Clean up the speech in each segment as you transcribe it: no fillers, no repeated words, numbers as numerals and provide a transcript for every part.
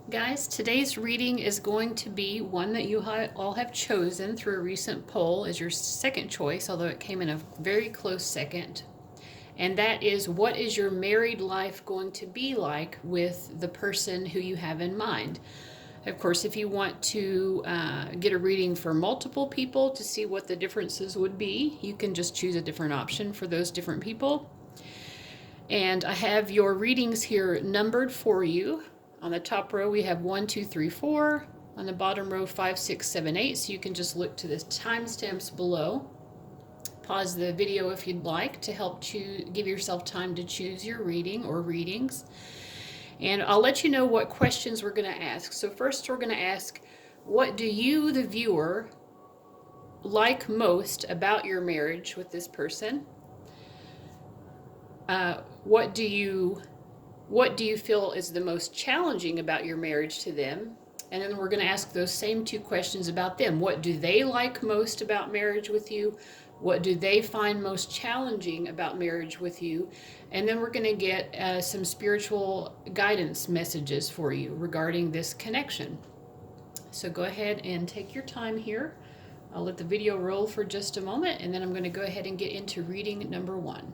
Guys, today's reading is going to be one that you all have chosen through a recent poll as your second choice, although it came in a very close second. And that is, what is your married life going to be like with the person who you have in mind? Of course, if you want to get a reading for multiple people to see what the differences would be, you can just choose a different option for those different people. And I have your readings here numbered for you. On the top row, we have 1, 2, 3, 4. On the bottom row, 5, 6, 7, 8. So you can just look to the timestamps below. Pause the video if you'd like to help give yourself time to choose your reading or readings. And I'll let you know what questions we're going to ask. So first we're going to ask, what do you, the viewer, like most about your marriage with this person? What do you feel is the most challenging about your marriage to them? And then we're going to ask those same two questions about them. What do they like most about marriage with you? What do they find most challenging about marriage with you? And then we're going to get some spiritual guidance messages for you regarding this connection. So go ahead and take your time here. I'll let the video roll for just a moment, and then I'm going to go ahead and get into reading number 1.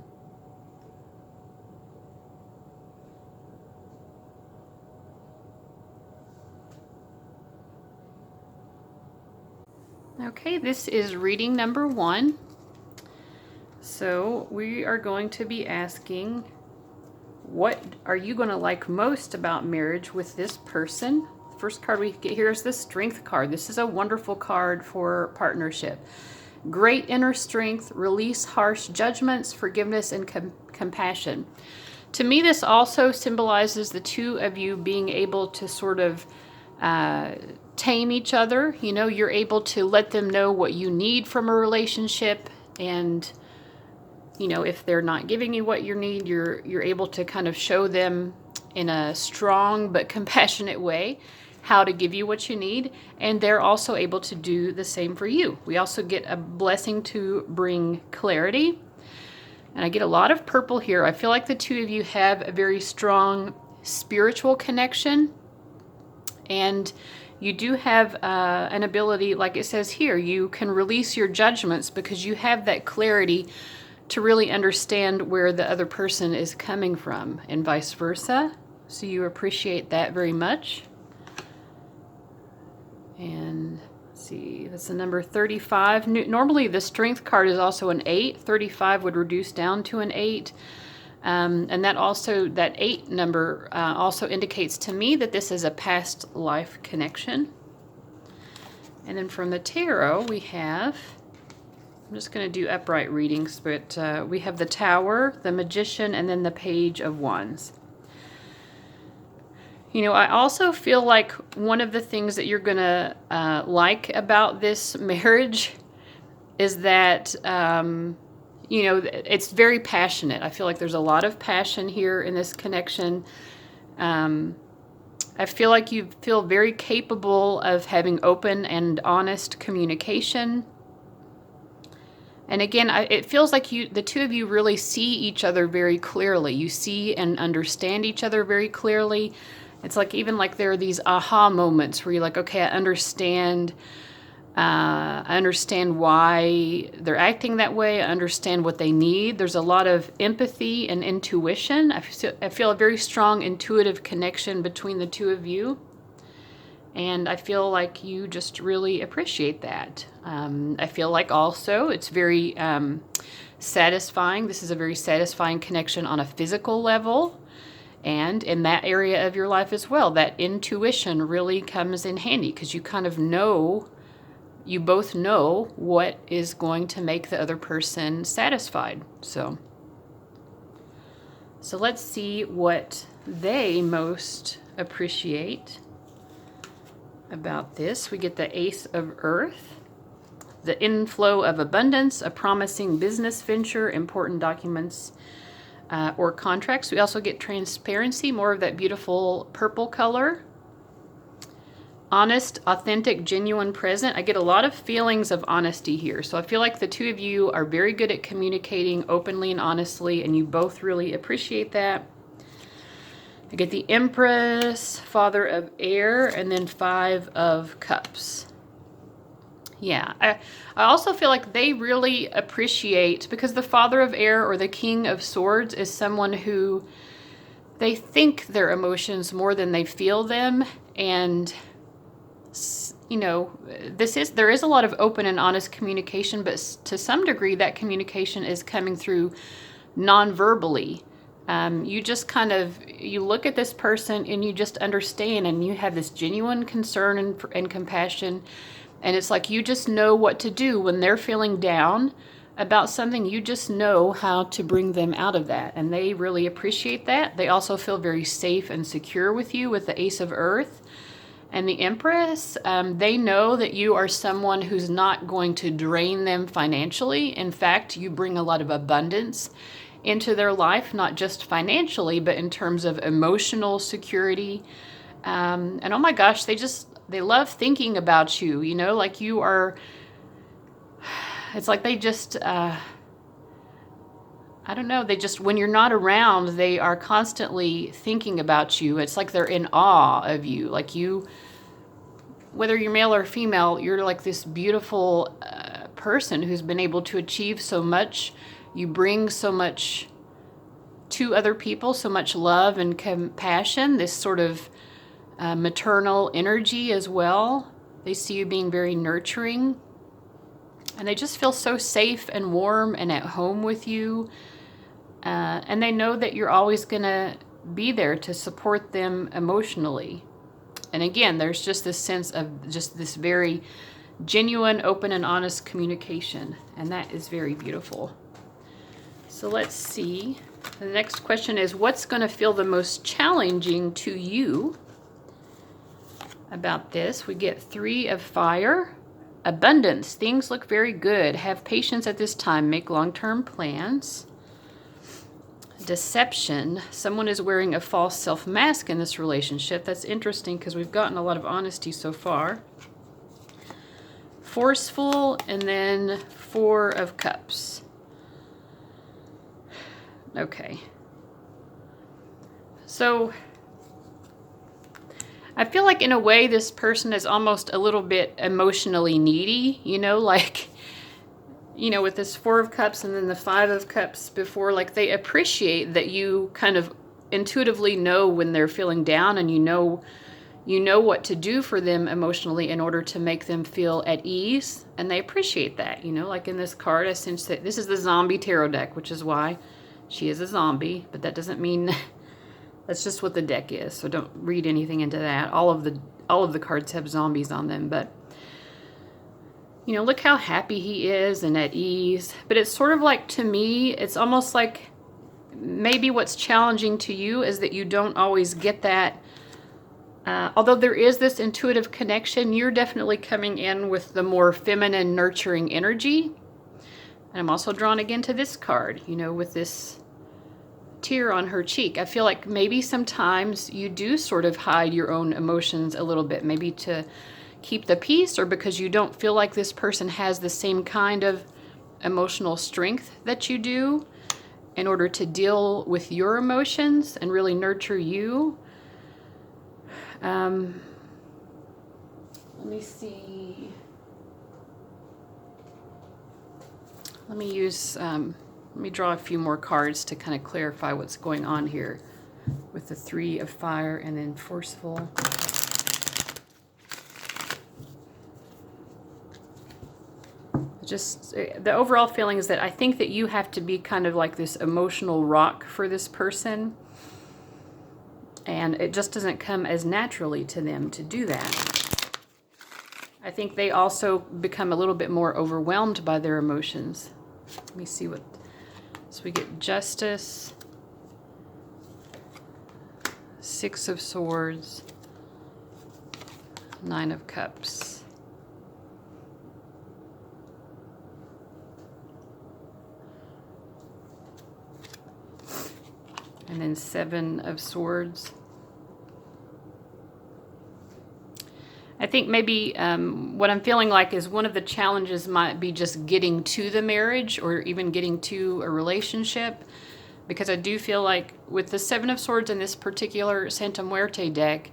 Okay, this is reading number 1. So we are going to be asking, what are you going to like most about marriage with this person? First card we get here is the Strength card. This is a wonderful card for partnership. Great inner strength, release harsh judgments, forgiveness, and compassion. To me, this also symbolizes the two of you being able to sort of tame each other. You know, you're able to let them know what you need from a relationship, and you know, if they're not giving you what you need, you're able to kind of show them in a strong but compassionate way how to give you what you need, and they're also able to do the same for you. We also get a blessing to bring clarity, and I get a lot of purple here. I feel like the two of you have a very strong spiritual connection, and you do have an ability, like it says here, you can release your judgments because you have that clarity to really understand where the other person is coming from, and vice versa. So you appreciate that very much. And let's see, that's the number 35. Normally the Strength card is also an 8. 35 would reduce down to an 8. And that 8 number also indicates to me that this is a past life connection. And then from the tarot we have, I'm just going to do upright readings, but we have the Tower, the Magician, and then the Page of Wands. You know, I also feel like one of the things that you're going to like about this marriage is that, you know, it's very passionate. I feel like there's a lot of passion here in this connection. I feel like you feel very capable of having open and honest communication. And again, it feels like the two of you really see each other very clearly. You see and understand each other very clearly. It's like even like there are these aha moments where you're like, okay, I understand why they're acting that way. I understand what they need. There's a lot of empathy and intuition. I feel a very strong intuitive connection between the two of you. And I feel like you just really appreciate that. I feel like also it's very satisfying. This is a very satisfying connection on a physical level. And in that area of your life as well, that intuition really comes in handy because you kind of know, you both know what is going to make the other person satisfied. So let's see what they most appreciate about this. We get the Ace of Earth, the inflow of abundance, a promising business venture, important documents or contracts. We also get transparency, more of that beautiful purple color. Honest, authentic, genuine, present. I get a lot of feelings of honesty here. So I feel like the two of you are very good at communicating openly and honestly, and you both really appreciate that. I get the Empress, Father of Air, and then 5 of Cups. Yeah, I also feel like they really appreciate, because the Father of Air or the King of Swords is someone who they think their emotions more than they feel them. And, you know, there is a lot of open and honest communication, but to some degree that communication is coming through non-verbally. You just you look at this person and you just understand, and you have this genuine concern and compassion. And it's like you just know what to do when they're feeling down about something. You just know how to bring them out of that. And they really appreciate that. They also feel very safe and secure with you with the Ace of Earth and the Empress. They know that you are someone who's not going to drain them financially. In fact, you bring a lot of abundance into their life, not just financially, but in terms of emotional security. And oh my gosh, they love thinking about you, you know, like you are, it's like they just, I don't know, when you're not around, they are constantly thinking about you. It's like they're in awe of you. Like you, whether you're male or female, you're like this beautiful person who's been able to achieve so much. You bring so much to other people, so much love and compassion, this sort of maternal energy as well. They see you being very nurturing, and they just feel so safe and warm and at home with you. And they know that you're always going to be there to support them emotionally. And again, there's just this sense of just this very genuine, open, and honest communication. And that is very beautiful. So let's see. The next question is, what's going to feel the most challenging to you about this? We get 3 of Fire. Abundance. Things look very good. Have patience at this time. Make long-term plans. Deception. Someone is wearing a false self-mask in this relationship. That's interesting because we've gotten a lot of honesty so far. Forceful, and then 4 of Cups. Okay. So I feel like in a way this person is almost a little bit emotionally needy, you know, like, you know, with this 4 of Cups and then the 5 of Cups before, like they appreciate that you kind of intuitively know when they're feeling down, and you know what to do for them emotionally in order to make them feel at ease. And they appreciate that, you know, like in this card, I sense that this is the zombie tarot deck, which is why she is a zombie, but that doesn't mean that's just what the deck is. So don't read anything into that. All of the cards have zombies on them, but you know, look how happy he is and at ease. But it's sort of like, to me, it's almost like maybe what's challenging to you is that you don't always get that. Although there is this intuitive connection, you're definitely coming in with the more feminine, nurturing energy. And I'm also drawn again to this card, you know, with this tear on her cheek. I feel like maybe sometimes you do sort of hide your own emotions a little bit, maybe to keep the peace, or because you don't feel like this person has the same kind of emotional strength that you do in order to deal with your emotions and really nurture you. Let me see. Let me draw a few more cards to kind of clarify what's going on here with the 3 of Fire and then Forceful. Just the overall feeling is that I think that you have to be kind of like this emotional rock for this person. And it just doesn't come as naturally to them to do that. I think they also become a little bit more overwhelmed by their emotions. Let me see what... So we get Justice, 6 of Swords, 9 of Cups. And then 7 of Swords. I think maybe what I'm feeling like is one of the challenges might be just getting to the marriage or even getting to a relationship. because I do feel like with the Seven of Swords in this particular Santa Muerte deck,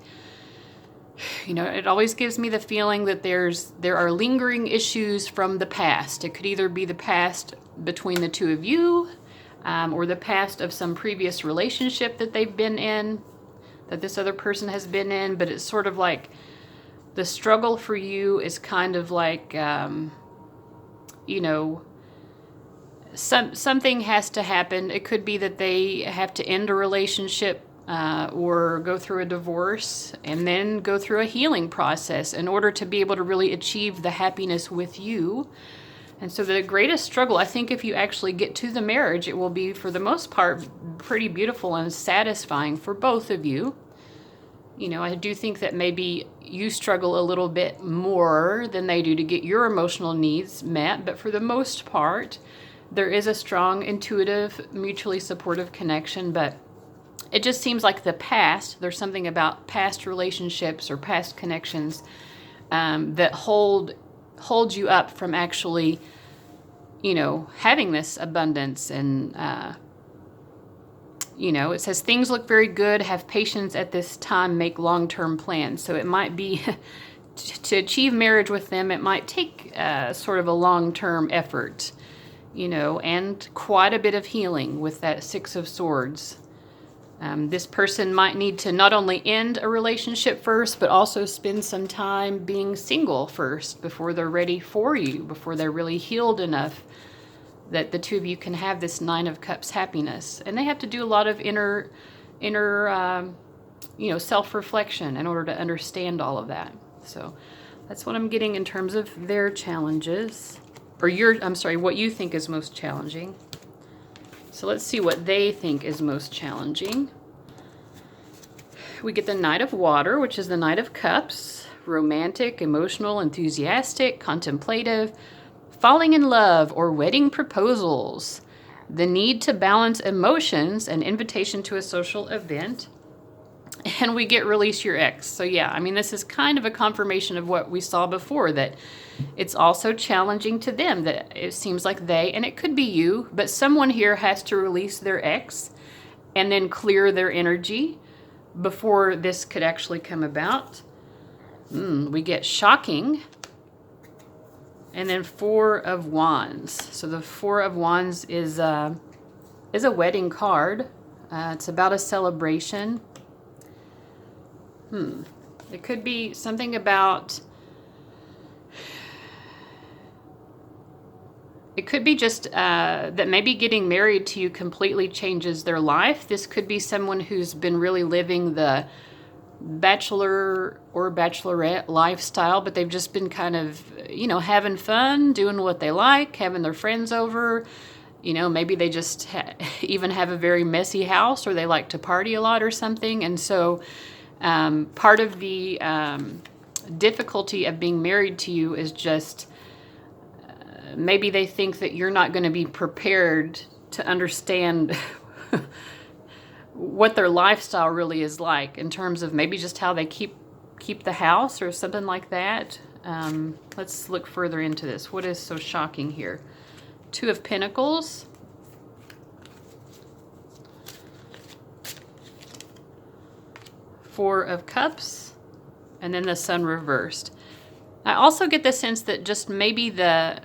you know, it always gives me the feeling that there are lingering issues from the past. It could either be the past between the two of you, or the past of some previous relationship that they've been in, that this other person has been in. But it's sort of like the struggle for you is kind of like, you know, something has to happen. It could be that they have to end a relationship, or go through a divorce and then go through a healing process in order to be able to really achieve the happiness with you. And so the greatest struggle, I think, if you actually get to the marriage, it will be, for the most part, pretty beautiful and satisfying for both of you. You know, I do think that maybe you struggle a little bit more than they do to get your emotional needs met, but for the most part, there is a strong, intuitive, mutually supportive connection. But it just seems like the past, there's something about past relationships or past connections that hold you up from actually, you know, having this abundance. And, you know, it says things look very good, have patience at this time, make long-term plans. So it might be to achieve marriage with them, it might take sort of a long-term effort, you know, and quite a bit of healing with that Six of Swords. This person might need to not only end a relationship first, but also spend some time being single first before they're ready for you, before they're really healed enough that the two of you can have this Nine of Cups happiness. And they have to do a lot of inner you know, self-reflection in order to understand all of that. So that's what I'm getting in terms of their challenges, or what you think is most challenging. So let's see what they think is most challenging. We get the Knight of Water, which is the Knight of Cups. Romantic, emotional, enthusiastic, contemplative, falling in love, or wedding proposals. The need to balance emotions, an invitation to a social event. And we get Release Your Ex. So yeah, I mean, this is kind of a confirmation of what we saw before, that it's also challenging to them, that it seems like they, and it could be you, but someone here has to release their ex and then clear their energy before this could actually come about. We get Shocking, and then Four of Wands. So the Four of Wands is a wedding card. It's about a celebration. It could be something about, it could be just that maybe getting married to you completely changes their life. This could be someone who's been really living the bachelor or bachelorette lifestyle, but they've just been kind of, you know, having fun, doing what they like, having their friends over. You know, maybe they just even have a very messy house, or they like to party a lot or something. And so part of the difficulty of being married to you is just maybe they think that you're not going to be prepared to understand what their lifestyle really is like, in terms of maybe just how they keep the house or something like that. Let's look further into this. What is so shocking here? Two of Pentacles. Four of Cups, and then the Sun reversed. I also get the sense that just maybe the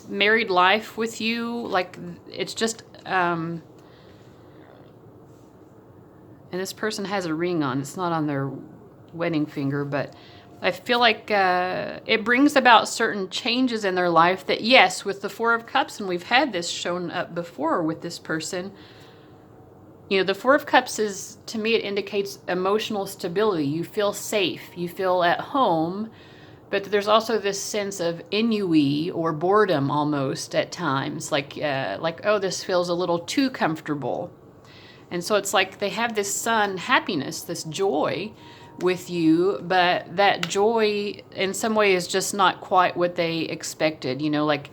married life with you, like it's just, and this person has a ring on. It's not on their wedding finger, but I feel like it brings about certain changes in their life that, yes, with the Four of Cups, and we've had this shown up before with this person, you know, the Four of Cups is, to me, it indicates emotional stability. You feel safe, you feel at home, but there's also this sense of ennui or boredom almost at times, like, oh, this feels a little too comfortable. And so it's like they have this sun happiness, this joy with you, but that joy in some way is just not quite what they expected. You know, like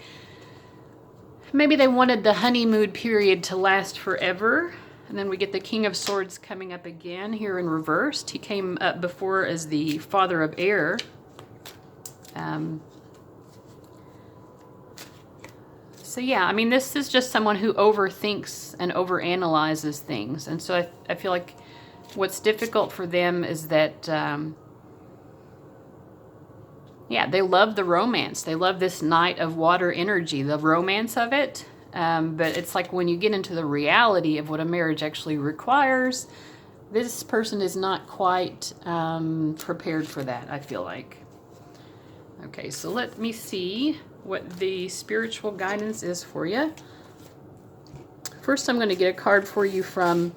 maybe they wanted the honeymoon period to last forever. And then we get the King of Swords coming up again here in reversed. He came up before as the Father of Air. So yeah, I mean, this is just someone who overthinks and overanalyzes things. And so I feel like what's difficult for them is that, yeah, they love the romance. They love this Knight of Water energy, the romance of it. But it's like when you get into the reality of what a marriage actually requires, this person is not quite prepared for that, I feel like. Okay, so let me see what the spiritual guidance is for you. First, I'm going to get a card for you from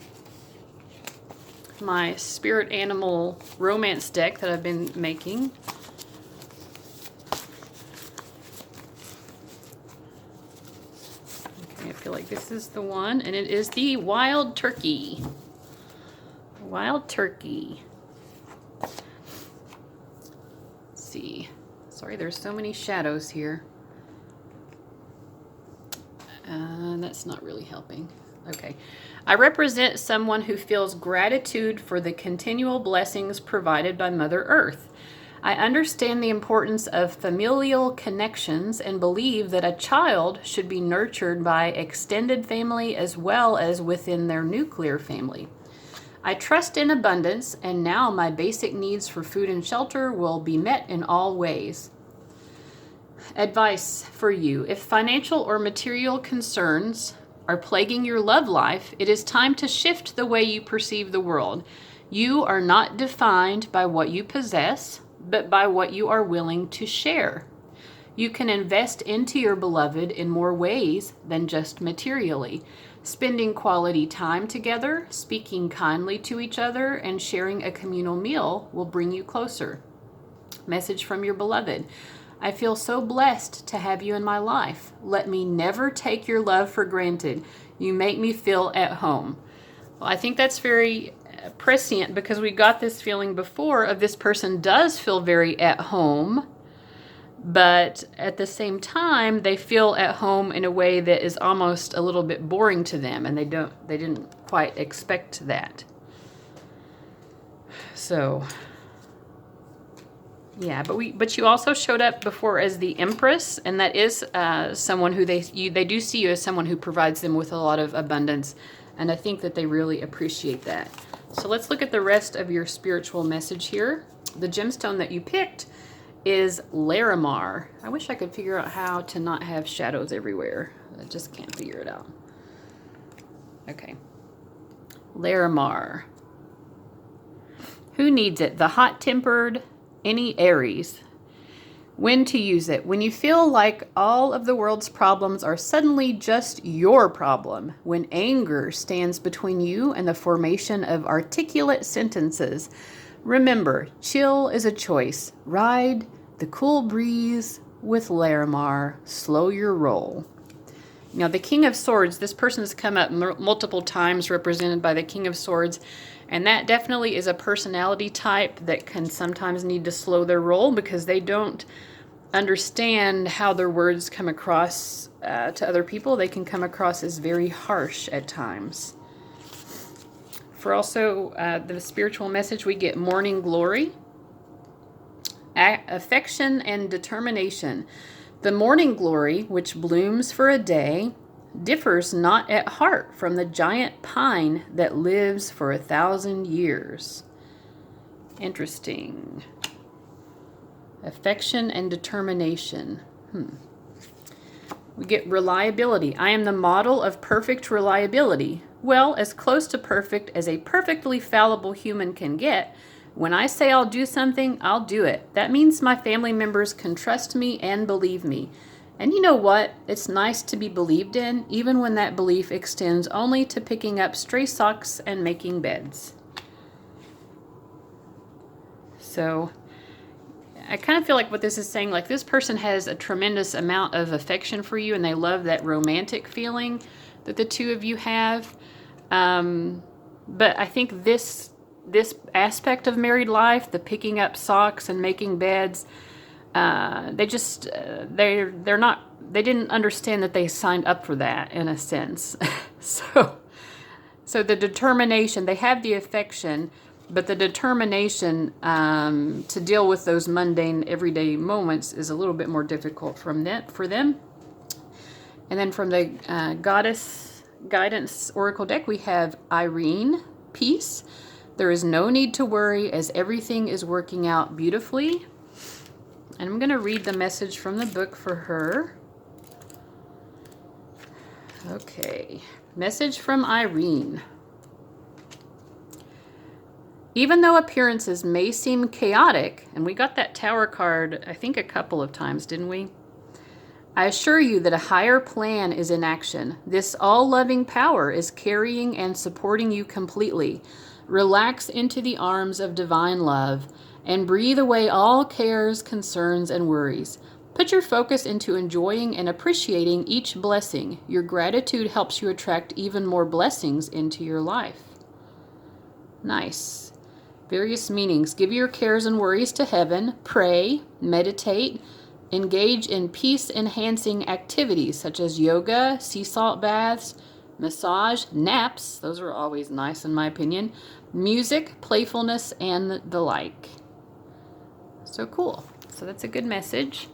my spirit animal romance deck that I've been making. Okay, I feel like this is the one, and it is the Wild Turkey. Wild Turkey. Let's see. Sorry, there's so many shadows here. That's not really helping. Okay. I represent someone who feels gratitude for the continual blessings provided by Mother Earth. I understand the importance of familial connections and believe that a child should be nurtured by extended family as well as within their nuclear family. I trust in abundance, and now my basic needs for food and shelter will be met in all ways. Advice for you. If financial or material concerns are plaguing your love life, it is time to shift the way you perceive the world. You are not defined by what you possess, but by what you are willing to share. You can invest into your beloved in more ways than just materially. Spending quality time together, speaking kindly to each other, and sharing a communal meal will bring you closer. Message from your beloved. I feel so blessed to have you in my life. Let me never take your love for granted. You make me feel at home. Well, I think that's very prescient because we got this feeling before of this person does feel very at home, but at the same time, they feel at home in a way that is almost a little bit boring to them, and they didn't quite expect that. So, yeah, but you also showed up before as the Empress, and that is someone who they do see you as someone who provides them with a lot of abundance, and I think that they really appreciate that. So let's look at the rest of your spiritual message here. The gemstone that you picked is Larimar. I wish I could figure out how to not have shadows everywhere. I just can't figure it out. Okay. Larimar. Who needs it? The hot-tempered, any Aries. When to use it? When you feel like all of the world's problems are suddenly just your problem. When anger stands between you and the formation of articulate sentences. Remember, chill is a choice. Ride the cool breeze with Larimar. Slow your roll. Now, the King of Swords, this person has come up multiple times represented by the King of Swords, and that definitely is a personality type that can sometimes need to slow their roll because they don't understand how their words come across to other people. They can come across as very harsh at times. For also the spiritual message, we get morning glory, affection, and determination. The morning glory, which blooms for a day, differs not at heart from the giant pine that lives for 1,000 years. Interesting. Affection and determination. We get reliability. I am the model of perfect reliability. Well, as close to perfect as a perfectly fallible human can get. When I say I'll do something, I'll do it. That means my family members can trust me and believe me. And you know what? It's nice to be believed in, even when that belief extends only to picking up stray socks and making beds. So I kind of feel like what this is saying, like this person has a tremendous amount of affection for you and they love that romantic feeling that the two of you have. But I think this aspect of married life, the picking up socks and making beds, they didn't understand that they signed up for that in a sense. So the determination, they have the affection, but the determination to deal with those mundane everyday moments is a little bit more difficult for them. And then from the Goddess Guidance Oracle deck, we have Irene, peace. There is no need to worry as everything is working out beautifully. And I'm going to read the message from the book for her. Okay, message from Irene. Even though appearances may seem chaotic, and we got that Tower card, I think, a couple of times, didn't we? I assure you that a higher plan is in action. This all-loving power is carrying and supporting you completely. Relax into the arms of divine love and breathe away all cares, concerns, and worries. Put your focus into enjoying and appreciating each blessing. Your gratitude helps you attract even more blessings into your life. Nice. Various meanings. Give your cares and worries to heaven. Pray, meditate, engage in peace-enhancing activities such as yoga, sea salt baths, massage, naps. Those are always nice in my opinion. Music, playfulness, and the like. So cool. So that's a good message.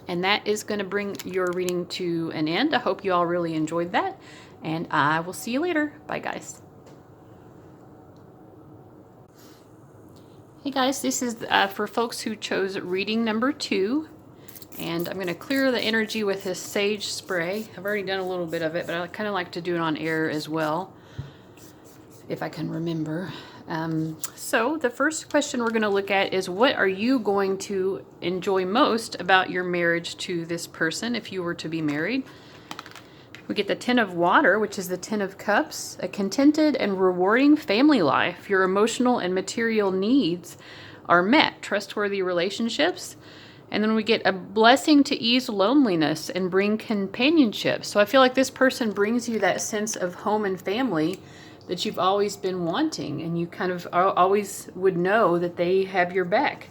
And that is going to bring your reading to an end. I hope you all really enjoyed that. And I will see you later. Bye, guys. Hey, guys. This is for folks who chose reading number 2. And I'm going to clear the energy with this sage spray. I've already done a little bit of it, but I kind of like to do it on air as well, if I can remember. So the first question we're going to look at is, what are you going to enjoy most about your marriage to this person if you were to be married? We get the Ten of Water, which is the Ten of Cups, a contented and rewarding family life. Your emotional and material needs are met, trustworthy relationships. And then we get a blessing to ease loneliness and bring companionship. So I feel like this person brings you that sense of home and family that you've always been wanting, and you kind of always would know that they have your back.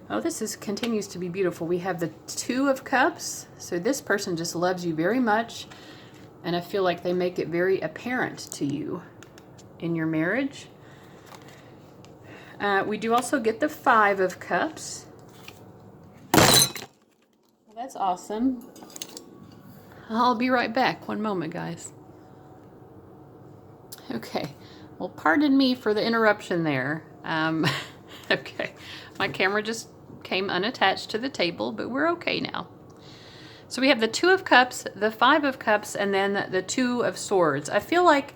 Oh, this continues to be beautiful. We have the Two of Cups. So this person just loves you very much, and I feel like they make it very apparent to you in your marriage. We do also get the Five of Cups. Well, that's awesome. I'll be right back. One moment, guys. Okay, well, pardon me for the interruption there. Okay, my camera just came unattached to the table, but we're okay now. So we have the Two of Cups, the Five of Cups, and then the Two of Swords. I feel like,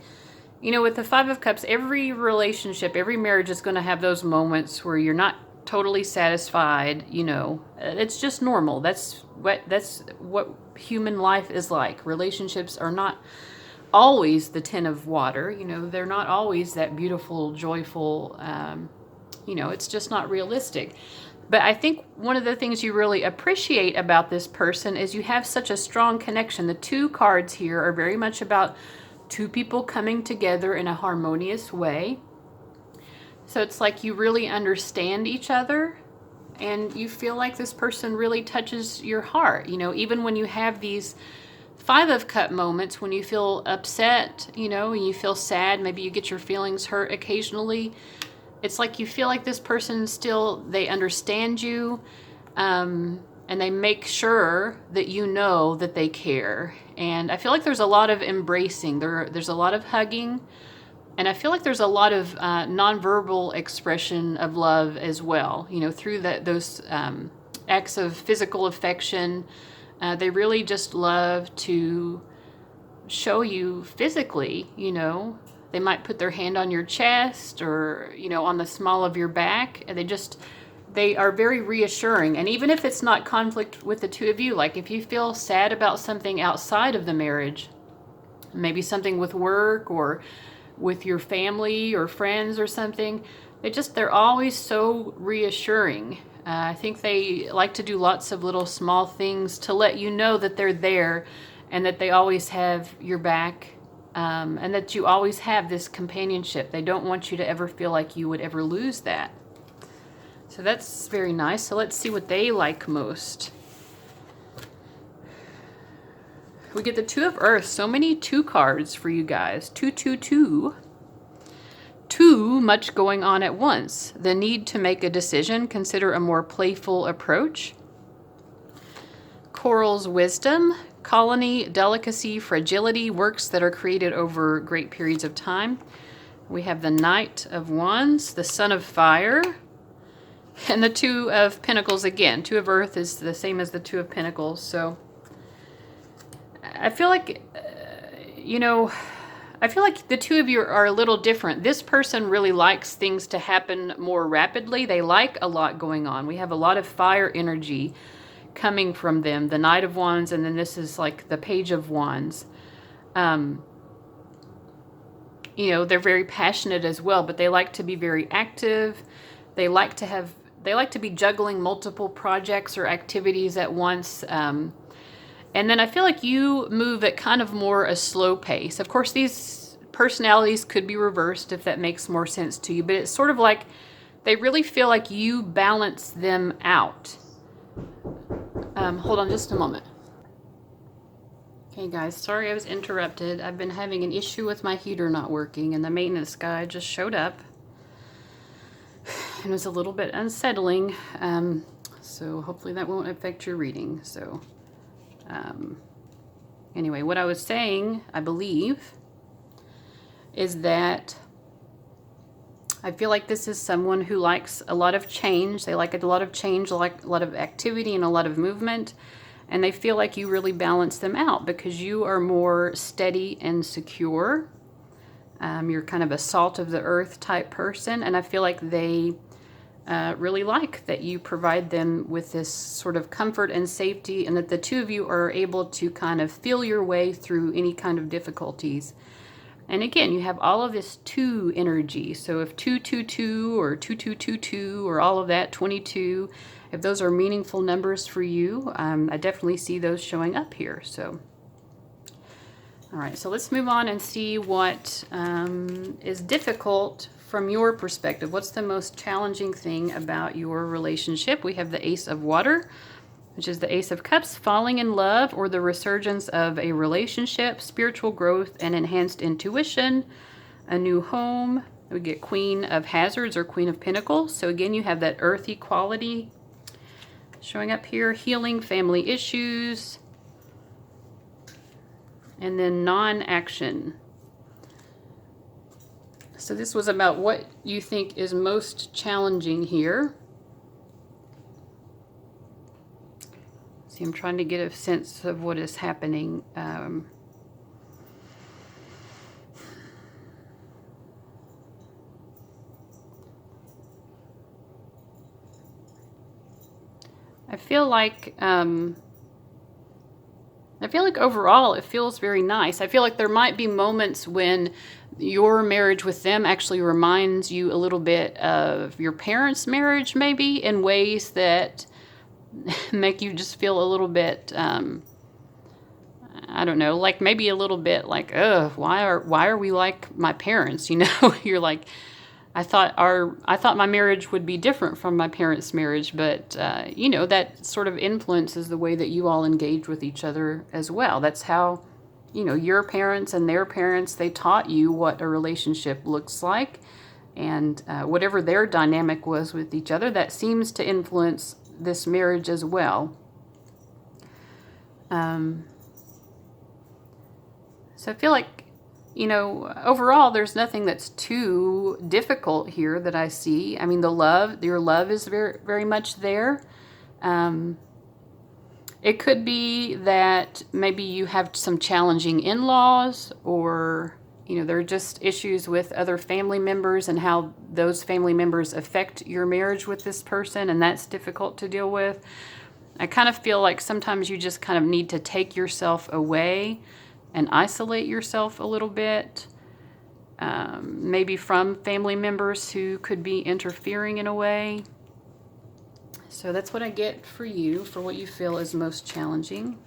you know, with the Five of Cups, every relationship, every marriage is going to have those moments where you're not totally satisfied, you know. It's just normal. That's what human life is like. Relationships are not always the Ten of Water, you know, they're not always that beautiful, joyful, you know, it's just not realistic. But I think one of the things you really appreciate about this person is you have such a strong connection. The two cards here are very much about two people coming together in a harmonious way. So it's like you really understand each other, and you feel like this person really touches your heart, you know, even when you have these Five of Cup moments, when you feel upset, you know, and you feel sad, maybe you get your feelings hurt occasionally. It's like you feel like this person still, they understand you, and they make sure that you know that they care. And I feel like there's a lot of embracing, there's a lot of hugging, and I feel like there's a lot of nonverbal expression of love as well, you know, through those acts of physical affection. They really just love to show you physically, you know. They might put their hand on your chest or, you know, on the small of your back. And they are very reassuring. And even if it's not conflict with the two of you, like if you feel sad about something outside of the marriage, maybe something with work or with your family or friends or something, they're always so reassuring. I think they like to do lots of little small things to let you know that they're there and that they always have your back, and that you always have this companionship. They don't want you to ever feel like you would ever lose that. So that's very nice. So let's see what they like most. We get the Two of Earth. So many two cards for you guys. 222. Too much going on at once. The need to make a decision. Consider a more playful approach. Coral's Wisdom. colony, delicacy, fragility, works that are created over great periods of time. We have the Knight of Wands, the Son of Fire, and the Two of Pentacles again. Two of Earth is the same as the Two of Pentacles. So I feel like, I feel like the two of you are a little different. This person really likes things to happen more rapidly. They like a lot going on. We have a lot of fire energy coming from them. The Knight of Wands, and then this is like the Page of Wands. They're very passionate as well, but they like to be very active. They like to be juggling multiple projects or activities at once. And then I feel like you move at kind of more a slow pace. Of course, these personalities could be reversed if that makes more sense to you, but it's sort of like they really feel like you balance them out. Hold on just a moment. Okay, guys, sorry I was interrupted. I've been having an issue with my heater not working, and the maintenance guy just showed up. And it was a little bit unsettling, so hopefully that won't affect your reading. So anyway, what I was saying, I believe, is that I feel like this is someone who likes a lot of change. They like a lot of change, like a lot of activity and a lot of movement. And they feel like you really balance them out because you are more steady and secure. You're kind of a salt of the earth type person. And I feel like they really like that you provide them with this sort of comfort and safety, and that the two of you are able to kind of feel your way through any kind of difficulties. And again, you have all of this 2 energy. So if 222 or 2222 or all of that, 22, if those are meaningful numbers for you, I definitely see those showing up here. So, all right, so let's move on and see what is difficult from your perspective. What's the most challenging thing about your relationship? We have the Ace of Water, which is the Ace of Cups, falling in love or the resurgence of a relationship, spiritual growth and enhanced intuition, a new home. We get Queen of Hazards or Queen of Pentacles. So again, you have that earthy quality showing up here, healing family issues, and then non-action. So this was about what you think is most challenging here. See, I'm trying to get a sense of what is happening. I feel like overall it feels very nice. I feel like there might be moments when your marriage with them actually reminds you a little bit of your parents' marriage, maybe in ways that make you just feel a little bit, I don't know, like maybe a little bit like, why are we like my parents? You're like, I thought my marriage would be different from my parents' marriage, but that sort of influences the way that you all engage with each other as well. That's how, your parents and their parents, they taught you what a relationship looks like, and whatever their dynamic was with each other, that seems to influence this marriage as well. So I feel like, overall, there's nothing that's too difficult here that I see. I mean, your love is very, very much there. It could be that maybe you have some challenging in-laws, or, there are just issues with other family members and how those family members affect your marriage with this person, and that's difficult to deal with. I kind of feel like sometimes you just kind of need to take yourself away and isolate yourself a little bit, maybe from family members who could be interfering in a way. So that's what I get for you, for what you feel is most challenging.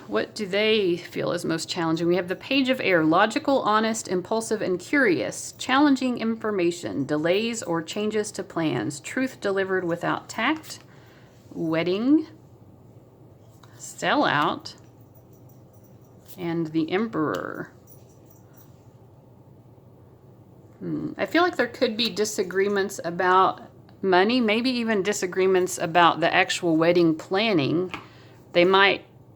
What do they feel is most challenging? We have the Page of Air, logical, honest, impulsive, and curious, challenging information, delays or changes to plans, truth delivered without tact, wedding, sellout, and the Emperor. I feel like there could be disagreements about money, maybe even disagreements about the actual wedding planning.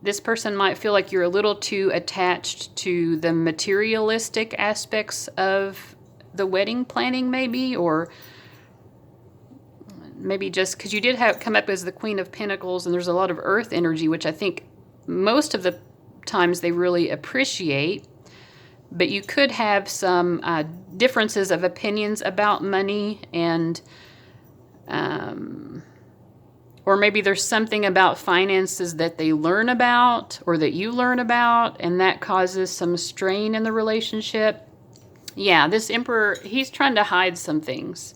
This person might feel like you're a little too attached to the materialistic aspects of the wedding planning, maybe, or maybe just because you did come up as the Queen of Pentacles, and there's a lot of earth energy, which I think most of the times they really appreciate. But you could have some differences of opinions about money, and or maybe there's something about finances that they learn about or that you learn about, and that causes some strain in the relationship. Yeah, this Emperor, he's trying to hide some things.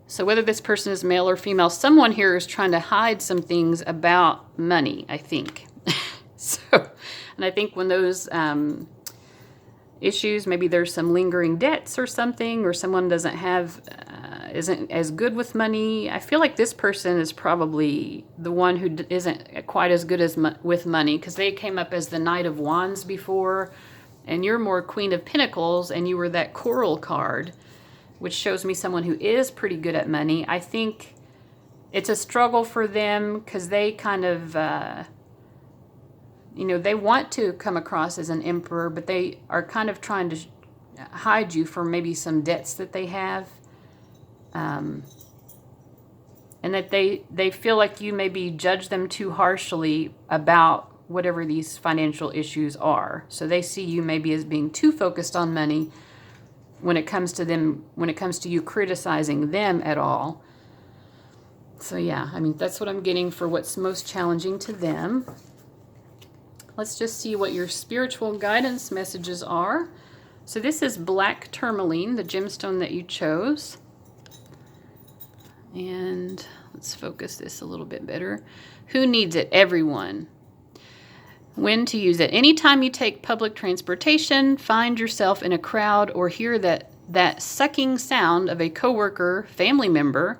So whether this person is male or female, someone here is trying to hide some things about money, I think. And I think when those issues, maybe there's some lingering debts or something, or someone isn't as good with money. I feel like this person is probably the one who isn't quite as good as with money, because they came up as the Knight of Wands before, and you're more Queen of Pentacles, and you were that Coral card, which shows me someone who is pretty good at money. I think it's a struggle for them because they kind of, they want to come across as an emperor, but they are kind of trying to hide you from maybe some debts that they have. And that they feel like you maybe judge them too harshly about whatever these financial issues are. So they see you maybe as being too focused on money when it comes to you criticizing them at all. So yeah, I mean, that's what I'm getting for what's most challenging to them. Let's just see what your spiritual guidance messages are. So this is black tourmaline, the gemstone that you chose. And let's focus this a little bit better. Who needs it? Everyone. When to use it. Anytime you take public transportation, find yourself in a crowd, or hear that sucking sound of a coworker, family member,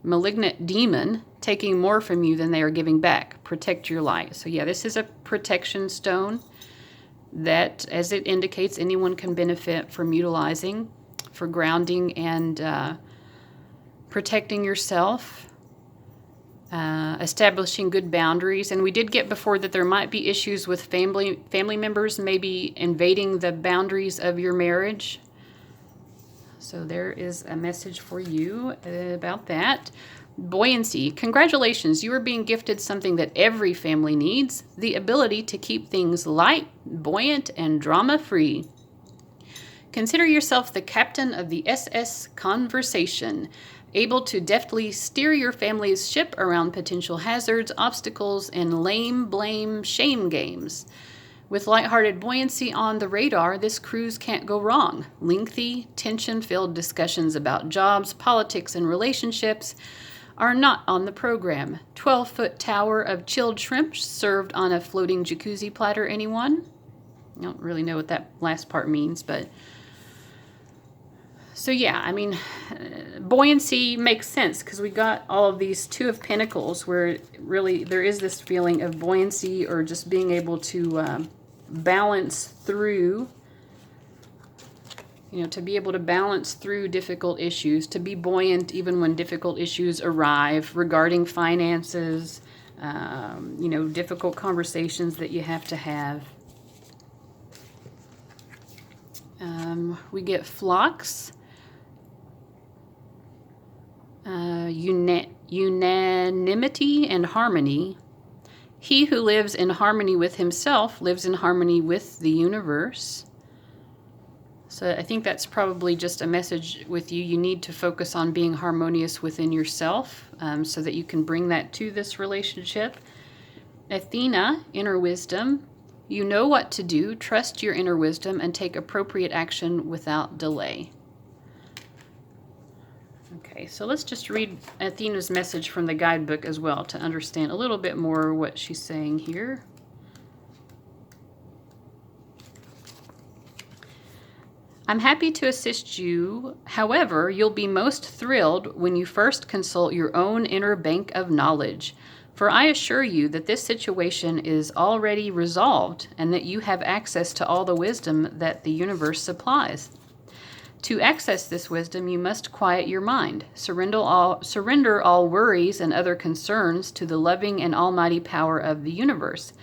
malignant demon taking more from you than they are giving back. Protect your light. So yeah, this is a protection stone that, as it indicates, anyone can benefit from utilizing for grounding and protecting yourself. Establishing good boundaries. And we did get before that there might be issues with family members maybe invading the boundaries of your marriage. So there is a message for you about that. Buoyancy. Congratulations, you are being gifted something that every family needs, the ability to keep things light, buoyant, and drama-free. Consider yourself the captain of the SS Conversation, able to deftly steer your family's ship around potential hazards, obstacles, and lame, blame, shame games. With lighthearted buoyancy on the radar, this cruise can't go wrong. Lengthy, tension-filled discussions about jobs, politics, and relationships are not on the program. 12-foot tower of chilled shrimp served on a floating jacuzzi platter, anyone? I don't really know what that last part means, but... So yeah, I mean, buoyancy makes sense because we got all of these Two of Pentacles where really there is this feeling of buoyancy, or just being able to balance through, to be able to balance through difficult issues, to be buoyant even when difficult issues arrive regarding finances, difficult conversations that you have to have. We get flocks. Unanimity and harmony. He who lives in harmony with himself lives in harmony with the universe. So I think that's probably just a message with you. You need to focus on being harmonious within yourself so that you can bring that to this relationship. Athena, inner wisdom. You know what to do. Trust your inner wisdom and take appropriate action without delay. Okay, so let's just read Athena's message from the guidebook as well to understand a little bit more what she's saying here. I'm happy to assist you. However, you'll be most thrilled when you first consult your own inner bank of knowledge. For I assure you that this situation is already resolved and that you have access to all the wisdom that the universe supplies. To access this wisdom, you must quiet your mind. Surrender all worries and other concerns to the loving and almighty power of the universe.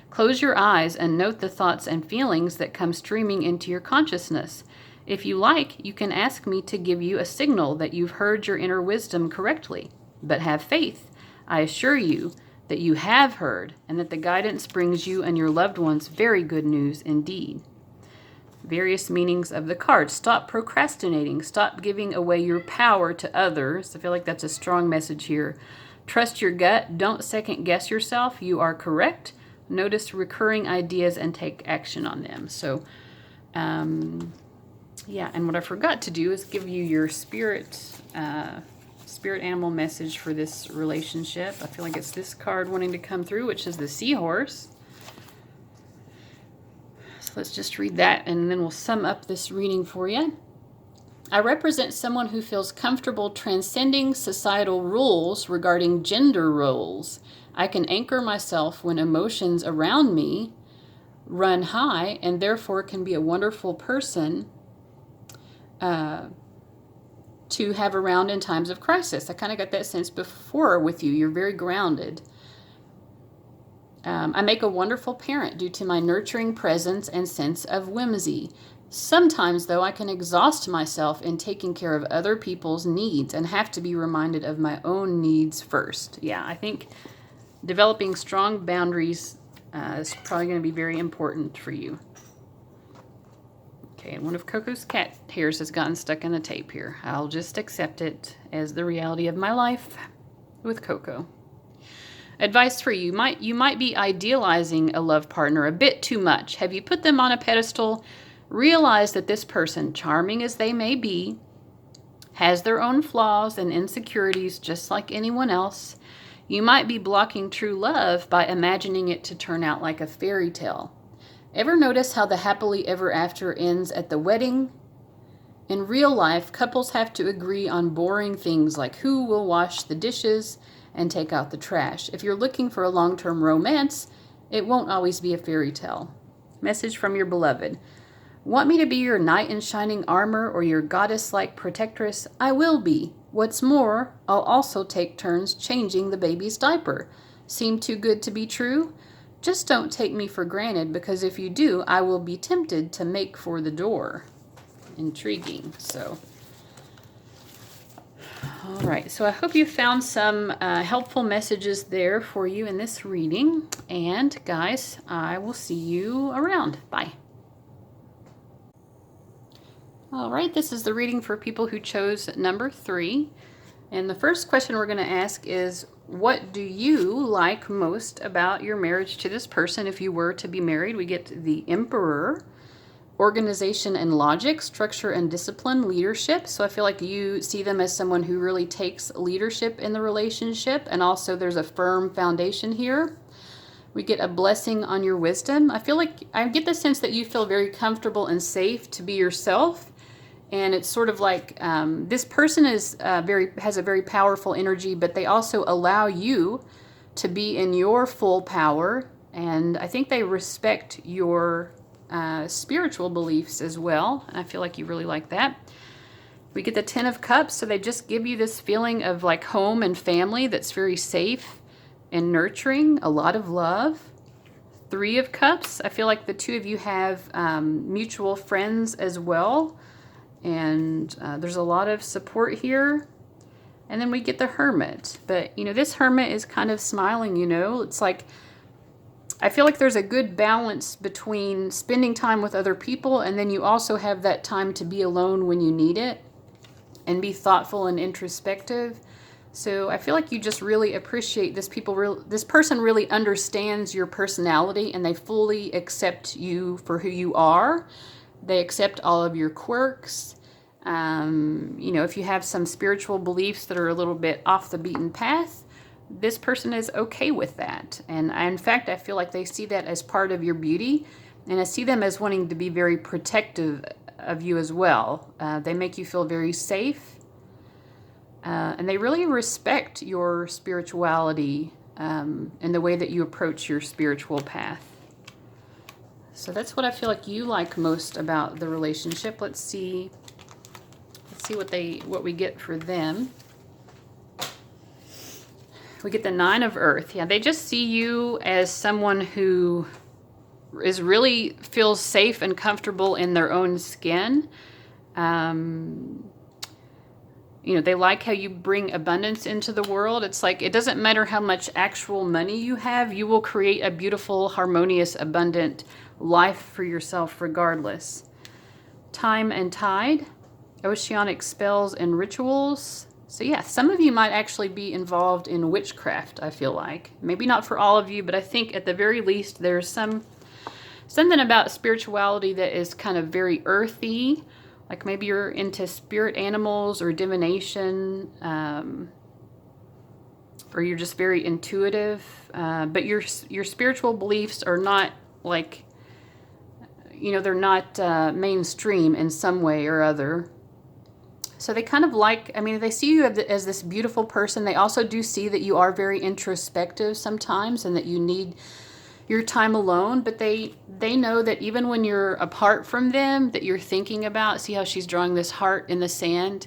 Close your eyes and note the thoughts and feelings that come streaming into your consciousness. If you like, you can ask me to give you a signal that you've heard your inner wisdom correctly. But have faith. I assure you that you have heard, and that the guidance brings you and your loved ones very good news indeed. Various meanings of the card. Stop procrastinating. Stop giving away your power to others. I feel like that's a strong message here. Trust your gut. Don't second guess yourself. You are correct. Notice recurring ideas and take action on them. So, yeah, and what I forgot to do is give you your spirit animal message for this relationship. I feel like it's this card wanting to come through, which is the seahorse. So let's just read that, and then we'll sum up this reading for you. I represent someone who feels comfortable transcending societal rules regarding gender roles. I can anchor myself when emotions around me run high, and therefore can be a wonderful person to have around in times of crisis. I kind of got that sense before with you. You're very grounded. I make a wonderful parent due to my nurturing presence and sense of whimsy. Sometimes, though, I can exhaust myself in taking care of other people's needs and have to be reminded of my own needs first. Yeah, I think developing strong boundaries is probably going to be very important for you. Okay, and one of Coco's cat hairs has gotten stuck in the tape here. I'll just accept it as the reality of my life with Coco. Advice for you. You might be idealizing a love partner a bit too much. Have you put them on a pedestal? Realize that this person, charming as they may be, has their own flaws and insecurities just like anyone else. You might be blocking true love by imagining it to turn out like a fairy tale. Ever notice how the happily ever after ends at the wedding? In real life, couples have to agree on boring things like who will wash the dishes and take out the trash. If you're looking for a long-term romance, it won't always be a fairy tale. Message from your beloved. Want me to be your knight in shining armor or your goddess-like protectress? I will be. What's more, I'll also take turns changing the baby's diaper. Seem too good to be true? Just don't take me for granted, because if you do, I will be tempted to make for the door. Intriguing. So, all right. So I hope you found some helpful messages there for you in this reading. And guys, I will see you around. Bye. All right, this is the reading for people who chose number 3. And the first question we're going to ask is, what do you like most about your marriage to this person if you were to be married? We get the Emperor, organization and logic, structure and discipline, leadership. So I feel like you see them as someone who really takes leadership in the relationship, and also there's a firm foundation here. We get a blessing on your wisdom. I feel like I get the sense that you feel very comfortable and safe to be yourself. And it's sort of like this person is has a very powerful energy, but they also allow you to be in your full power. And I think they respect your spiritual beliefs as well. And I feel like you really like that. We get the 10 of Cups, so they just give you this feeling of like home and family that's very safe and nurturing, a lot of love. 3 of Cups, I feel like the two of you have mutual friends as well. And there's a lot of support here. And then we get the Hermit. But, you know, this Hermit is kind of smiling, you know. It's like, I feel like there's a good balance between spending time with other people, and then you also have that time to be alone when you need it and be thoughtful and introspective. So I feel like you just really appreciate this person really understands your personality, and they fully accept you for who you are. They accept all of your quirks. You know, if you have some spiritual beliefs that are a little bit off the beaten path, this person is okay with that. And in fact, I feel like they see that as part of your beauty. And I see them as wanting to be very protective of you as well. They make you feel very safe. And they really respect your spirituality and the way that you approach your spiritual path. So that's what I feel like you like most about the relationship. Let's see see what we get for them. We get the 9 of Earth. Yeah, they just see you as someone who is really feels safe and comfortable in their own skin. You know, they like how you bring abundance into the world. It's like, it doesn't matter how much actual money you have, you will create a beautiful, harmonious, abundant life for yourself regardless. Time and Tide, oceanic spells and rituals. So yeah, some of you might actually be involved in witchcraft, I feel like. Maybe not for all of you, but I think at the very least there's something about spirituality that is kind of very earthy. Like maybe you're into spirit animals or divination, or you're just very intuitive. But your spiritual beliefs are not like, you know, they're not mainstream in some way or other. So they kind of like, I mean, they see you as this beautiful person. They also do see that you are very introspective sometimes and that you need your time alone, but they know that even when you're apart from them, that you're thinking about, see how she's drawing this heart in the sand?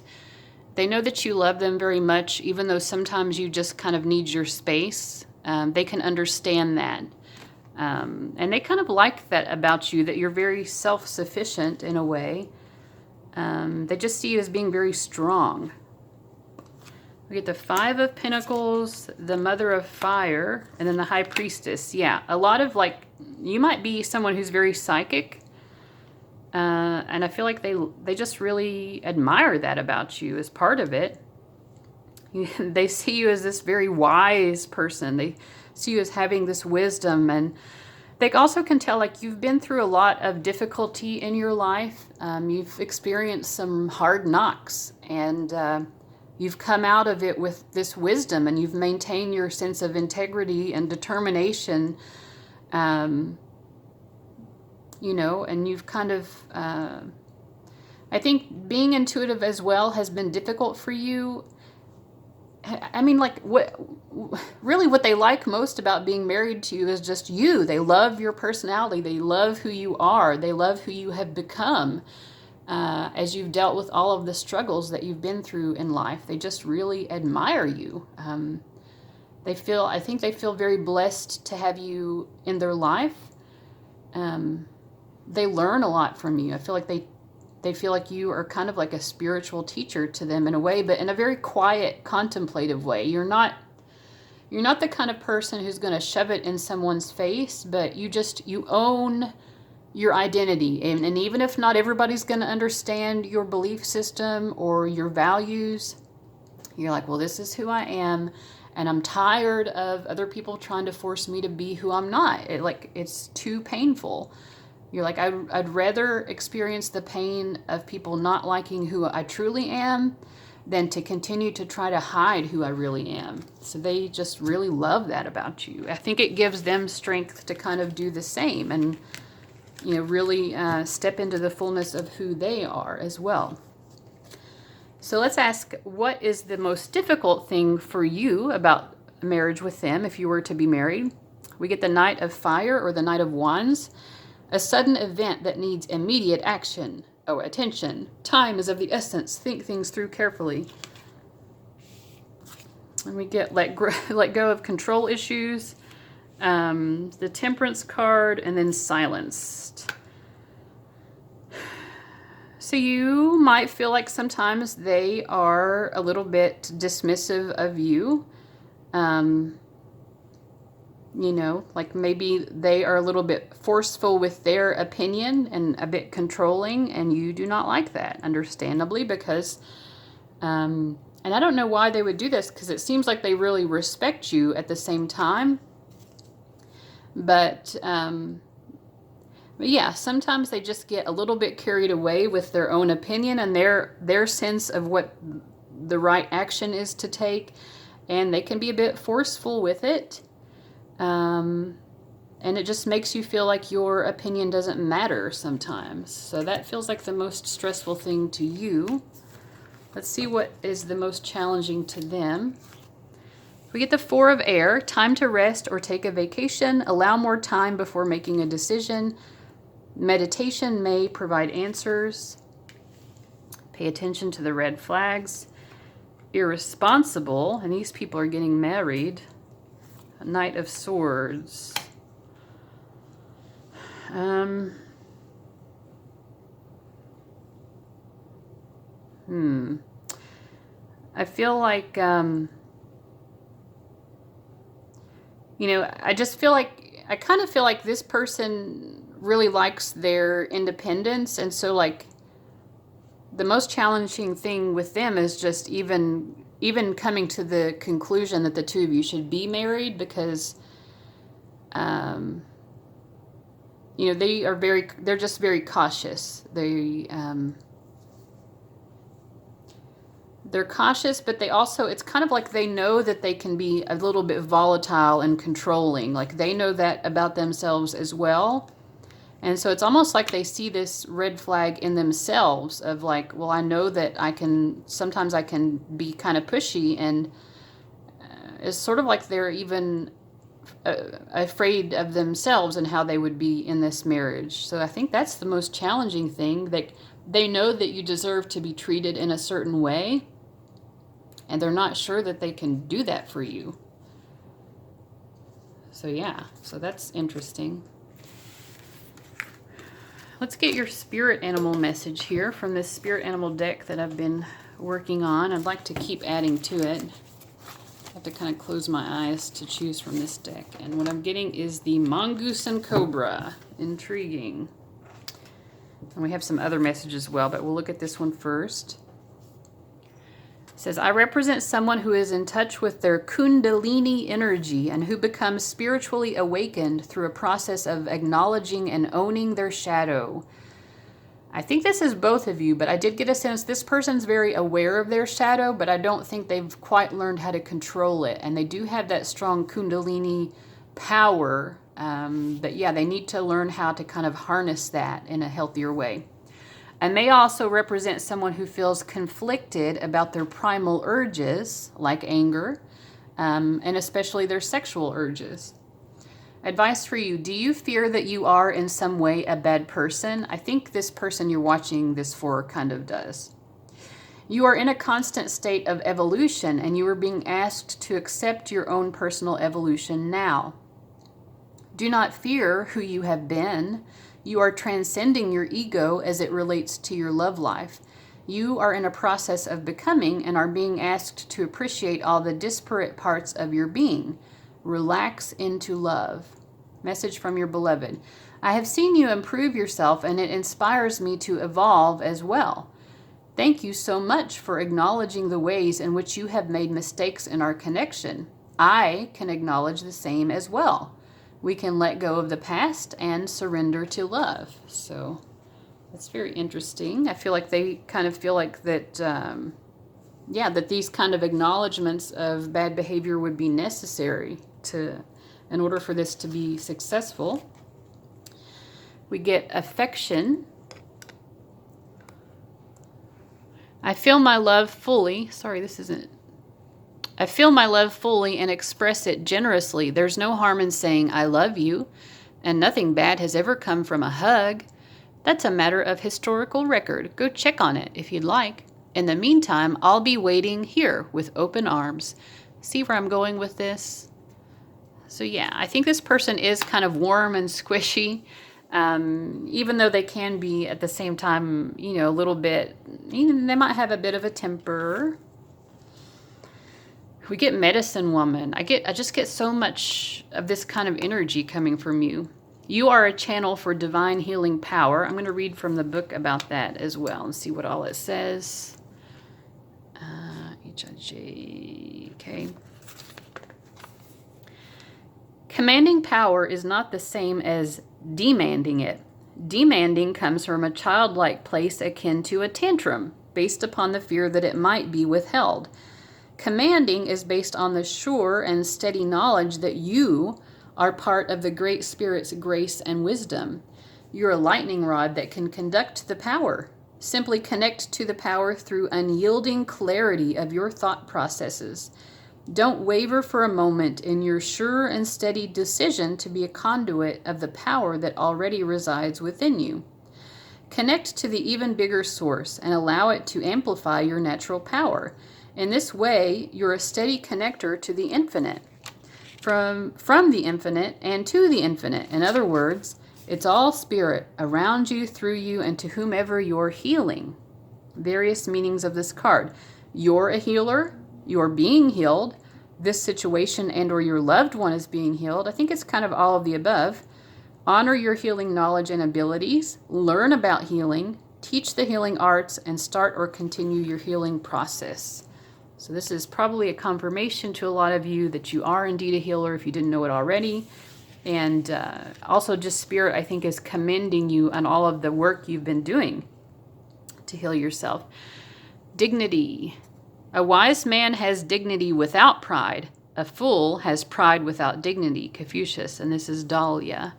They know that you love them very much, even though sometimes you just kind of need your space. They can understand that. And they kind of like that about you, that you're very self-sufficient in a way. They just see you as being very strong. We get the 5 of Pentacles, the Mother of Fire, and then the High Priestess. Yeah, a lot of like, you might be someone who's very psychic. And I feel like they just really admire that about you as part of it. They see you as this very wise person. They see you as having this wisdom, and they also can tell like you've been through a lot of difficulty in your life. You've experienced some hard knocks, and you've come out of it with this wisdom, and you've maintained your sense of integrity and determination. You know, and you've kind of, I think being intuitive as well has been difficult for you. I mean, like, what they like most about being married to you is just you. They love your personality. They love who you are. They love who you have become as you've dealt with all of the struggles that you've been through in life. They just really admire you. I think they feel very blessed to have you in their life. They learn a lot from you. I feel like they feel like you are kind of like a spiritual teacher to them in a way, but in a very quiet, contemplative way. You're not the kind of person who's going to shove it in someone's face, but you own your identity. And even if not everybody's going to understand your belief system or your values, you're like, well, this is who I am. And I'm tired of other people trying to force me to be who I'm not. It's too painful. You're like, I'd rather experience the pain of people not liking who I truly am than to continue to try to hide who I really am. So they just really love that about you. I think it gives them strength to kind of do the same and, you know, really step into the fullness of who they are as well. So let's ask, what is the most difficult thing for you about marriage with them if you were to be married? We get the Knight of Fire or the Knight of Wands. A sudden event that needs immediate action. Oh, attention. Time is of the essence. Think things through carefully. And we get let go of control issues. The Temperance card, and then Silenced. So you might feel like sometimes they are a little bit dismissive of you. You know, like maybe they are a little bit forceful with their opinion and a bit controlling, and you do not like that, understandably, because, and I don't know why they would do this, because it seems like they really respect you at the same time. But yeah, sometimes they just get a little bit carried away with their own opinion and their sense of what the right action is to take, and they can be a bit forceful with it. And it just makes you feel like your opinion doesn't matter sometimes. So that feels like the most stressful thing to you. Let's see what is the most challenging to them. We get the 4 of Air, time to rest or take a vacation. Allow more time before making a decision. Meditation may provide answers. Pay attention to the red flags. Irresponsible, and these people are getting married. Knight of Swords. I feel like, you know, I kind of feel like this person really likes their independence. And so, like, the most challenging thing with them is just even coming to the conclusion that the two of you should be married, because, you know, they're just very cautious. They're cautious, but they also, it's kind of like they know that they can be a little bit volatile and controlling. Like, they know that about themselves as well. And so it's almost like they see this red flag in themselves of like, well, I know that sometimes I can be kind of pushy, and it's sort of like they're even afraid of themselves and how they would be in this marriage. So I think that's the most challenging thing. They know that you deserve to be treated in a certain way, and they're not sure that they can do that for you. So yeah, so that's interesting. Let's get your spirit animal message here from this spirit animal deck that I've been working on. I'd like to keep adding to it. I have to kind of close my eyes to choose from this deck. And what I'm getting is the Mongoose and Cobra. Intriguing. And we have some other messages as well, but we'll look at this one first. It says, I represent someone who is in touch with their Kundalini energy and who becomes spiritually awakened through a process of acknowledging and owning their shadow. I think this is both of you, but I did get a sense this person's very aware of their shadow, but I don't think they've quite learned how to control it. And they do have that strong Kundalini power, but yeah, they need to learn how to kind of harness that in a healthier way. And may also represent someone who feels conflicted about their primal urges, like anger, and especially their sexual urges. Advice for you. Do you fear that you are in some way a bad person? I think this person you're watching this for kind of does. You are in a constant state of evolution, and you are being asked to accept your own personal evolution now. Do not fear who you have been. You are transcending your ego as it relates to your love life. You are in a process of becoming and are being asked to appreciate all the disparate parts of your being. Relax into love. Message from your beloved. I have seen you improve yourself, and it inspires me to evolve as well. Thank you so much for acknowledging the ways in which you have made mistakes in our connection. I can acknowledge the same as well. We can let go of the past and surrender to love. So that's very interesting. I feel like they kind of feel like that, that these kind of acknowledgments of bad behavior would be necessary in order for this to be successful. We get affection. I feel my love fully. Sorry, this isn't. I feel my love fully and express it generously. There's no harm in saying I love you, and nothing bad has ever come from a hug. That's a matter of historical record. Go check on it if you'd like. In the meantime, I'll be waiting here with open arms. See where I'm going with this? So yeah, I think this person is kind of warm and squishy, even though they can be at the same time, you know, a little bit, they might have a bit of a temper. We get medicine woman. I just get so much of this kind of energy coming from you. You are a channel for divine healing power. I'm going to read from the book about that as well and see what all it says. Okay. Commanding power is not the same as demanding it. Demanding comes from a childlike place akin to a tantrum, based upon the fear that it might be withheld. Commanding is based on the sure and steady knowledge that you are part of the Great Spirit's grace and wisdom. You're a lightning rod that can conduct the power. Simply connect to the power through unyielding clarity of your thought processes. Don't waver for a moment in your sure and steady decision to be a conduit of the power that already resides within you. Connect to the even bigger source and allow it to amplify your natural power. In this way, you're a steady connector to the infinite, from the infinite and to the infinite. In other words, it's all spirit around you, through you, and to whomever you're healing. Various meanings of this card. You're a healer. You're being healed. This situation and or your loved one is being healed. I think it's kind of all of the above. Honor your healing knowledge and abilities. Learn about healing. Teach the healing arts and start or continue your healing process. So this is probably a confirmation to a lot of you that you are indeed a healer if you didn't know it already. And also just Spirit, I think, is commending you on all of the work you've been doing to heal yourself. Dignity. A wise man has dignity without pride. A fool has pride without dignity. Confucius. And this is Dahlia.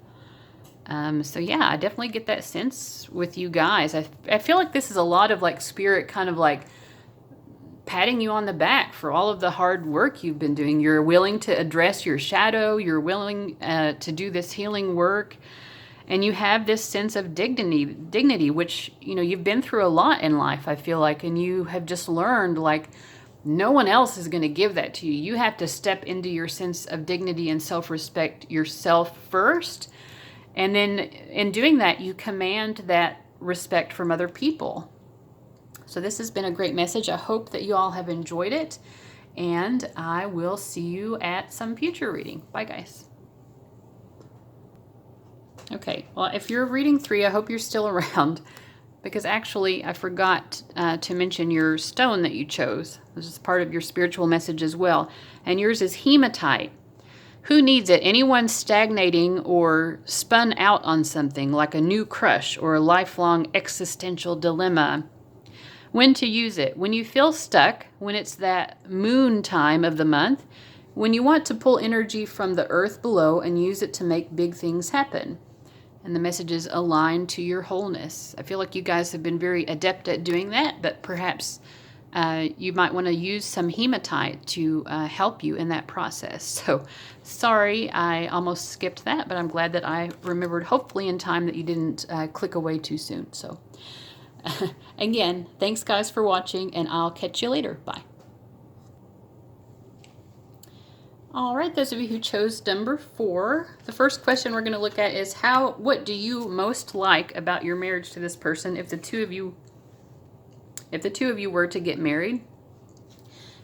So yeah, I definitely get that sense with you guys. I feel like this is a lot of like Spirit kind of like patting you on the back for all of the hard work you've been doing. You're willing to address your shadow. You're willing to do this healing work. And you have this sense of dignity, which, you know, you've been through a lot in life, I feel like, and you have just learned, like, no one else is going to give that to you. You have to step into your sense of dignity and self-respect yourself first. And then in doing that, you command that respect from other people. So this has been a great message. I hope that you all have enjoyed it. And I will see you at some future reading. Bye, guys. Okay, well, if you're reading 3, I hope you're still around. Because actually, I forgot to mention your stone that you chose. This is part of your spiritual message as well. And yours is hematite. Who needs it? Anyone stagnating or spun out on something like a new crush or a lifelong existential dilemma. When to use it? When you feel stuck, when it's that moon time of the month, when you want to pull energy from the earth below and use it to make big things happen. And the messages align to your wholeness. I feel like you guys have been very adept at doing that, but perhaps you might want to use some hematite to help you in that process. So sorry, I almost skipped that, but I'm glad that I remembered, hopefully in time, that you didn't click away too soon. So again, thanks guys for watching, and I'll catch you later. Bye. All right, those of you who chose number 4, the first question we're going to look at is what do you most like about your marriage to this person if the two of you were to get married?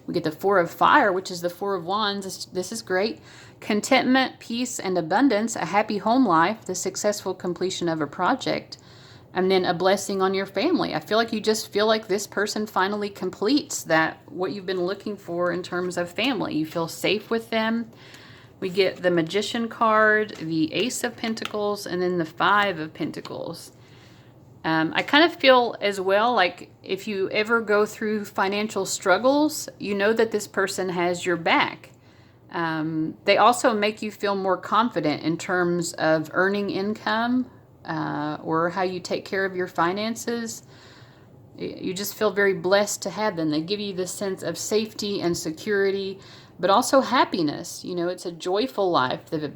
We get the 4 of fire, which is the 4 of wands. This is great. Contentment, peace, and abundance, a happy home life, the successful completion of a project, and then a blessing on your family. I feel like you just feel like this person finally completes what you've been looking for in terms of family. You feel safe with them. We get the Magician card, the Ace of Pentacles, and then the 5 of Pentacles. I kind of feel as well like if you ever go through financial struggles, you know that this person has your back. They also make you feel more confident in terms of earning income, or how you take care of your finances. You just feel very blessed to have them. They give you this sense of safety and security, but also happiness. You know, it's a joyful life. They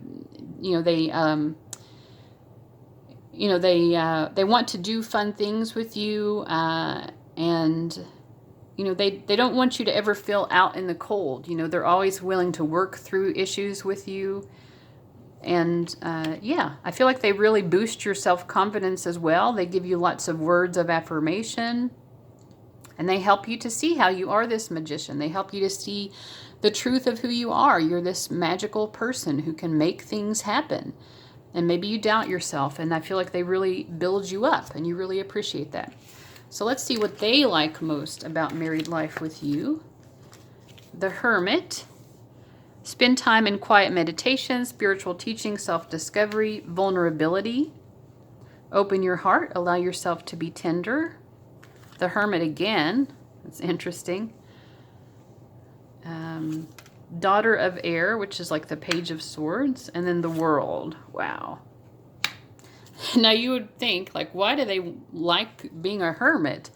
want to do fun things with you, and you know, they don't want you to ever feel out in the cold. You know, they're always willing to work through issues with you. And yeah, I feel like they really boost your self-confidence as well. They give you lots of words of affirmation. And they help you to see how you are this magician. They help you to see the truth of who you are. You're this magical person who can make things happen. And maybe you doubt yourself. And I feel like they really build you up. And you really appreciate that. So let's see what they like most about married life with you. The Hermit. Spend time in quiet meditation, spiritual teaching, self-discovery, vulnerability. Open your heart. Allow yourself to be tender. The Hermit again. That's interesting. Daughter of Air, which is like the Page of Swords. And then the World. Wow. Now you would think, like, why do they like being a hermit?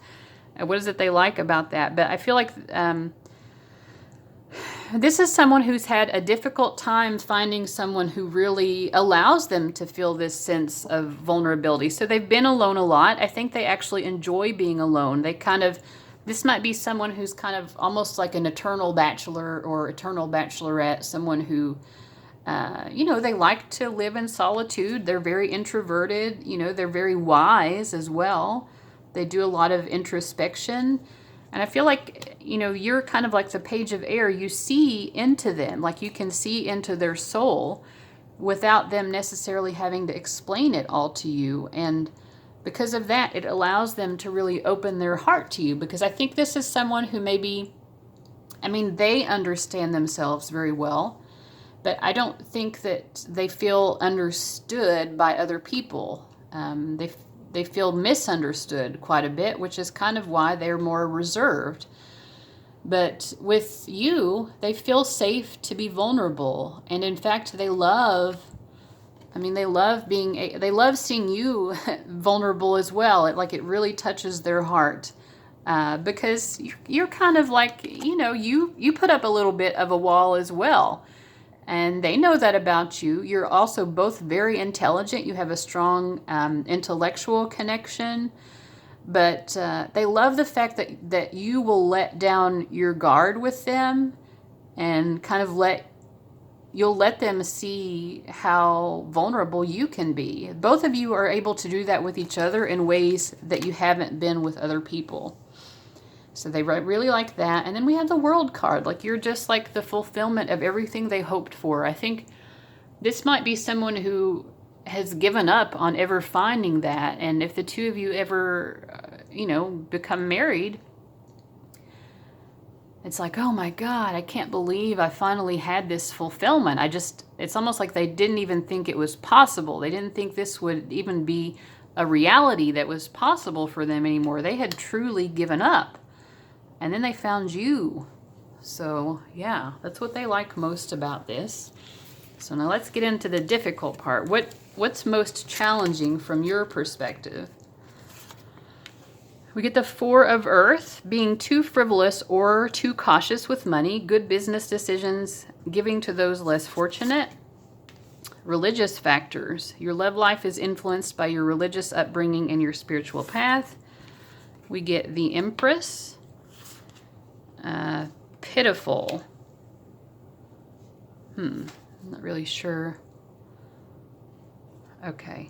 What is it they like about that? But I feel like this is someone who's had a difficult time finding someone who really allows them to feel this sense of vulnerability. So they've been alone a lot. I think they actually enjoy being alone. This might be someone who's kind of almost like an eternal bachelor or eternal bachelorette, someone who, they like to live in solitude. They're very introverted. They're very wise as well. They do a lot of introspection. And I feel like, you're kind of like the page of air. You see into them, like you can see into their soul without them necessarily having to explain it all to you. And because of that, it allows them to really open their heart to you. Because I think this is someone who they understand themselves very well, but I don't think that they feel understood by other people. They feel misunderstood quite a bit, which is kind of why they're more reserved. But with you, they feel safe to be vulnerable. And in fact, they love seeing you vulnerable as well. It really touches their heart. Because you're kind of like, you put up a little bit of a wall as well. And they know that about you. You're also both very intelligent. You have a strong intellectual connection. But they love the fact that you will let down your guard with them and kind of you'll let them see how vulnerable you can be. Both of you are able to do that with each other in ways that you haven't been with other people. So they really like that. And then we have the World card. You're just like the fulfillment of everything they hoped for. I think this might be someone who has given up on ever finding that. And if the two of you ever, become married, it's like, oh my God, I can't believe I finally had this fulfillment. It's almost like they didn't even think it was possible. They didn't think this would even be a reality that was possible for them anymore. They had truly given up. And then they found you. So yeah, that's what they like most about this. So now let's get into the difficult part. What's most challenging from your perspective? We get the Four of Earth, being too frivolous or too cautious with money, good business decisions, giving to those less fortunate. Religious factors. Your love life is influenced by your religious upbringing and your spiritual path. We get the Empress. Pitiful. I'm not really sure. Okay.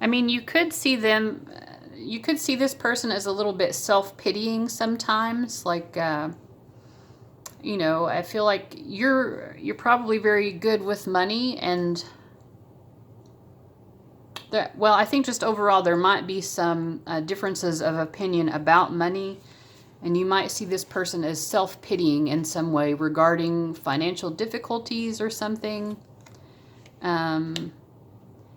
You could see this person as a little bit self-pitying sometimes. I feel like you're probably very good with money, and I think just overall there might be some differences of opinion about money, and you might see this person as self-pitying in some way regarding financial difficulties or something.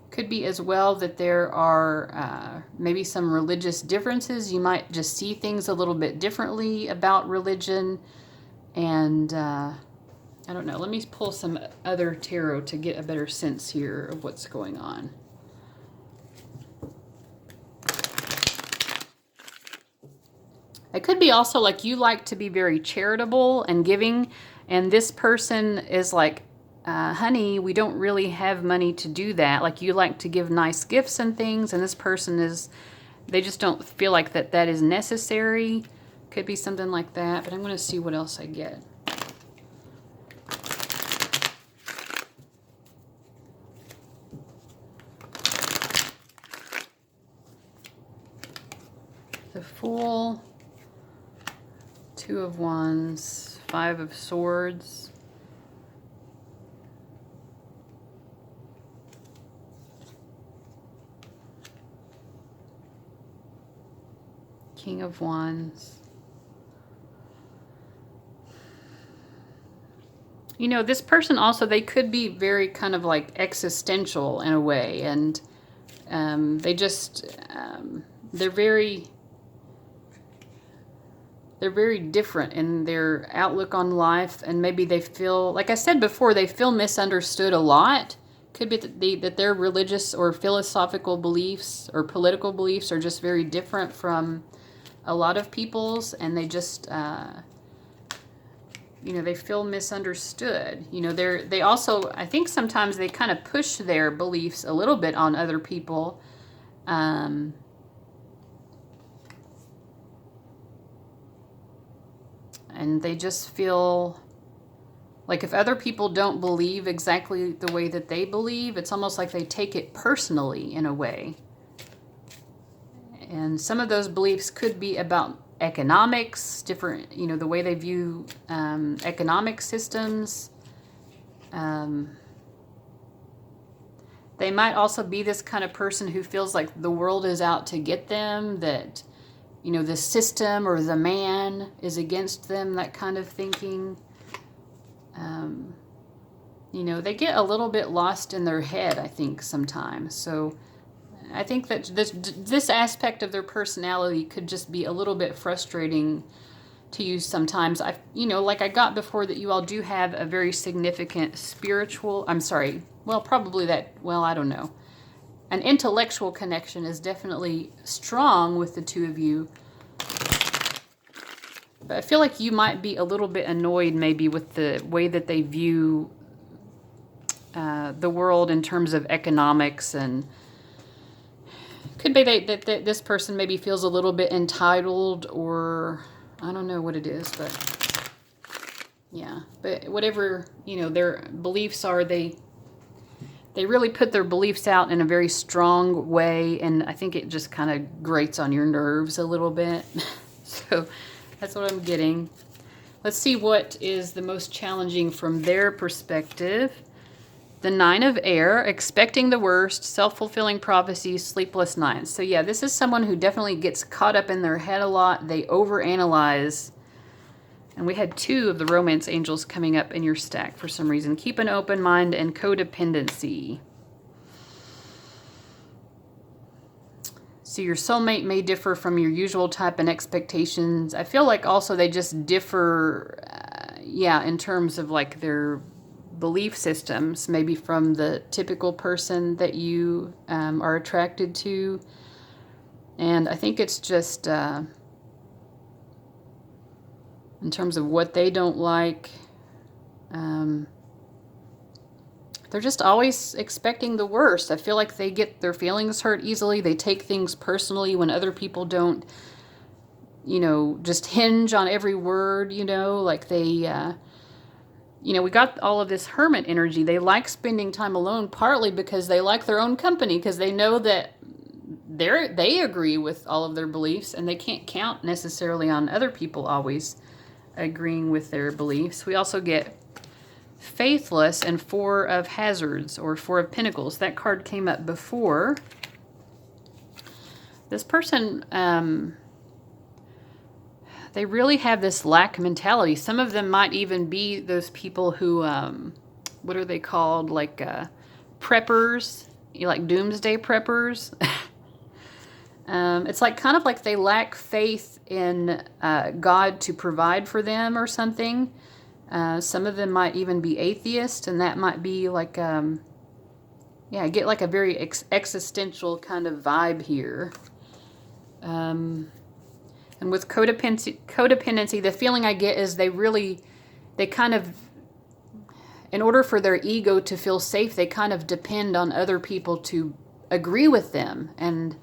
Could be as well that there are maybe some religious differences. You might just see things a little bit differently about religion, and I don't know. Let me pull some other tarot to get a better sense here of what's going on. It could be also like you like to be very charitable and giving, and this person is like, honey, we don't really have money to do that. Like, you like to give nice gifts and things, and this person they just don't feel like that is necessary. Could be something like that, but I'm going to see what else I get. The Fool, Two of Wands, Five of Swords. King of Wands. This person also, they could be very kind of like existential in a way, and they just, they're very different in their outlook on life, and maybe they feel, like I said before, they feel misunderstood a lot. Could be that their religious or philosophical beliefs or political beliefs are just very different from a lot of people's, and they just, you know, they feel misunderstood. You know, they also, I think sometimes they kind of push their beliefs a little bit on other people. And they just feel like if other people don't believe exactly the way that they believe, it's almost like they take it personally in a way. And some of those beliefs could be about economics, different, you know, the way they view economic systems. They might also be this kind of person who feels like the world is out to get them, that, you know, the system or the man is against them, that kind of thinking. You know, they get a little bit lost in their head, I think, sometimes. So I think that this aspect of their personality could just be a little bit frustrating to you sometimes. You know, like I got before, that you all do have a very significant spiritual, I don't know. An intellectual connection is definitely strong with the two of you. But I feel like you might be a little bit annoyed maybe with the way that they view the world in terms of economics, and could be that this person maybe feels a little bit entitled, or I don't know what it is, but yeah. But whatever, you know, their beliefs are, they really put their beliefs out in a very strong way, and I think it just kind of grates on your nerves a little bit. So that's what I'm getting. Let's see what is the most challenging from their perspective. The 9 of Air, expecting the worst, self-fulfilling prophecies, sleepless nights. So yeah, this is someone who definitely gets caught up in their head a lot. They overanalyze. And we had 2 of the romance angels coming up in your stack for some reason. Keep an open mind and codependency. So your soulmate may differ from your usual type and expectations. I feel like also they just differ, in terms of like their belief systems, maybe from the typical person that you are attracted to. And I think it's just in terms of what they don't like, they're just always expecting the worst. I feel like they get their feelings hurt easily. They take things personally when other people don't, you know, just hinge on every word, you know, like they, you know, we got all of this hermit energy. They like spending time alone, partly because they like their own company, because they know that they agree with all of their beliefs, and they can't count necessarily on other people always agreeing with their beliefs. We also get faithless and 4 of hazards, or 4 of pentacles. That card came up before. This person, they really have this lack mentality. Some of them might even be those people who, what are they called? Like preppers, like doomsday preppers. It's like kind of like they lack faith in God to provide for them or something. Some of them might even be atheist, and that might be like, I get like a very existential kind of vibe here. And with codependency, the feeling I get is they kind of, in order for their ego to feel safe, they kind of depend on other people to agree with them. And,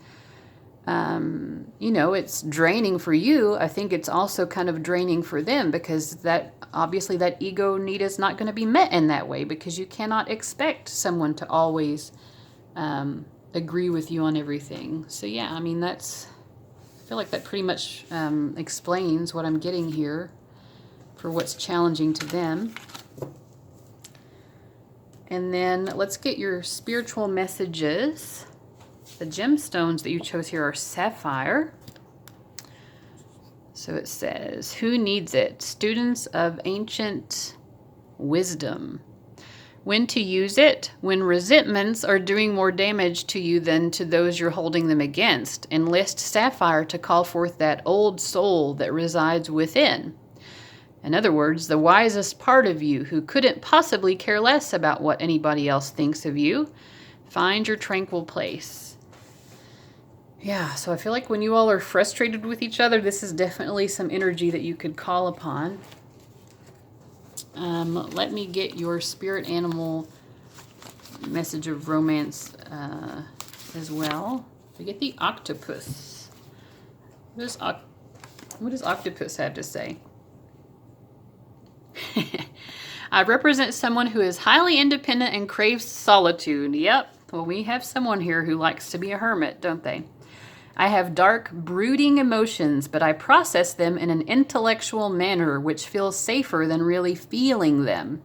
you know, it's draining for you. I think it's also kind of draining for them, because that, obviously that ego need is not going to be met in that way, because you cannot expect someone to always agree with you on everything. So yeah, I mean, I feel like that pretty much explains what I'm getting here for what's challenging to them. And then let's get your spiritual messages. The gemstones that you chose here are sapphire. So it says, who needs it? Students of ancient wisdom. When to use it? When resentments are doing more damage to you than to those you're holding them against. Enlist sapphire to call forth that old soul that resides within. In other words, the wisest part of you who couldn't possibly care less about what anybody else thinks of you. Find your tranquil place. Yeah, so I feel like when you all are frustrated with each other, this is definitely some energy that you could call upon. Let me get your spirit animal message of romance as well. We get the octopus. What does octopus have to say? I represent someone who is highly independent and craves solitude. Yep. Well, we have someone here who likes to be a hermit, don't they? I have dark, brooding emotions, but I process them in an intellectual manner which feels safer than really feeling them.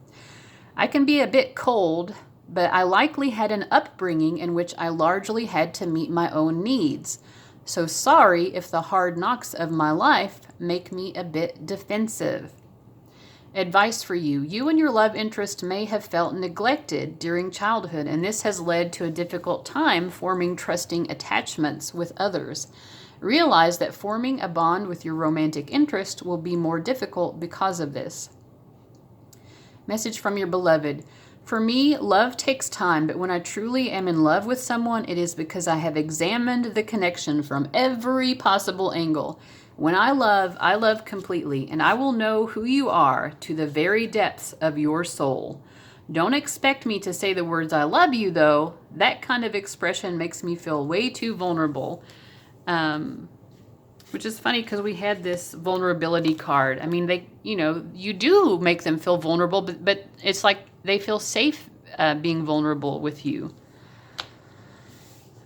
I can be a bit cold, but I likely had an upbringing in which I largely had to meet my own needs. So sorry if the hard knocks of my life make me a bit defensive. Advice for you. You and your love interest may have felt neglected during childhood, and this has led to a difficult time forming trusting attachments with others. Realize that forming a bond with your romantic interest will be more difficult because of this. Message from your beloved. For me, love takes time, but when I truly am in love with someone, it is because I have examined the connection from every possible angle. When I love completely, and I will know who you are to the very depths of your soul. Don't expect me to say the words I love you, though. That kind of expression makes me feel way too vulnerable. Which is funny because we had this vulnerability card. I mean, you do make them feel vulnerable, but it's like they feel safe being vulnerable with you.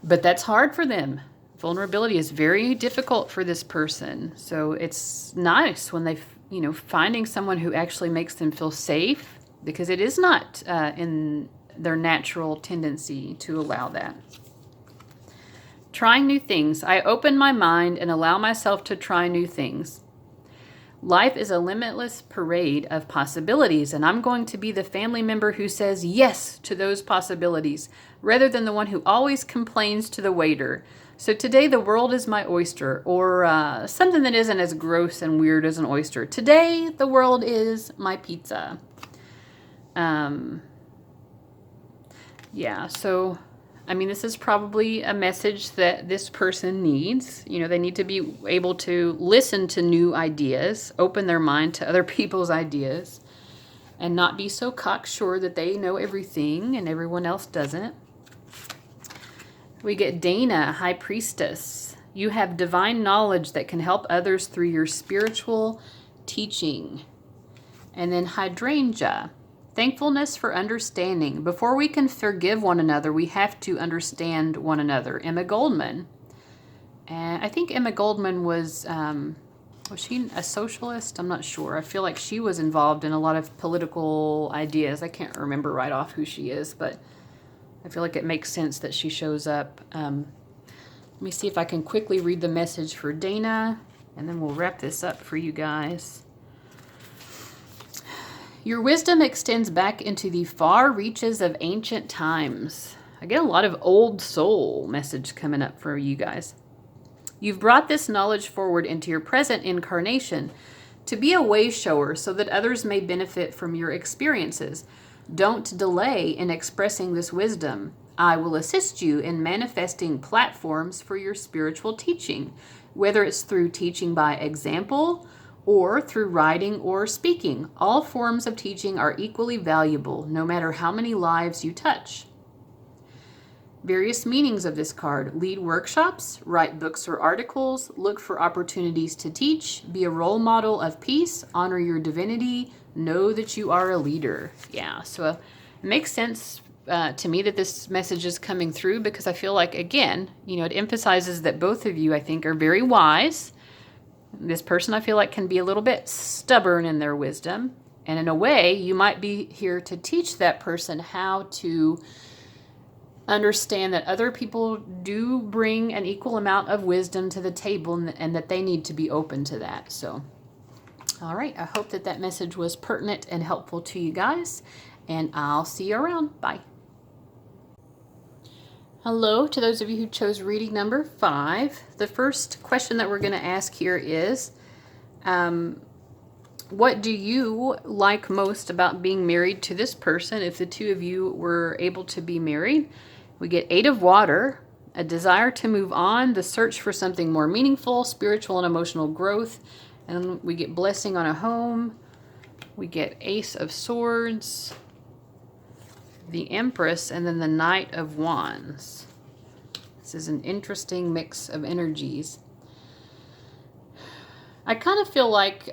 But that's hard for them. Vulnerability is very difficult for this person. So it's nice when they, finding someone who actually makes them feel safe, because it is not in their natural tendency to allow that. Trying new things. I open my mind and allow myself to try new things. Life is a limitless parade of possibilities, and I'm going to be the family member who says yes to those possibilities, rather than the one who always complains to the waiter. So today the world is my oyster, or something that isn't as gross and weird as an oyster. Today the world is my pizza. Yeah, so, I mean, this is probably a message that this person needs. They need to be able to listen to new ideas, open their mind to other people's ideas, and not be so cocksure that they know everything and everyone else doesn't. We get Dana, High Priestess. You have divine knowledge that can help others through your spiritual teaching. And then Hydrangea, thankfulness for understanding. Before we can forgive one another, we have to understand one another. Emma Goldman. And I think Emma Goldman was she a socialist? I'm not sure. I feel like she was involved in a lot of political ideas. I can't remember right off who she is, but I feel like it makes sense that she shows up. Let me see if I can quickly read the message for Dana, and then we'll wrap this up for you guys. Your wisdom extends back into the far reaches of ancient times. I get a lot of old soul message coming up for you guys. You've brought this knowledge forward into your present incarnation to be a way shower so that others may benefit from your experiences. Don't delay in expressing this wisdom. I will assist you in manifesting platforms for your spiritual teaching, whether it's through teaching by example or through writing or speaking. All forms of teaching are equally valuable, no matter how many lives you touch. Various meanings of this card. Lead workshops, write books or articles, look for opportunities to teach, be a role model of peace, honor your divinity, know that you are a leader. Yeah, so it makes sense to me that this message is coming through, because I feel like, again, it emphasizes that both of you, I think, are very wise. This person, I feel like, can be a little bit stubborn in their wisdom. And in a way, you might be here to teach that person how to understand that other people do bring an equal amount of wisdom to the table, and that they need to be open to that. So, all right, I hope that message was pertinent and helpful to you guys, and I'll see you around. Bye. Hello to those of you who chose reading number 5. The first question that we're going to ask here is, what do you like most about being married to this person if the two of you were able to be married? We get 8 of Water, a desire to move on, the search for something more meaningful, spiritual and emotional growth. And we get blessing on a home. We get Ace of Swords, the Empress, and then the Knight of Wands. This is an interesting mix of energies. I kind of feel like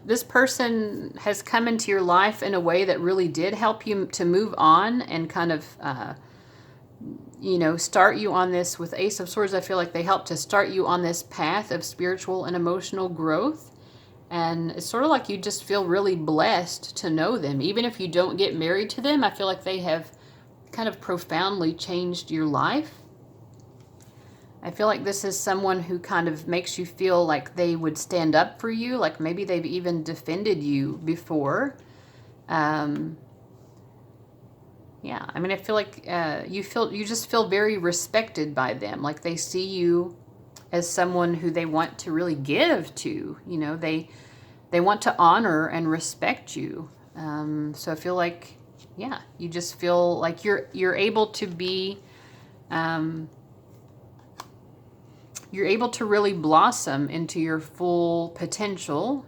this person has come into your life in a way that really did help you to move on and kind of, you know, start you on this. With Ace of Swords, I feel like they helped to start you on this path of spiritual and emotional growth. And it's sort of like you just feel really blessed to know them. Even if you don't get married to them, I feel like they have kind of profoundly changed your life. I feel like this is someone who kind of makes you feel like they would stand up for you, like maybe they've even defended you before. Yeah, I mean, I feel like you just feel very respected by them. Like they see you as someone who they want to really give to. You know, they want to honor and respect you. So I feel like, yeah, you just feel like you're able to be. You're able to really blossom into your full potential,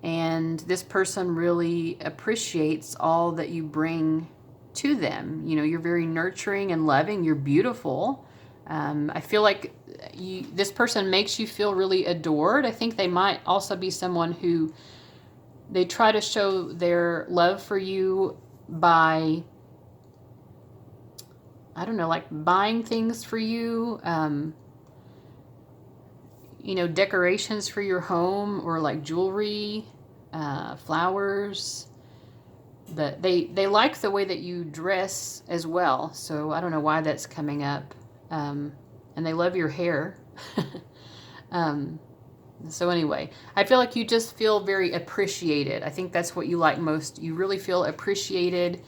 and this person really appreciates all that you bring to them. You know, you're very nurturing and loving. You're beautiful. I feel like this person makes you feel really adored. I think they might also be someone who they try to show their love for you by, I don't know, like buying things for you. You know, decorations for your home, or like jewelry, flowers. But they like the way that you dress as well. So I don't know why that's coming up. And they love your hair. So anyway, I feel like you just feel very appreciated. I think that's what you like most. You really feel appreciated,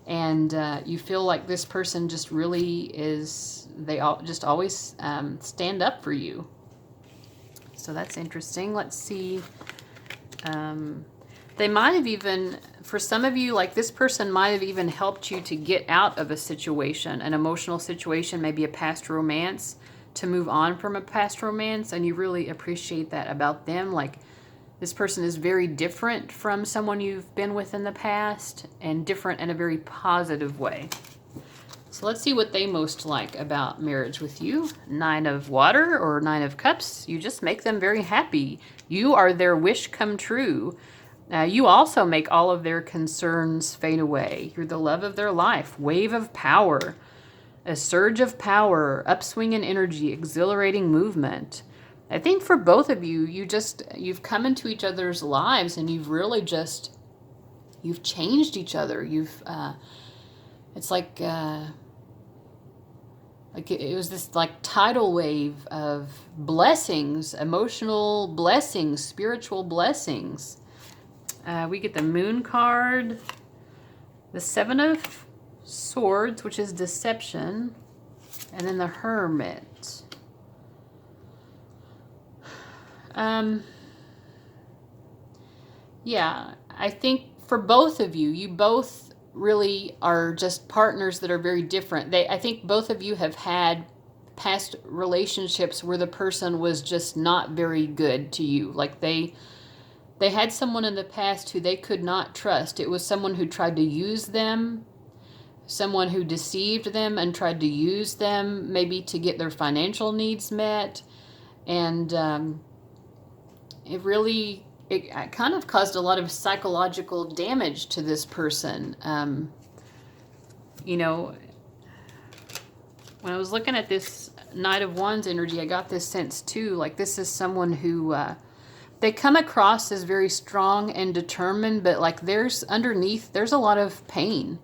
and you feel like this person just really is, they all just always stand up for you. So that's interesting. Let's see. They might have even, for some of you, like this person might have even helped you to get out of a situation, an emotional situation, maybe a past romance, to move on from a past romance. And you really appreciate that about them. Like this person is very different from someone you've been with in the past, and different in a very positive way. So let's see what they most like about marriage with you. 9 of Water or 9 of Cups. You just make them very happy. You are their wish come true. You also make all of their concerns fade away. You're the love of their life. Wave of power. A surge of power. Upswing in energy. Exhilarating movement. I think for both of you, you've come into each other's lives, and you've really just, you've changed each other. It's like it was this like tidal wave of blessings, emotional blessings, spiritual blessings. We get the Moon card, the 7 of Swords, which is deception, and then the Hermit. Yeah, I think for both of you, you both really are just partners that are very different. I think both of you have had past relationships where the person was just not very good to you. Like they had someone in the past who they could not trust. It was someone who tried to use them, someone who deceived them and tried to use them maybe to get their financial needs met. And it kind of caused a lot of psychological damage to this person. You know, when I was looking at this Knight of Wands energy, I got this sense too, like this is someone who, they come across as very strong and determined, but like there's a lot of pain.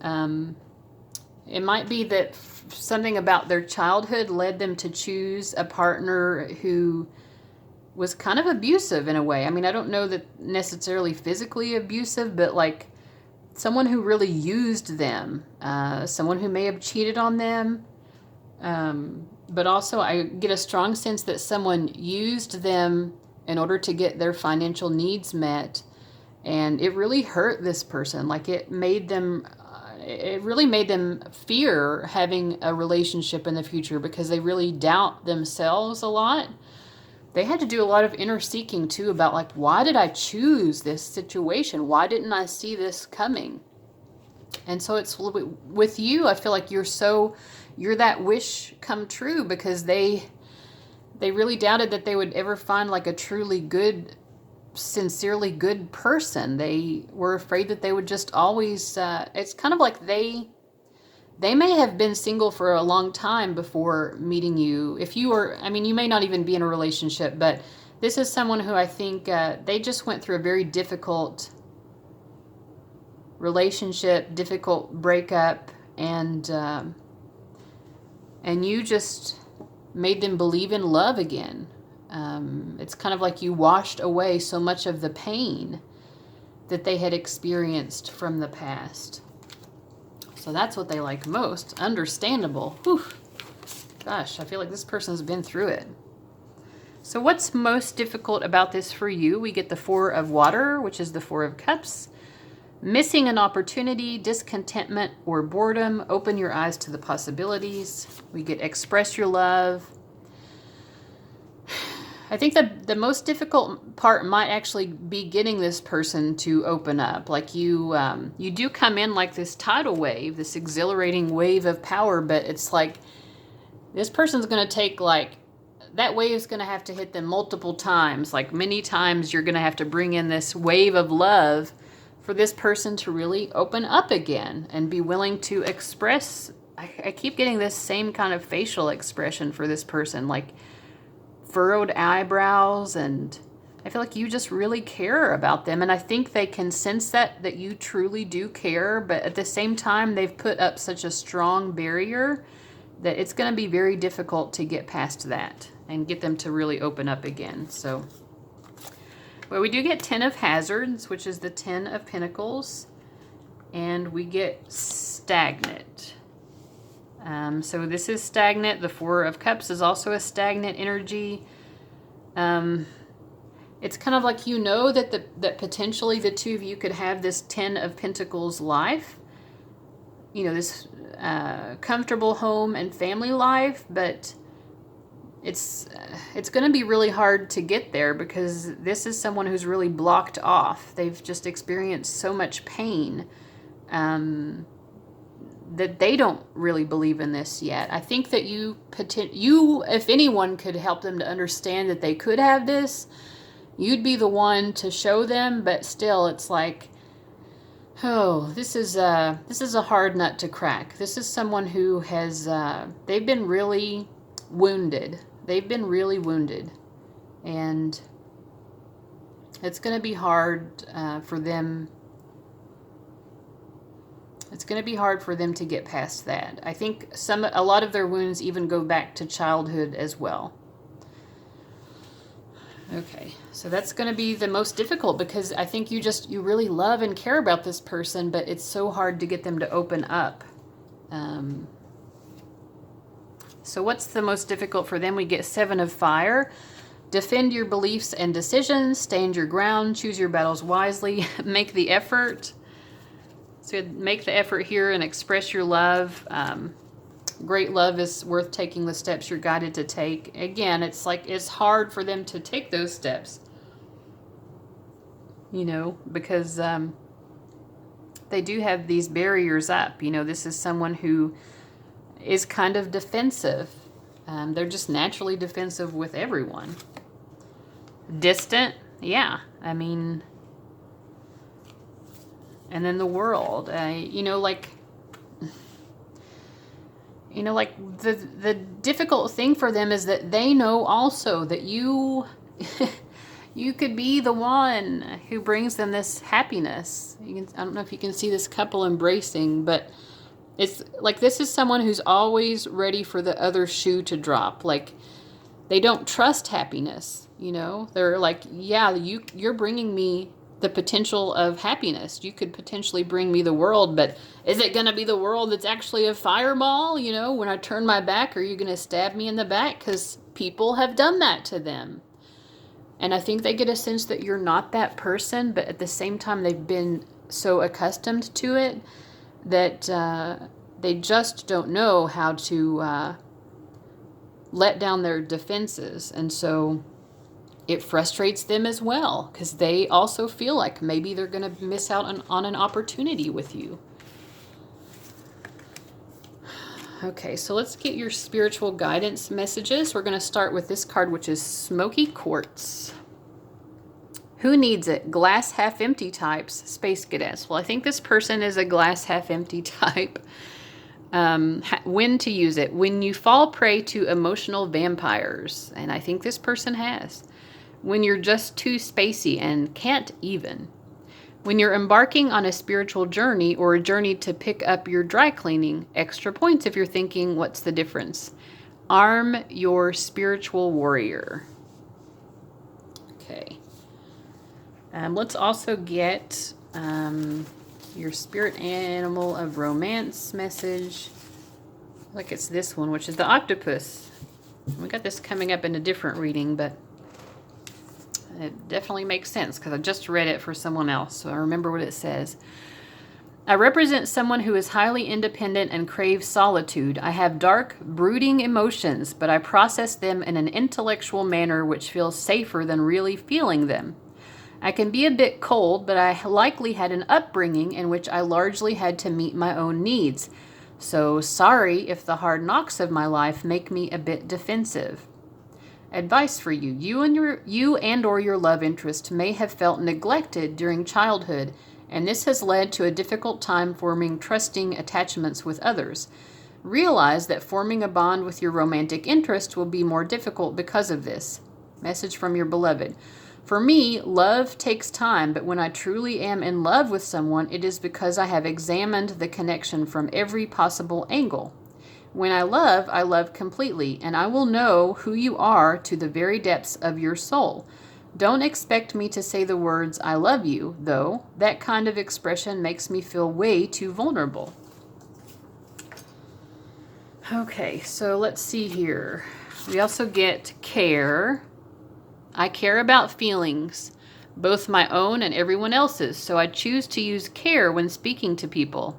It might be that something about their childhood led them to choose a partner who was kind of abusive in a way. I mean, I don't know that necessarily physically abusive, but like someone who really used them, someone who may have cheated on them. But also I get a strong sense that someone used them in order to get their financial needs met. And it really hurt this person. Like it made them, it really made them fear having a relationship in the future because they really doubt themselves a lot. They had to do a lot of inner seeking too about like, why did I choose this situation? Why didn't I see this coming? And so it's with you, I feel like you're that wish come true because they really doubted that they would ever find like a truly good, sincerely good person. They were afraid that they would just always, it's kind of like they may have been single for a long time before meeting you. If you were, I mean, you may not even be in a relationship, but this is someone who I think they just went through a very difficult relationship, difficult breakup, and you just made them believe in love again. It's kind of like you washed away so much of the pain that they had experienced from the past. So that's what they like most. Understandable. Whew. Gosh, I feel like this person's been through it. So what's most difficult about this for you? We get the Four of Water, which is the Four of Cups. Missing an opportunity, discontentment, or boredom. Open your eyes to the possibilities. We get express your love. I think the most difficult part might actually be getting this person to open up. Like you do come in like this tidal wave, this exhilarating wave of power, but it's like this person's going to take like, that wave is going to have to hit them multiple times. Like many times you're going to have to bring in this wave of love for this person to really open up again and be willing to express. I keep getting this same kind of facial expression for this person, like furrowed eyebrows, and I feel like you just really care about them, and I think they can sense that you truly do care, but at the same time they've put up such a strong barrier that it's going to be very difficult to get past that and get them to really open up again. So, well, we do get 10 of Hazards, which is the 10 of Pentacles, and we get stagnant. So this is stagnant. The Four of Cups is also a stagnant energy. It's kind of like you know that potentially the two of you could have this 10 of Pentacles life. You know, this comfortable home and family life, but it's going to be really hard to get there because this is someone who's really blocked off. They've just experienced so much pain. That they don't really believe in this yet. I think that you, if anyone could help them to understand that they could have this, you'd be the one to show them, but still it's like, oh, this is a hard nut to crack. This is someone who has, they've been really wounded. They've been really wounded. And it's going to be hard for them. It's going to be hard for them to get past that. I think a lot of their wounds even go back to childhood as well. Okay, so that's going to be the most difficult because I think you really love and care about this person, but it's so hard to get them to open up. So what's the most difficult for them? We get 7 of Fire. Defend your beliefs and decisions. Stand your ground. Choose your battles wisely. Make the effort. So make the effort here and express your love. Great love is worth taking the steps you're guided to take. Again, it's like it's hard for them to take those steps. You know, because they do have these barriers up. You know, this is someone who is kind of defensive. They're just naturally defensive with everyone. Distant, yeah. I mean... And then the World, like the difficult thing for them is that they know also that you could be the one who brings them this happiness. I don't know if you can see this couple embracing, but it's like this is someone who's always ready for the other shoe to drop. Like they don't trust happiness, you know. They're like, yeah, you're bringing me the potential of happiness. You could potentially bring me the world, but is it going to be the world that's actually a fireball? You know, when I turn my back, are you going to stab me in the back? Because people have done that to them. And I think they get a sense that you're not that person, but at the same time, they've been so accustomed to it that they just don't know how to let down their defenses. And so it frustrates them as well, because they also feel like maybe they're going to miss out on an opportunity with you. Okay, so let's get your spiritual guidance messages. We're going to start with this card, which is Smoky Quartz. Who needs it? Glass half empty types, space cadets. Well, I think this person is a glass half empty type. When to use it? When you fall prey to emotional vampires, and I think this person has. When you're just too spacey and can't even. When you're embarking on a spiritual journey or a journey to pick up your dry cleaning, extra points if you're thinking, what's the difference? Arm your spiritual warrior. Okay. Let's also get your spirit animal of romance message. Like it's this one, which is the octopus. We got this coming up in a different reading, but it definitely makes sense because I just read it for someone else, so I remember what it says. I represent someone who is highly independent and craves solitude. I have dark, brooding emotions, but I process them in an intellectual manner which feels safer than really feeling them. I can be a bit cold, but I likely had an upbringing in which I largely had to meet my own needs. So sorry if the hard knocks of my life make me a bit defensive. Advice for you. You and or your love interest may have felt neglected during childhood, and this has led to a difficult time forming trusting attachments with others. Realize that forming a bond with your romantic interest will be more difficult because of this. Message from your beloved. For me, love takes time, but when I truly am in love with someone, it is because I have examined the connection from every possible angle. When I love completely, and I will know who you are to the very depths of your soul. Don't expect me to say the words, I love you, though. That kind of expression makes me feel way too vulnerable. Okay, so let's see here. We also get care. I care about feelings, both my own and everyone else's, so I choose to use care when speaking to people,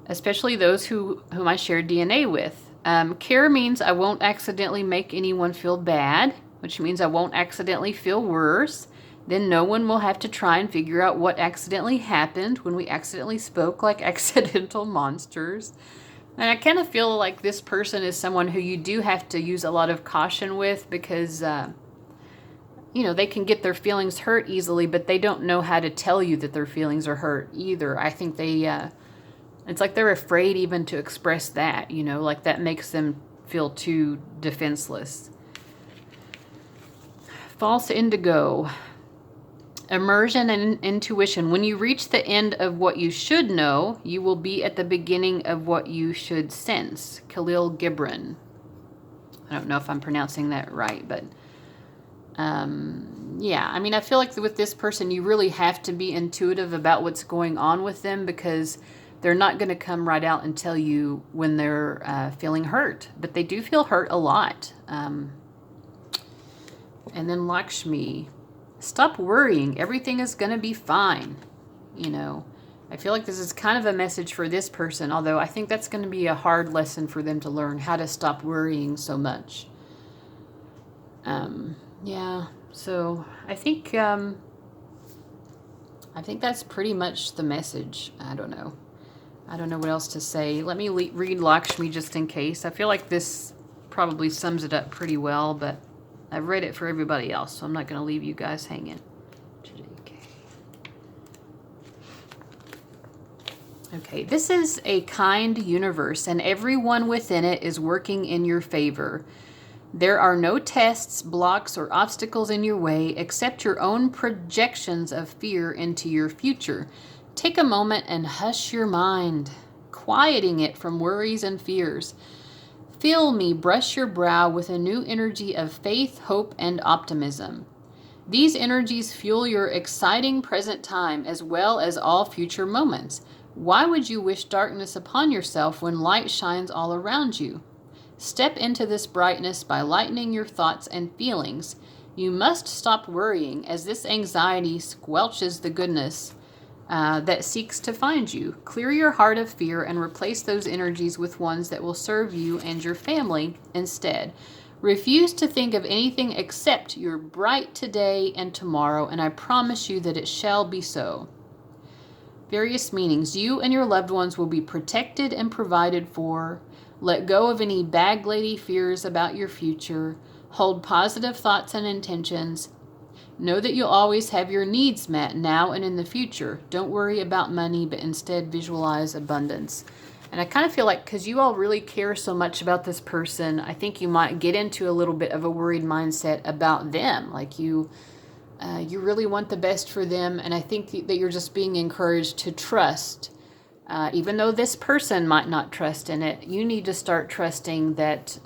especially those whom I share DNA with. Care means I won't accidentally make anyone feel bad, which means I won't accidentally feel worse. Then no one will have to try and figure out what accidentally happened when we accidentally spoke like accidental monsters. And I kind of feel like this person is someone who you do have to use a lot of caution with because, they can get their feelings hurt easily, but they don't know how to tell you that their feelings are hurt either. I think it's like they're afraid even to express that, like that makes them feel too defenseless. False indigo. Immersion and intuition. When you reach the end of what you should know, you will be at the beginning of what you should sense. Khalil Gibran. I don't know if I'm pronouncing that right, but yeah. I mean, I feel like with this person, you really have to be intuitive about what's going on with them because they're not going to come right out and tell you when they're feeling hurt, but they do feel hurt a lot. And then Lakshmi. Stop worrying. Everything is going to be fine. I feel like this is kind of a message for this person, although I think that's going to be a hard lesson for them to learn, how to stop worrying so much. Yeah, so I think that's pretty much the message. I don't know what else to say. Let me read Lakshmi just in case. I feel like this probably sums it up pretty well, but I've read it for everybody else, so I'm not going to leave you guys hanging. Okay, this is a kind universe, and everyone within it is working in your favor. There are no tests, blocks, or obstacles in your way except your own projections of fear into your future. Take a moment and hush your mind, quieting it from worries and fears. Feel me brush your brow with a new energy of faith, hope, and optimism. These energies fuel your exciting present time as well as all future moments. Why would you wish darkness upon yourself when light shines all around you? Step into this brightness by lightening your thoughts and feelings. You must stop worrying as this anxiety squelches the goodness that seeks to find you. Clear your heart of fear and replace those energies with ones that will serve you and your family instead. Refuse to think of anything except your bright today and tomorrow, and I promise you that it shall be so. Various meanings. You and your loved ones will be protected and provided for. Let go of any bag lady fears about your future. Hold positive thoughts and intentions. Know that you'll always have your needs met now and in the future. Don't worry about money, but instead visualize abundance. And I kind of feel like because you all really care so much about this person, I think you might get into a little bit of a worried mindset about them. Like you really want the best for them. And I think that you're just being encouraged to trust. Even though this person might not trust in it, you need to start trusting that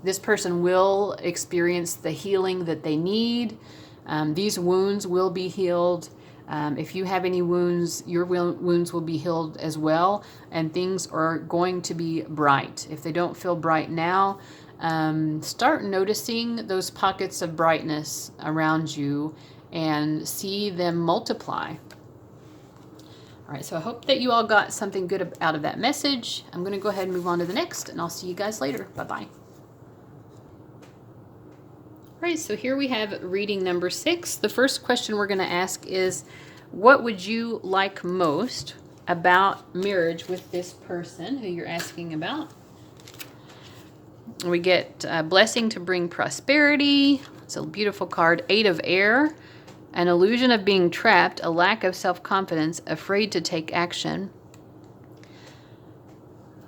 this person will experience the healing that they need. These wounds will be healed. If you have any wounds, your wounds will be healed as well. And things are going to be bright. If they don't feel bright now, start noticing those pockets of brightness around you and see them multiply. All right, so I hope that you all got something good out of that message. I'm going to go ahead and move on to the next, and I'll see you guys later. Bye-bye. All right, so here we have reading number 6. The first question we're going to ask is, what would you like most about marriage with this person who you're asking about? We get a blessing to bring prosperity. It's a beautiful card. 8 of air. An illusion of being trapped. A lack of self-confidence. Afraid to take action.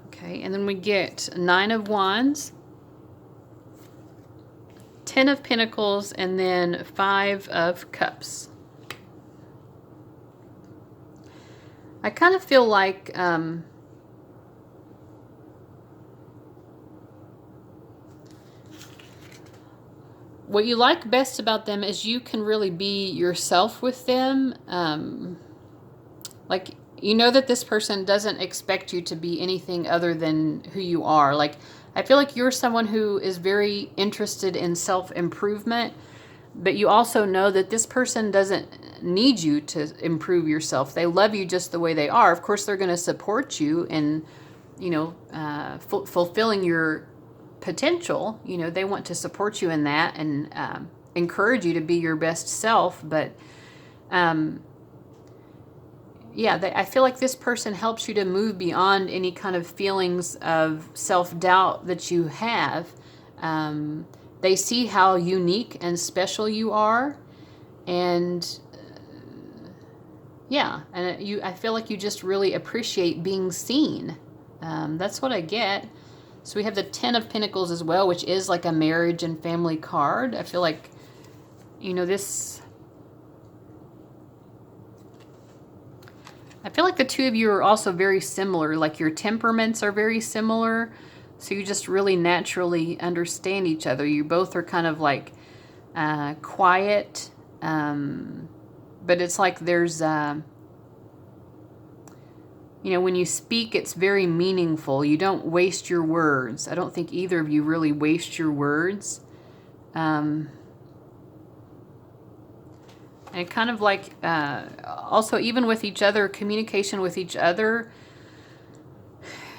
Okay, and then we get 9 of wands. 10 of Pentacles, and then 5 of Cups. I kind of feel like what you like best about them is you can really be yourself with them. Like, you know that this person doesn't expect you to be anything other than who you are. Like, I feel like you're someone who is very interested in self-improvement, but you also know that this person doesn't need you to improve yourself. They love you just the way they are. Of course, they're going to support you in, you know, fulfilling your potential. You know, they want to support you in that and encourage you to be your best self. But yeah, I feel like this person helps you to move beyond any kind of feelings of self-doubt that you have. They see how unique and special you are. And yeah, and I feel like you just really appreciate being seen. That's what I get. So we have the 10 of Pentacles as well, which is like a marriage and family card. I feel like, you know, I feel like the two of you are also very similar. Like your temperaments are very similar. So you just really naturally understand each other. You both are kind of like quiet. But it's like there's, you know, when you speak, it's very meaningful. You don't waste your words. I don't think either of you really waste your words. And kind of like, also even with each other, communication with each other,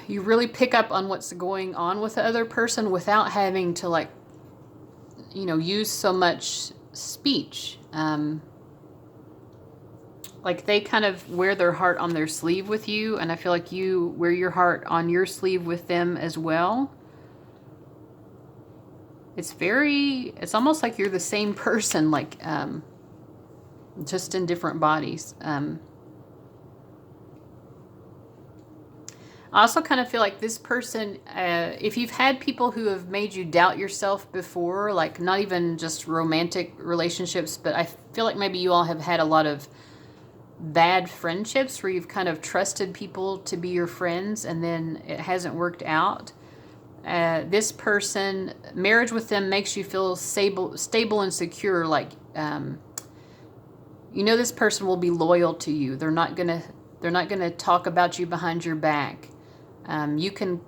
you really pick up on what's going on with the other person without having to, like, you know, use so much speech. Like they kind of wear their heart on their sleeve with you, and I feel like you wear your heart on your sleeve with them as well. It's almost like you're the same person, like, just in different bodies. I also kind of feel like this person, if you've had people who have made you doubt yourself before, like not even just romantic relationships, but I feel like maybe you all have had a lot of bad friendships where you've kind of trusted people to be your friends and then it hasn't worked out. This person, marriage with them makes you feel stable and secure. Like, you know, this person will be loyal to you. They're not gonna talk about you behind your back. You can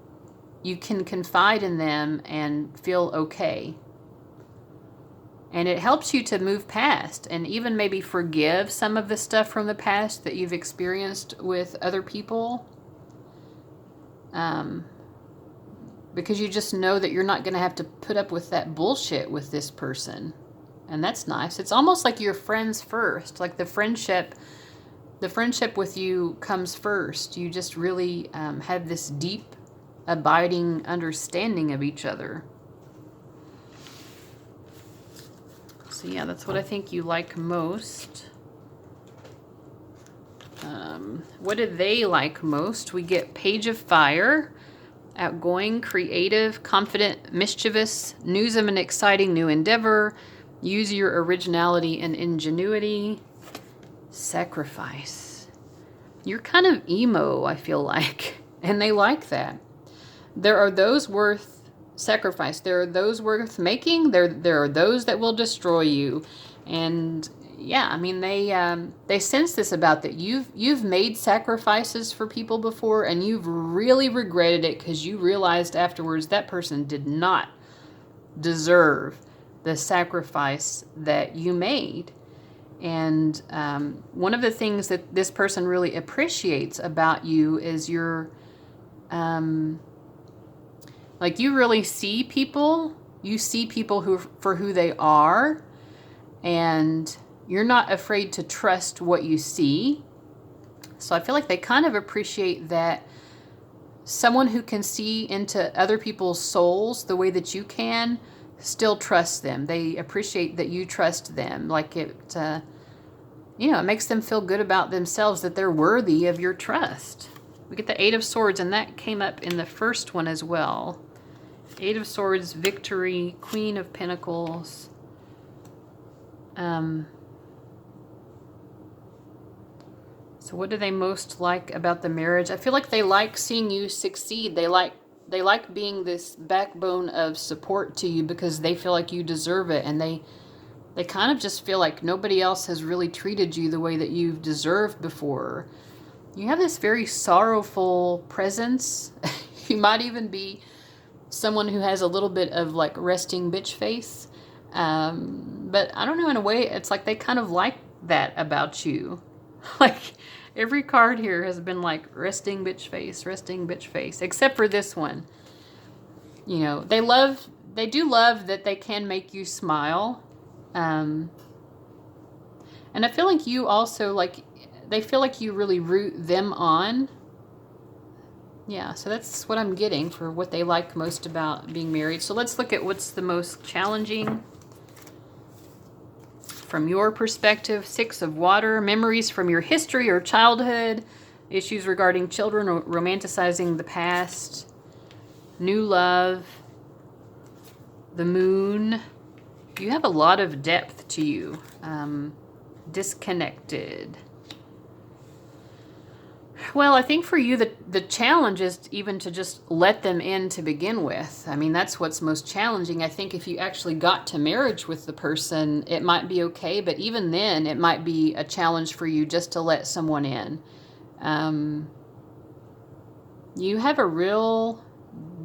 confide in them and feel okay. And it helps you to move past and even maybe forgive some of the stuff from the past that you've experienced with other people. Because you just know that you're not going to have to put up with that bullshit with this person. And that's nice. It's almost like you're friends first. Like the friendship with you comes first. You just really have this deep, abiding understanding of each other. So yeah, that's what I think you like most. What do they like most? We get Page of Fire. Outgoing, creative, confident, mischievous, news of an exciting new endeavor, use your originality and ingenuity, sacrifice. You're kind of emo, I feel like, and they like that. There are those worth sacrifice. There are those worth making. There are those that will destroy you. And yeah, I mean, they sense this about that. You've made sacrifices for people before, and you've really regretted it because you realized afterwards that person did not deserve the sacrifice that you made. And one of the things that this person really appreciates about you is your, like, you really see people. You see people for who they are, and you're not afraid to trust what you see. So I feel like they kind of appreciate that someone who can see into other people's souls the way that you can still trust them. They appreciate that you trust them. Like it makes them feel good about themselves, that they're worthy of your trust. We get the Eight of Swords, and that came up in the first one as well. Eight of Swords, victory, Queen of Pentacles. So what do they most like about the marriage? I feel like they like seeing you succeed. They like being this backbone of support to you because they feel like you deserve it. And they kind of just feel like nobody else has really treated you the way that you've deserved before. You have this very sorrowful presence. You might even be someone who has a little bit of like resting bitch face. But I don't know, in a way, it's like they kind of like that about you. Like, every card here has been like resting bitch face, except for this one. You know, they do love that they can make you smile. And I feel like you also, like, they feel like you really root them on. Yeah, so that's what I'm getting for what they like most about being married. So let's look at what's the most challenging from your perspective. Six of Water, memories from your history or childhood, issues regarding children or romanticizing the past, new love, the Moon. You have a lot of depth to you. Disconnected. Well, I think for you, the challenge is even to just let them in to begin with. I mean, that's what's most challenging. I think if you actually got to marriage with the person, it might be okay. But even then, it might be a challenge for you just to let someone in. You have a real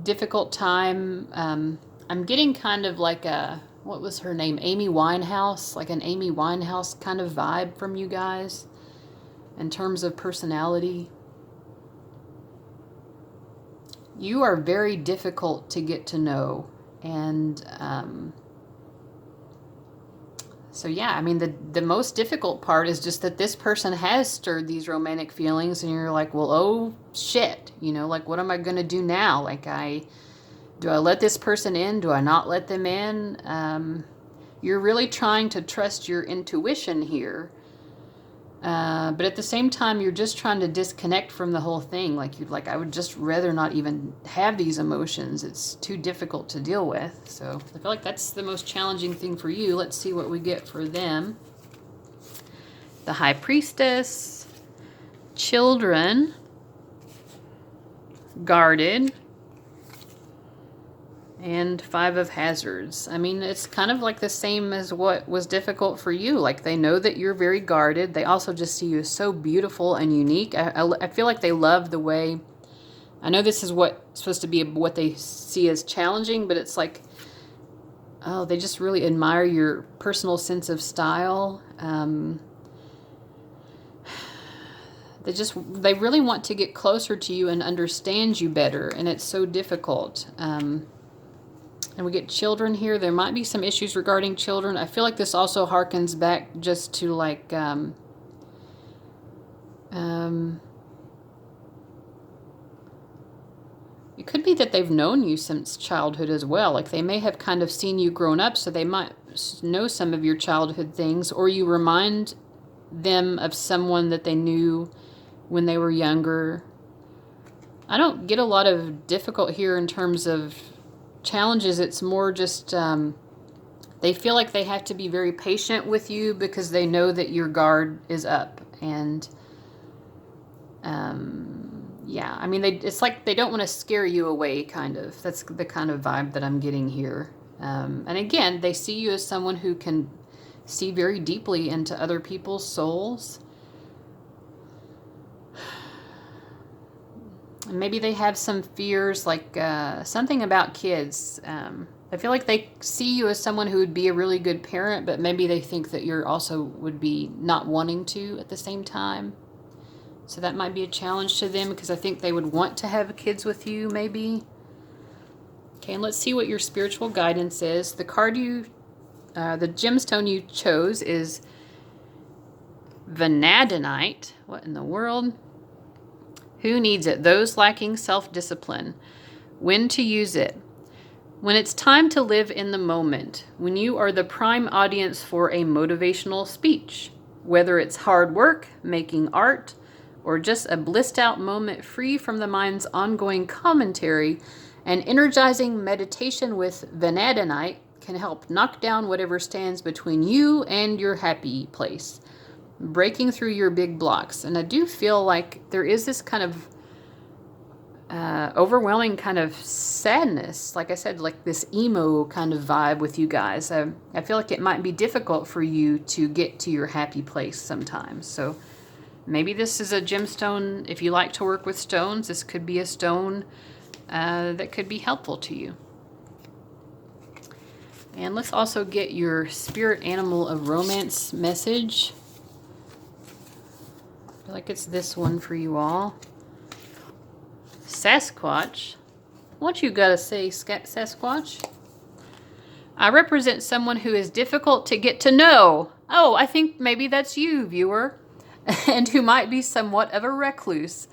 difficult time. I'm getting kind of like what was her name? Amy Winehouse, like an Amy Winehouse kind of vibe from you guys. In terms of personality, you are very difficult to get to know. And so yeah, I mean, the most difficult part is just that this person has stirred these romantic feelings, and you're like, well, oh shit, you know, like, what am I going to do now? Like, do I let this person in? Do I not let them in? You're really trying to trust your intuition here. But at the same time, you're just trying to disconnect from the whole thing. Like, I would just rather not even have these emotions. It's too difficult to deal with. So I feel like that's the most challenging thing for you. Let's see what we get for them. The High Priestess, children, guarded, and Five of Hazards. I mean, it's kind of like the same as what was difficult for you. Like, they know that you're very guarded. They also just see you as so beautiful and unique. I feel like they love the way... I know this is supposed to be what they see as challenging, but it's like Oh, they just really admire your personal sense of style. They really want to get closer to you and understand you better, and it's so difficult. And we get children here. There might be some issues regarding children. I feel like this also harkens back just to like it could be that they've known you since childhood as well. Like they may have kind of seen you grown up, so they might know some of your childhood things, or you remind them of someone that they knew when they were younger. I don't get a lot of difficult here in terms of challenges. It's more just they feel like they have to be very patient with you because they know that your guard is up. And yeah, I mean, it's like they don't want to scare you away, kind of. That's the kind of vibe that I'm getting here. And again, they see you as someone who can see very deeply into other people's souls. And maybe they have some fears, like something about kids. I feel like they see you as someone who would be a really good parent, but maybe they think that you're also would be not wanting to at the same time. So that might be a challenge to them because I think they would want to have kids with you, maybe. Okay, and let's see what your spiritual guidance is. The card the gemstone you chose is vanadinite. What in the world? Who needs it? Those lacking self-discipline. When to use it? When it's time to live in the moment. When you are the prime audience for a motivational speech. Whether it's hard work, making art, or just a blissed out moment free from the mind's ongoing commentary, an energizing meditation with vanadinite can help knock down whatever stands between you and your happy place, breaking through your big blocks. And I do feel like there is this kind of overwhelming kind of sadness, like I said, like this emo kind of vibe with you guys. I feel like it might be difficult for you to get to your happy place sometimes. So maybe this is a gemstone. If you like to work with stones, this could be a stone that could be helpful to you. And let's also get your spirit animal of romance message. I feel like it's this one for you all. Sasquatch. What you gotta say, Sasquatch? I represent someone who is difficult to get to know. Oh, I think maybe that's you, viewer. And who might be somewhat of a recluse.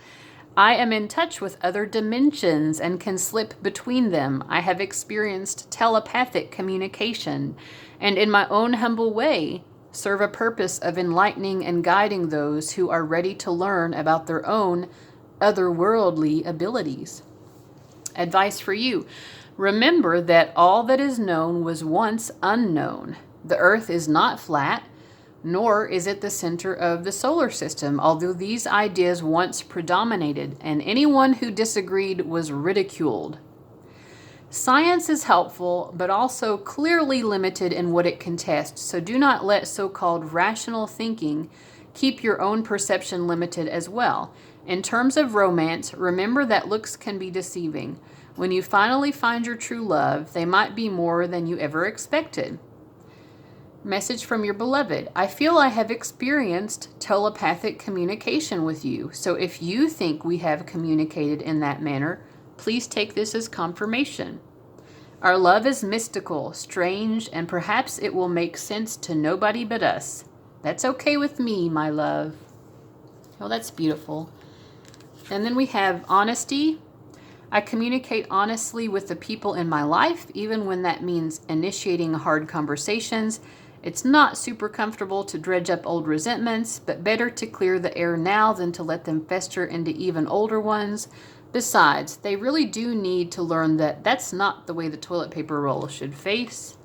I am in touch with other dimensions and can slip between them. I have experienced telepathic communication and in my own humble way serve a purpose of enlightening and guiding those who are ready to learn about their own otherworldly abilities. Advice for you. Remember that all that is known was once unknown. The earth is not flat, nor is it the center of the solar system, although these ideas once predominated, and anyone who disagreed was ridiculed. Science is helpful, but also clearly limited in what it can test, so do not let so-called rational thinking keep your own perception limited as well. In terms of romance, remember that looks can be deceiving. When you finally find your true love, they might be more than you ever expected. Message from your beloved. I feel I have experienced telepathic communication with you, so if you think we have communicated in that manner, please take this as confirmation. Our love is mystical, strange, and perhaps it will make sense to nobody but us. That's okay with me, my love. Oh, that's beautiful. And then we have honesty. I communicate honestly with the people in my life, even when that means initiating hard conversations. It's not super comfortable to dredge up old resentments, but better to clear the air now than to let them fester into even older ones. Besides, they really do need to learn that that's not the way the toilet paper roll should face.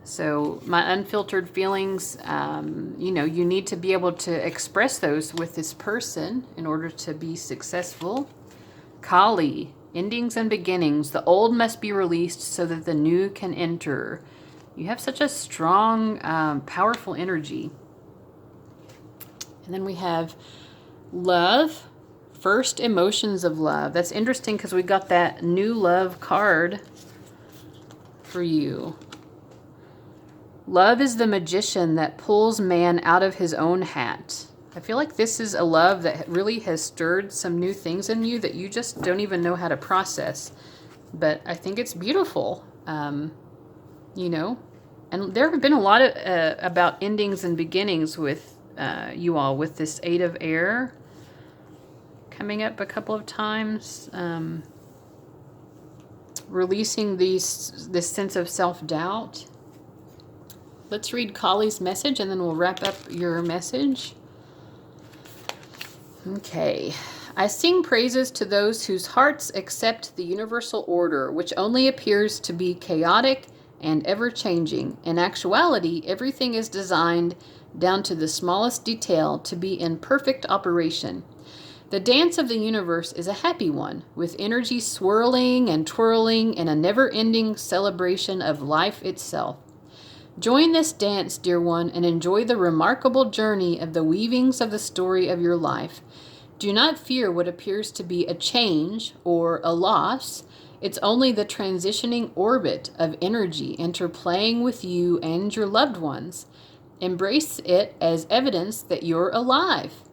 So my unfiltered feelings, you need to be able to express those with this person in order to be successful. Kali, endings and beginnings. The old must be released so that the new can enter. You have such a strong, powerful energy. And then we have love, first emotions of love. That's interesting because we got that new love card for you. Love is the magician that pulls man out of his own hat. I feel like this is a love that really has stirred some new things in you that you just don't even know how to process. But I think it's beautiful, you know. And there have been a lot of about endings and beginnings with you all, with this Eight of Air coming up a couple of times. Releasing this sense of self-doubt. Let's read Kali's message and then we'll wrap up your message. Okay. I sing praises to those whose hearts accept the universal order, which only appears to be chaotic and ever-changing. In actuality, everything is designed down to the smallest detail to be in perfect operation. The dance of the universe is a happy one, with energy swirling and twirling in a never-ending celebration of life itself. Join this dance, dear one, and enjoy the remarkable journey of the weavings of the story of your life. Do not fear what appears to be a change or a loss. It's only the transitioning orbit of energy interplaying with you and your loved ones. Embrace it as evidence that you're alive.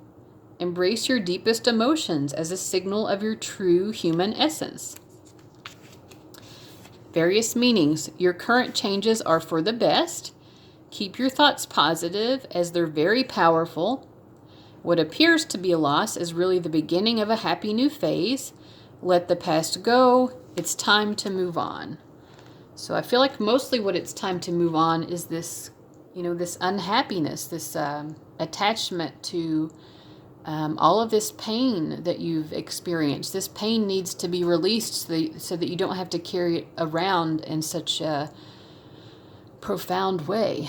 Embrace your deepest emotions as a signal of your true human essence. Various meanings. Your current changes are for the best. Keep your thoughts positive as they're very powerful. What appears to be a loss is really the beginning of a happy new phase. Let the past go. It's time to move on. So I feel like mostly what it's time to move on is this, this unhappiness, this attachment to all of this pain that you've experienced. This pain needs to be released so that you don't have to carry it around in such a profound way.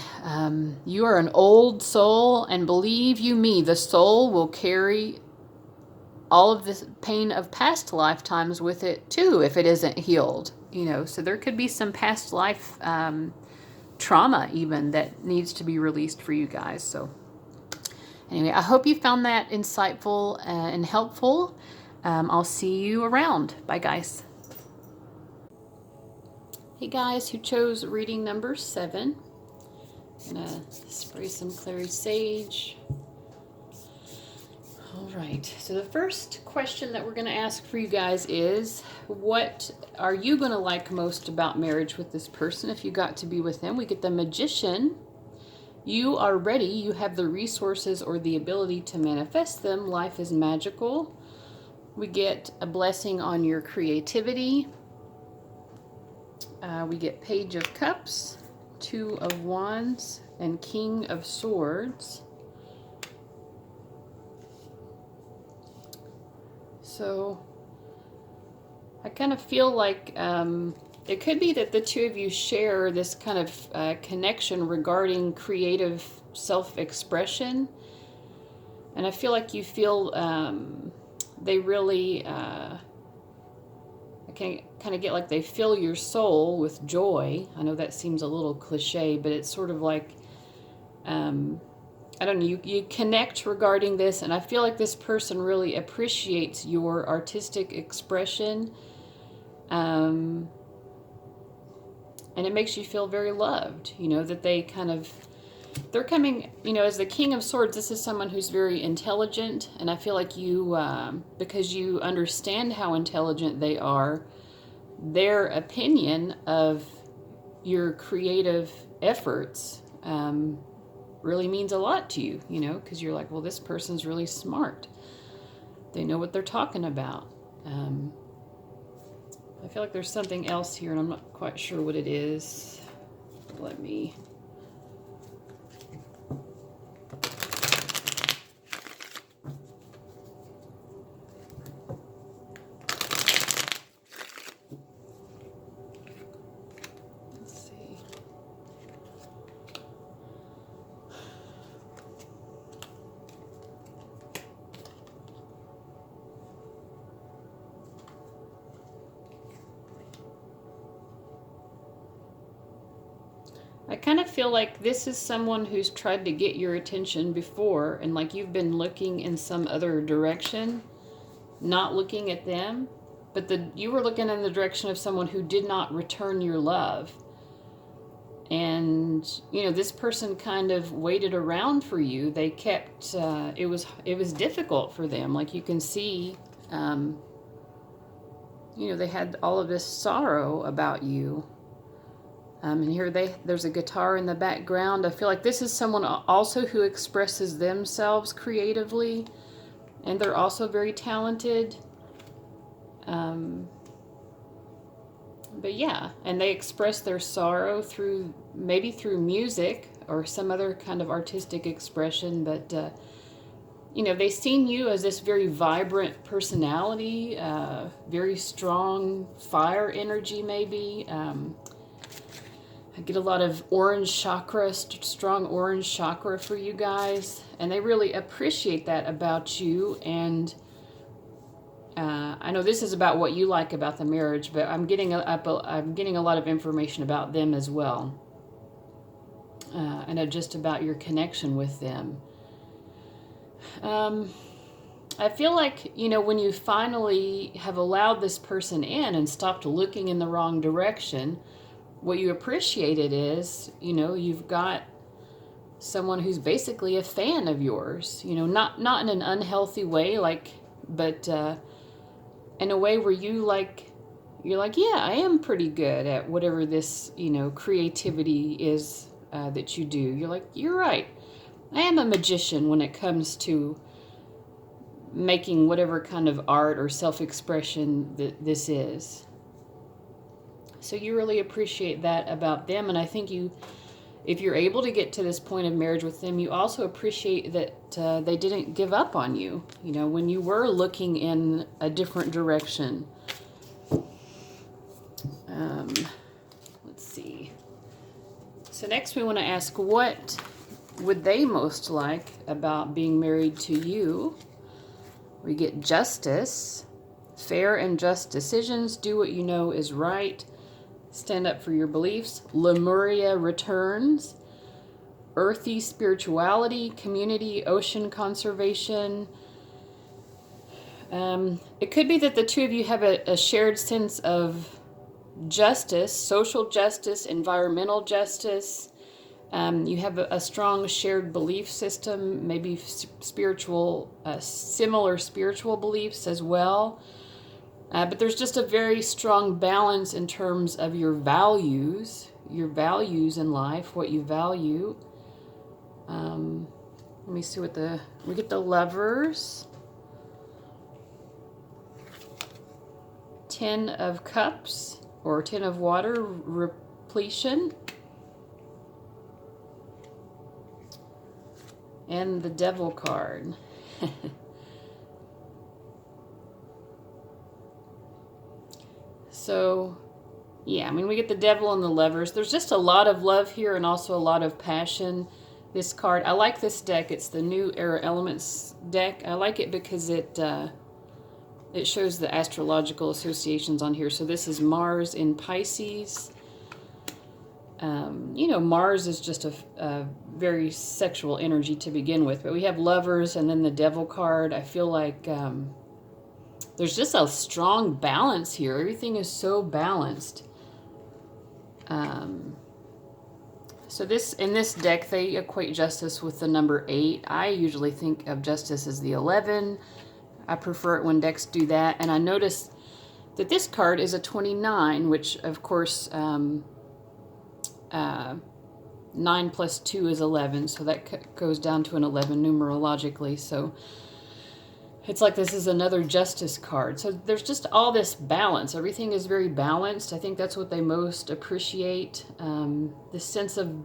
You are an old soul, and believe you me, the soul will carry all of this pain of past lifetimes with it too if it isn't healed. So there could be some past life trauma even that needs to be released for you guys. So anyway, I hope you found that insightful and helpful. I'll see you around. Bye, guys. Hey, guys who chose reading number 7. I'm going to spray some clary sage. All right. So the first question that we're going to ask for you guys is, what are you going to like most about marriage with this person if you got to be with them? We get the Magician. You are ready. You have the resources or the ability to manifest them. Life is magical. We get a blessing on your creativity. We get Page of Cups, Two of Wands, and King of Swords. So I kind of feel like it could be that the two of you share this kind of connection regarding creative self-expression. And I feel like you feel they really, I can kind of get like they fill your soul with joy. I know that seems a little cliche, but it's sort of like, I don't know, you connect regarding this, and I feel like this person really appreciates your artistic expression. And it makes you feel very loved, that they're coming, as the King of Swords. This is someone who's very intelligent, and I feel like you, because you understand how intelligent they are, their opinion of your creative efforts really means a lot to you, because you're like, well, this person's really smart. They know what they're talking about. I feel like there's something else here, and I'm not quite sure what it is. Let me... Let's see. I kind of feel like this is someone who's tried to get your attention before, and like you've been looking in some other direction, not looking at them, but you were looking in the direction of someone who did not return your love. And, you know, this person kind of waited around for you. They kept, it was difficult for them. Like you can see, you know, they had all of this sorrow about you. And here there's a guitar in the background. I feel like this is someone also who expresses themselves creatively, and they're also very talented. But yeah, and they express their sorrow through, maybe through music or some other kind of artistic expression. But, you know, they've seen you as this very vibrant personality, very strong fire energy maybe. I get a lot of orange chakra, strong orange chakra for you guys. And they really appreciate that about you. And I know this is about what you like about the marriage, but I'm getting a lot of information about them as well. And just about your connection with them. I feel like, you know, when you finally have allowed this person in and stopped looking in the wrong direction, what you appreciated is, you know, you've got someone who's basically a fan of yours, you know, not in an unhealthy way, like, but in a way where you're like, yeah, I am pretty good at whatever this, you know, creativity is that you do. You're like, you're right. I am a magician when it comes to making whatever kind of art or self-expression that this is. So you really appreciate that about them. And I think if you're able to get to this point of marriage with them, you also appreciate that they didn't give up on you, you know, when you were looking in a different direction. Let's see. So next we want to ask, what would they most like about being married to you? We get justice, fair and just decisions, do what you know is right, stand up for your beliefs, Lemuria returns, earthy spirituality, community, ocean conservation. It could be that the two of you have a shared sense of justice, social justice, environmental justice. You have a strong shared belief system, maybe spiritual, similar spiritual beliefs as well. But there's just a very strong balance in terms of your values in life, what you value. Let me see we get the Lovers. 10 of Cups, or 10 of Water, repletion. And the Devil card. So, yeah, I mean, we get the Devil and the Lovers. There's just a lot of love here and also a lot of passion. This card, I like this deck. It's the New Era Elements deck. I like it because it shows the astrological associations on here. So this is Mars in Pisces. You know, Mars is just a very sexual energy to begin with. But we have Lovers and then the Devil card. I feel like there's just a strong balance here. Everything is so balanced. So in this deck, they equate justice with the number 8. I usually think of justice as the 11. I prefer it when decks do that. And I notice that this card is a 29, which, of course, 9 plus 2 is 11. So that goes down to an 11 numerologically. So it's like this is another justice card. So there's just all this balance. Everything is very balanced. I think that's what they most appreciate. This sense of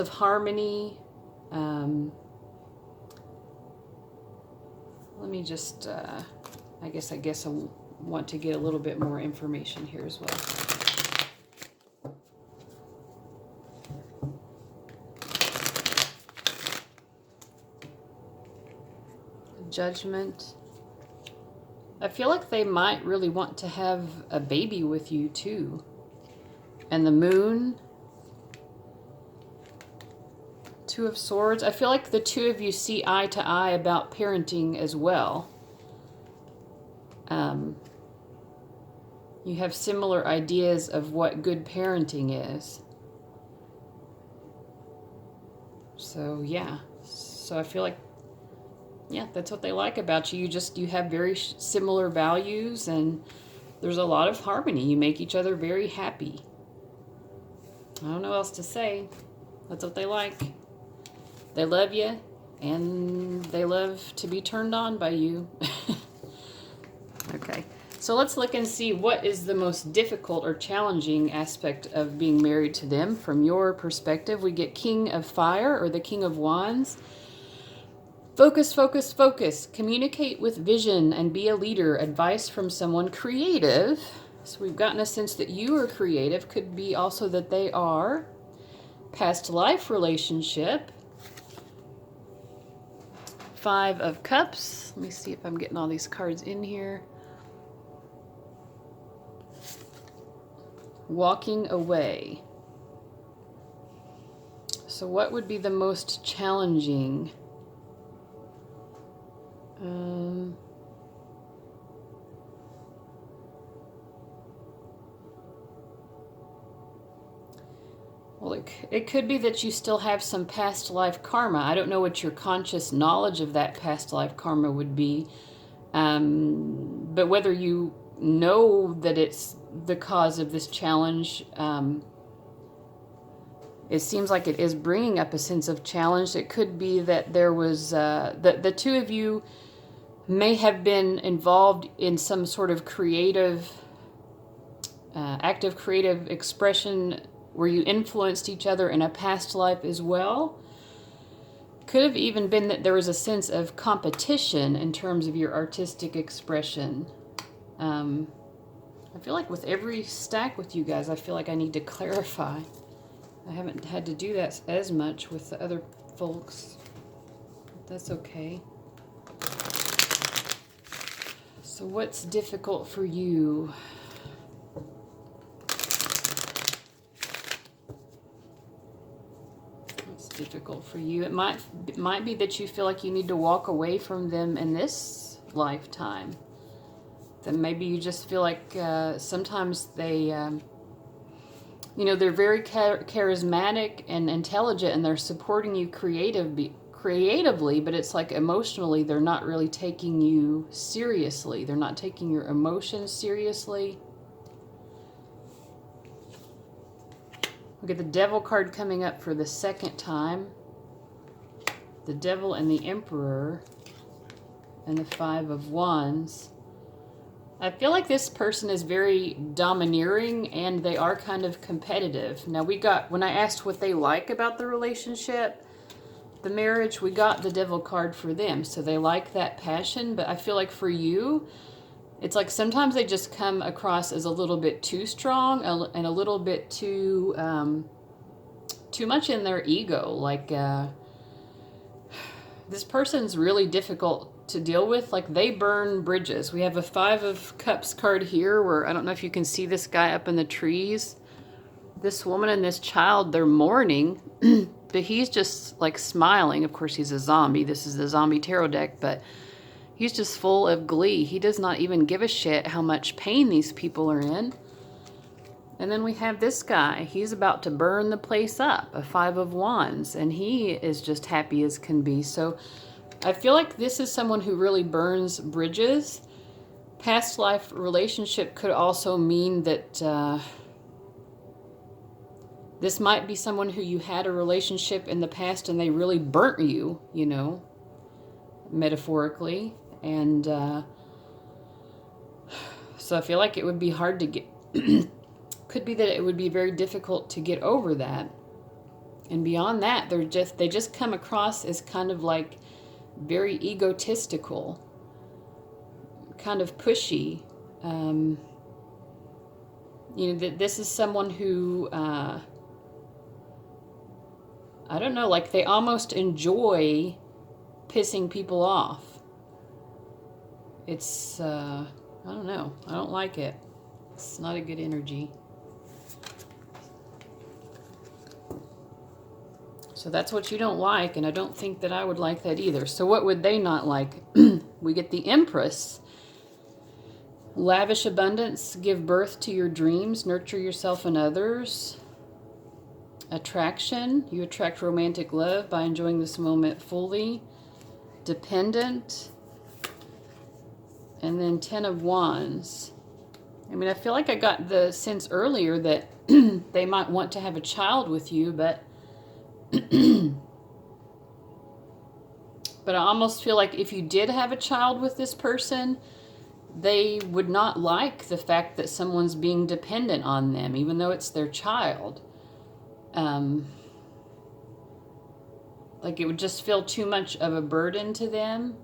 harmony. Let me just, I guess I want to get a little bit more information here as well. Judgment. I feel like they might really want to have a baby with you too. And the Moon. 2 of Swords. I feel like the two of you see eye to eye about parenting as well. You have similar ideas of what good parenting is. So yeah, so I feel like, yeah, that's what they like about you. You have very similar values, and there's a lot of harmony. You make each other very happy. I don't know what else to say. That's what they like. They love you, and they love to be turned on by you. Okay, so let's look and see what is the most difficult or challenging aspect of being married to them from your perspective. We get King of Fire, or the King of Wands. Focus, focus, focus. Communicate with vision and be a leader. Advice from someone creative. So we've gotten a sense that you are creative. Could be also that they are. Past life relationship. 5 of Cups. Let me see if I'm getting all these cards in here. Walking away. So what would be the most challenging? Well, it could be that you still have some past life karma. I don't know what your conscious knowledge of that past life karma would be. But whether you know that it's the cause of this challenge, it seems like it is bringing up a sense of challenge. It could be that there was, the two of you may have been involved in some sort of creative, active creative expression where you influenced each other in a past life as well. Could have even been that there was a sense of competition in terms of your artistic expression. I feel like with every stack with you guys, I feel like I need to clarify. I haven't had to do that as much with the other folks. But that's okay. So what's difficult for you? What's difficult for you? It might be that you feel like you need to walk away from them in this lifetime. Then maybe you just feel like sometimes they, they're very charismatic and intelligent, and they're supporting you creatively, but it's like emotionally they're not really taking you seriously. They're not taking your emotions seriously. We get the Devil card coming up for the second time. The Devil and the Emperor and the 5 of Wands. I feel like this person is very domineering, and they are kind of competitive. Now when I asked what they like about the relationship, the marriage, we got the Devil card for them. So they like that passion, but I feel like for you, it's like sometimes they just come across as a little bit too strong and a little bit too much in their ego. Like this person's really difficult to deal with. Like they burn bridges. We have a 5 of Cups card here where I don't know if you can see this guy up in the trees. This woman and this child, they're mourning, but he's just like smiling. Of course, he's a zombie. This is the zombie tarot deck, but he's just full of glee. He does not even give a shit how much pain these people are in. And then we have this guy. He's about to burn the place up, a 5 of Wands, and he is just happy as can be. So I feel like this is someone who really burns bridges. Past life relationship could also mean that this might be someone who you had a relationship in the past and they really burnt you, metaphorically. And so I feel like it would be hard to get, could be that it would be very difficult to get over that. And beyond that, they just come across as kind of like very egotistical, kind of pushy. This is someone who, I don't know, like they almost enjoy pissing people off. It's, I don't know. I don't like it. It's not a good energy. So that's what you don't like, and I don't think that I would like that either. So what would they not like? We get the Empress. Lavish abundance, give birth to your dreams, nurture yourself and others. Attraction, you attract romantic love by enjoying this moment fully. Dependent. And then 10 of Wands. I mean, I feel like I got the sense earlier that they might want to have a child with you, but but I almost feel like if you did have a child with this person, they would not like the fact that someone's being dependent on them, even though it's their child. Like it would just feel too much of a burden to them.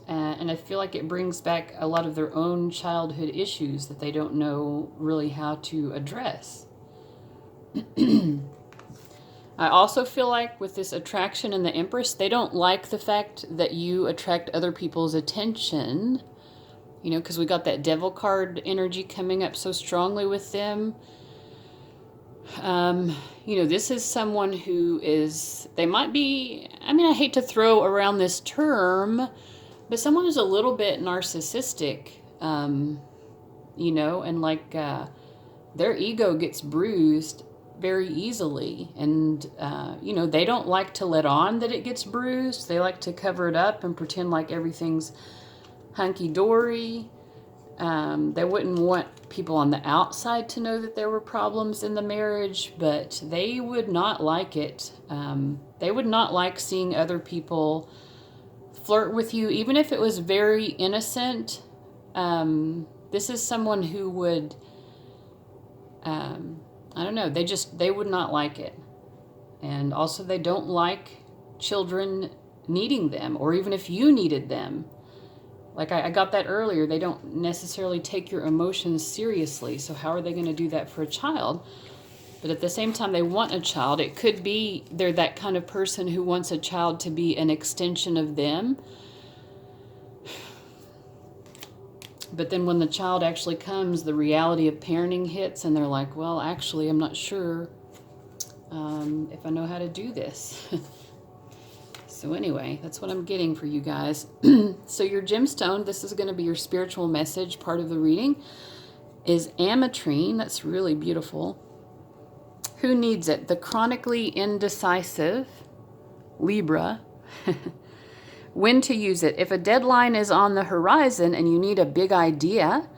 And I feel like it brings back a lot of their own childhood issues that they don't know really how to address. I also feel like with this attraction and the Empress, they don't like the fact that you attract other people's attention. You know, because we got that Devil card energy coming up so strongly with them. You know, this is someone who is, they might be, I mean, I hate to throw around this term, but someone who's a little bit narcissistic, you know, and like their ego gets bruised very easily. And, you know, they don't like to let on that it gets bruised. They like to cover it up and pretend like everything's hunky-dory. They wouldn't want people on the outside to know that there were problems in the marriage, but they would not like it. They would not like seeing other people flirt with you, even if it was very innocent. This is someone who would, I don't know, they would not like it. And also they don't like children needing them, or even if you needed them. Like I got that earlier, they don't necessarily take your emotions seriously. So how are they going to do that for a child? But at the same time, they want a child. It could be they're that kind of person who wants a child to be an extension of them. But then when the child actually comes, the reality of parenting hits, and they're like, well, actually, I'm not sure if I know how to do this. So anyway, that's what I'm getting for you guys. So your gemstone, this is going to be your spiritual message, part of the reading, is ametrine. That's really beautiful. Who needs it? The chronically indecisive, Libra. When to use it. If a deadline is on the horizon and you need a big idea,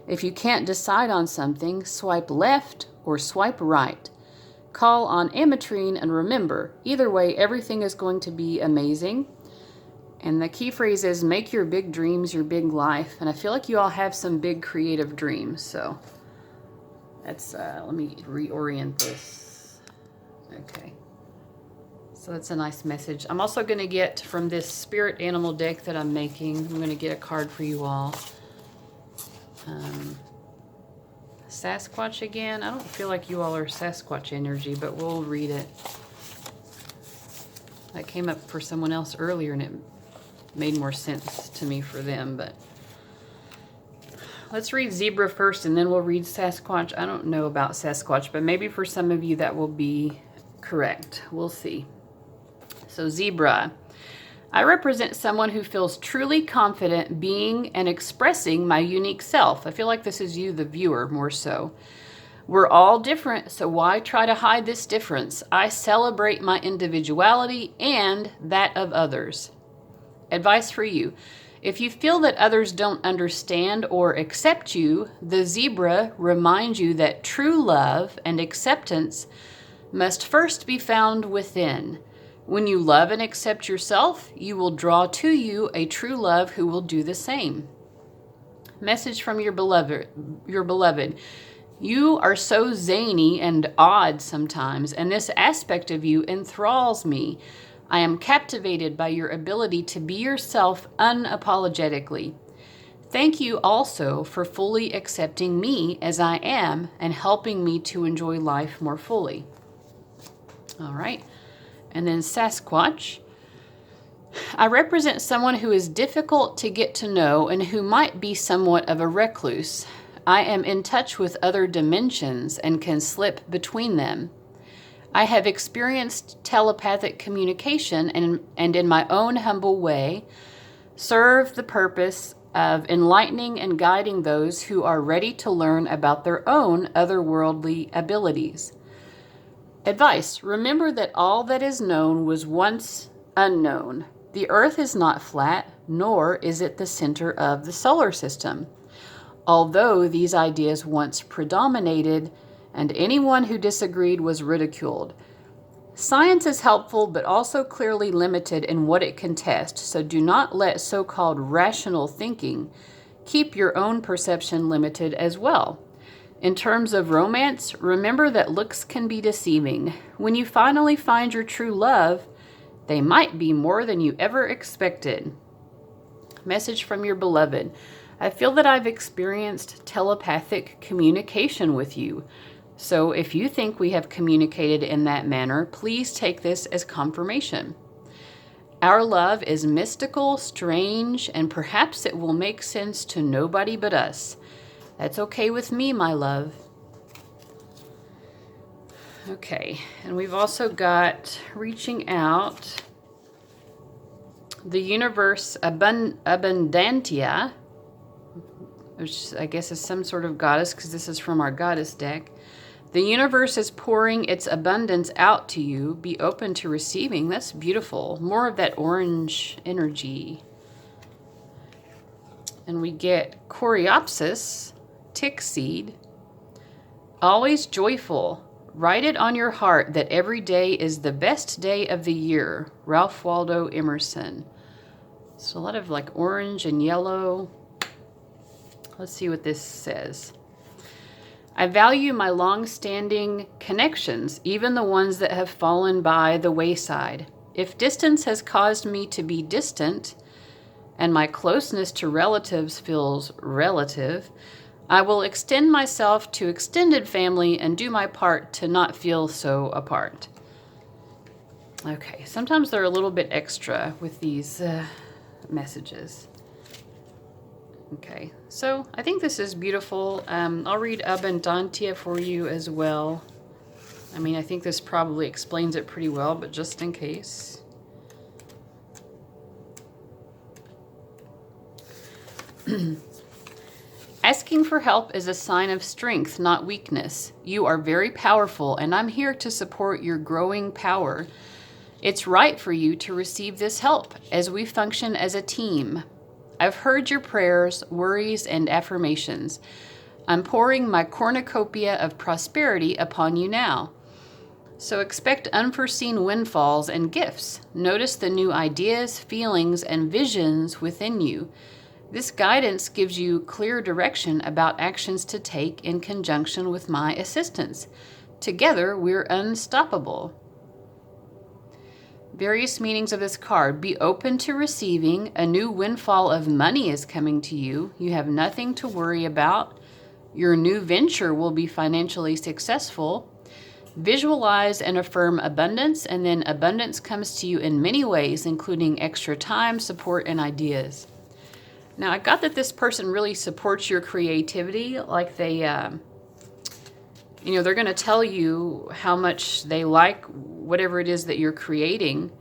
if you can't decide on something, swipe left or swipe right. Call on ametrine and remember, either way, everything is going to be amazing. And the key phrase is make your big dreams your big life. And I feel like you all have some big creative dreams. So that's, let me reorient this. Okay. So that's a nice message. I'm also going to get from this spirit animal deck that I'm making, I'm going to get a card for you all. Sasquatch again. I don't feel like you all are Sasquatch energy, but we'll read it. That came up for someone else earlier and it made more sense to me for them, but let's read zebra first and then we'll read Sasquatch. I don't know about Sasquatch, but maybe for some of you that will be correct. We'll see. So zebra. I represent someone who feels truly confident being and expressing my unique self. I feel like this is you, the viewer, more so. We're all different, so why try to hide this difference? I celebrate my individuality and that of others. Advice for you. If you feel that others don't understand or accept you, the zebra reminds you that true love and acceptance must first be found within. When you love and accept yourself, you will draw to you a true love who will do the same. Message from your beloved. You are so zany and odd sometimes, and this aspect of you enthralls me. I am captivated by your ability to be yourself unapologetically. Thank you also for fully accepting me as I am and helping me to enjoy life more fully. All right. And then Sasquatch. I represent someone who is difficult to get to know and who might be somewhat of a recluse. I am in touch with other dimensions and can slip between them. I have experienced telepathic communication and in my own humble way, serve the purpose of enlightening and guiding those who are ready to learn about their own otherworldly abilities. Advice: remember that all that is known was once unknown. The Earth is not flat, nor is it the center of the solar system, although these ideas once predominated, and anyone who disagreed was ridiculed. Science is helpful, but also clearly limited in what it can test, so do not let so-called rational thinking keep your own perception limited as well. In terms of romance, remember that looks can be deceiving. When you finally find your true love, they might be more than you ever expected. Message from your beloved: I feel that I've experienced telepathic communication with you. So if you think we have communicated in that manner, please take this as confirmation. Our love is mystical, strange, and perhaps it will make sense to nobody but us. That's okay with me, my love. Okay, and we've also got reaching out. The universe abundantia, which I guess is some sort of goddess, because this is from our goddess deck. The universe is pouring its abundance out to you. Be open to receiving. That's beautiful. More of that orange energy. And we get Coreopsis, tick seed. Always joyful. Write it on your heart that every day is the best day of the year. Ralph Waldo Emerson. So a lot of like orange and yellow. Let's see what this says. I value my long-standing connections, even the ones that have fallen by the wayside. If distance has caused me to be distant, and my closeness to relatives feels relative, I will extend myself to extended family and do my part to not feel so apart. Okay, sometimes they're a little bit extra with these messages. Okay, so I think this is beautiful. I'll read Abundantia for you as well. I mean, I think this probably explains it pretty well, but just in case. Asking for help is a sign of strength, not weakness. You are very powerful, and I'm here to support your growing power. It's right for you to receive this help as we function as a team. I've heard your prayers, worries, and affirmations. I'm pouring my cornucopia of prosperity upon you now. So expect unforeseen windfalls and gifts. Notice the new ideas, feelings, and visions within you. This guidance gives you clear direction about actions to take in conjunction with my assistance. Together, we're unstoppable. Various meanings of this card. Be open to receiving. A new windfall of money is coming to you. You have nothing to worry about. Your new venture will be financially successful. Visualize and affirm abundance, and then abundance comes to you in many ways, including extra time, support, and ideas. Now, I got that this person really supports your creativity, like they, they're going to tell you how much they like whatever it is that you're creating.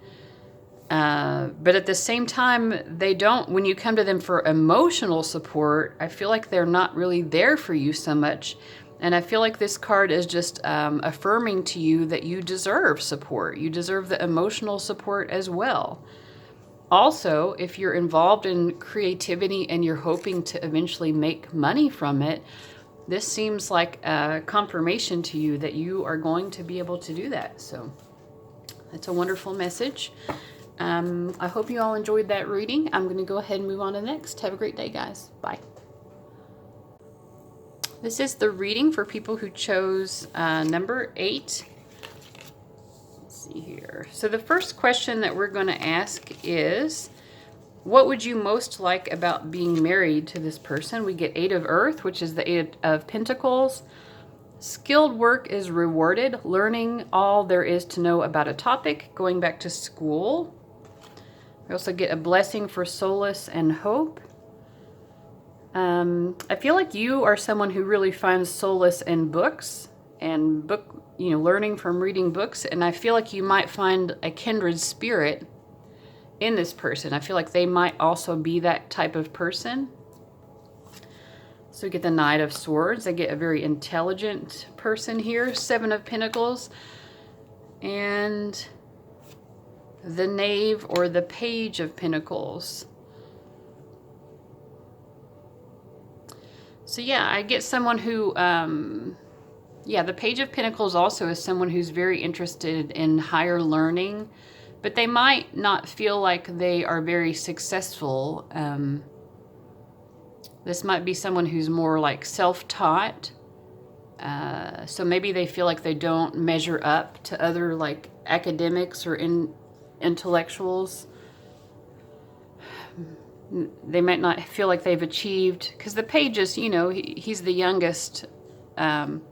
But at the same time, they don't, when you come to them for emotional support, I feel like they're not really there for you so much. And I feel like this card is just affirming to you that you deserve support. You deserve the emotional support as well. Also, if you're involved in creativity and you're hoping to eventually make money from it, this seems like a confirmation to you that you are going to be able to do that. So that's a wonderful message. I hope you all enjoyed that reading. I'm going to go ahead and move on to the next. Have a great day, guys. Bye. This is the reading for people who chose number 8. See here. So the first question that we're going to ask is, what would you most like about being married to this person? We get 8 of Earth, which is the 8 of Pentacles. Skilled work is rewarded. Learning all there is to know about a topic. Going back to school. We also get a blessing for solace and hope. I feel like you are someone who really finds solace in books and learning from reading books. And I feel like you might find a kindred spirit in this person. I feel like they might also be that type of person. So we get the Knight of Swords. I get a very intelligent person here. Seven of Pentacles. And the Knave or the Page of Pentacles. So yeah, I get someone who, yeah, the Page of Pentacles also is someone who's very interested in higher learning, but they might not feel like they are very successful. This might be someone who's more like self-taught. So maybe they feel like they don't measure up to other like academics or intellectuals. They might not feel like they've achieved, because the Page is, you know, he's the youngest of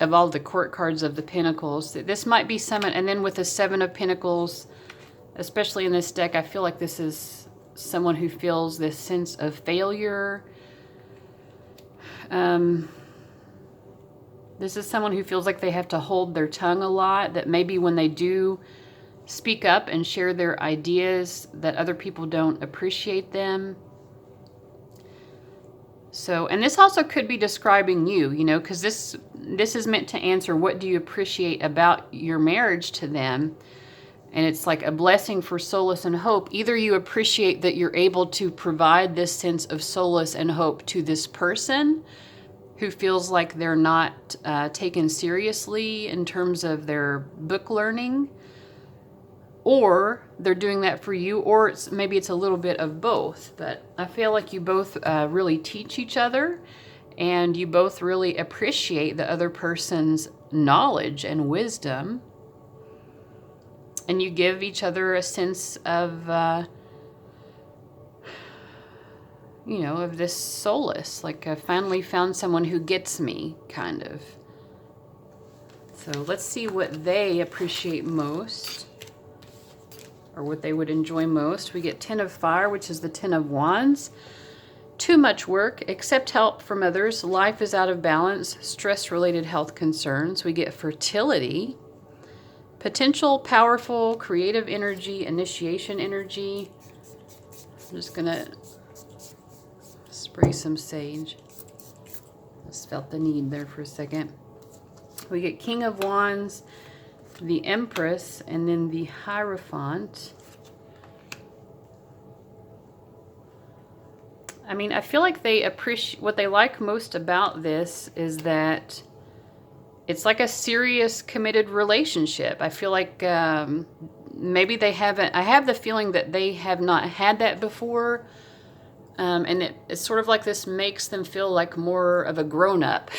all the court cards of the Pentacles. This might be someone, and then with the Seven of Pentacles, especially in this deck, I feel like this is someone who feels this sense of failure. This is someone who feels like they have to hold their tongue a lot, that maybe when they do speak up and share their ideas, that other people don't appreciate them. So, and this also could be describing you, you know, because this is meant to answer, what do you appreciate about your marriage to them? And it's like a blessing for solace and hope. Either you appreciate that you're able to provide this sense of solace and hope to this person who feels like they're not taken seriously in terms of their book learning, or they're doing that for you, or maybe it's a little bit of both. But I feel like you both really teach each other, and you both really appreciate the other person's knowledge and wisdom, and you give each other a sense of, you know, of this solace, like I finally found someone who gets me, kind of. So let's see what they appreciate most, or what they would enjoy most. We get Ten of Fire, which is the Ten of Wands. Too much work, accept help from others, life is out of balance, stress-related health concerns. We get Fertility, potential, powerful, creative energy, initiation energy. I'm just gonna spray some sage. Just felt the need there for a second. We get King of Wands, the Empress, and then the Hierophant. I mean, I feel like they appreciate, what they like most about this is that it's like a serious, committed relationship. I feel like maybe they haven't, I have the feeling that they have not had that before. And it's sort of like this makes them feel like more of a grown-up.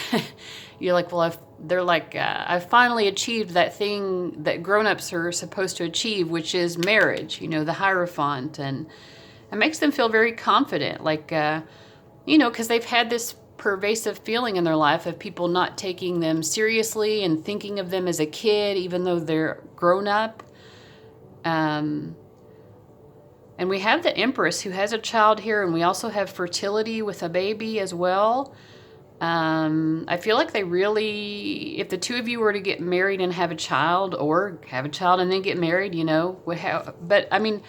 You're like, well, they're like, I've finally achieved that thing that grown-ups are supposed to achieve, which is marriage, you know, the Hierophant. And it makes them feel very confident, like, you know, because they've had this pervasive feeling in their life of people not taking them seriously and thinking of them as a kid, even though they're grown-up. And we have the Empress who has a child here, and we also have Fertility with a baby as well. I feel like they really, if the two of you were to get married and have a child, or have a child and then get married, you know, but I mean,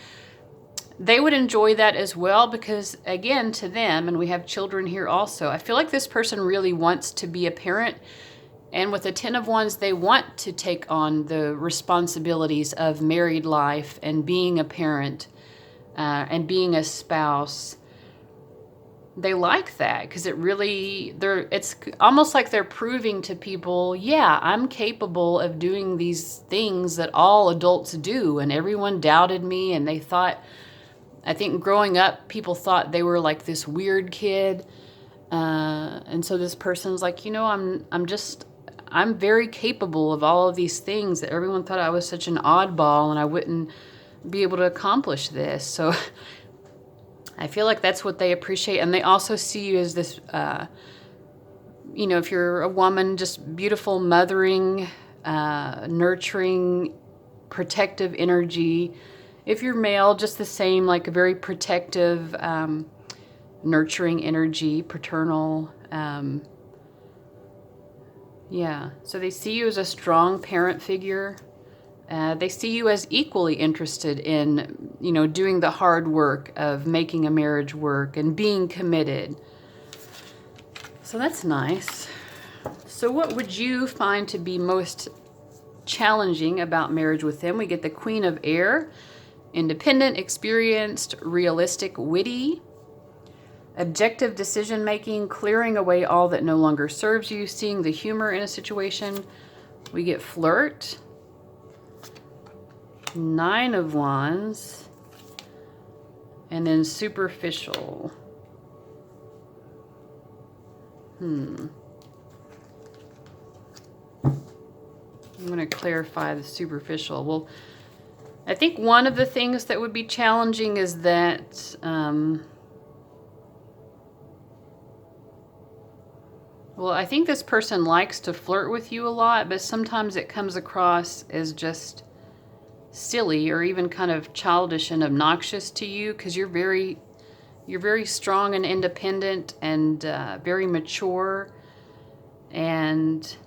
they would enjoy that as well, because again, to them, and we have children here also, I feel like this person really wants to be a parent. And with the Ten of Wands, they want to take on the responsibilities of married life and being a parent. And being a spouse. They like that because it really, it's almost like they're proving to people, yeah, I'm capable of doing these things that all adults do, and everyone doubted me, and they thought, I think growing up, people thought they were like this weird kid, and so this person's like, you know, I'm very capable of all of these things, that everyone thought I was such an oddball and I wouldn't be able to accomplish this. So I feel like that's what they appreciate. And they also see you as this, you know, if you're a woman, just beautiful, mothering, nurturing, protective energy. If you're male, just the same, like a very protective, nurturing energy, paternal. Yeah, so they see you as a strong parent figure. They see you as equally interested in, you know, doing the hard work of making a marriage work and being committed. So that's nice. So what would you find to be most challenging about marriage with them? We get the Queen of Air, independent, experienced, realistic, witty, objective decision making, clearing away all that no longer serves you, seeing the humor in a situation. We get flirt, Nine of Wands, and then superficial. I'm going to clarify the superficial. Well, I think one of the things that would be challenging is that well, I think this person likes to flirt with you a lot, but sometimes it comes across as just silly or even kind of childish and obnoxious to you because you're very strong and independent and very mature, and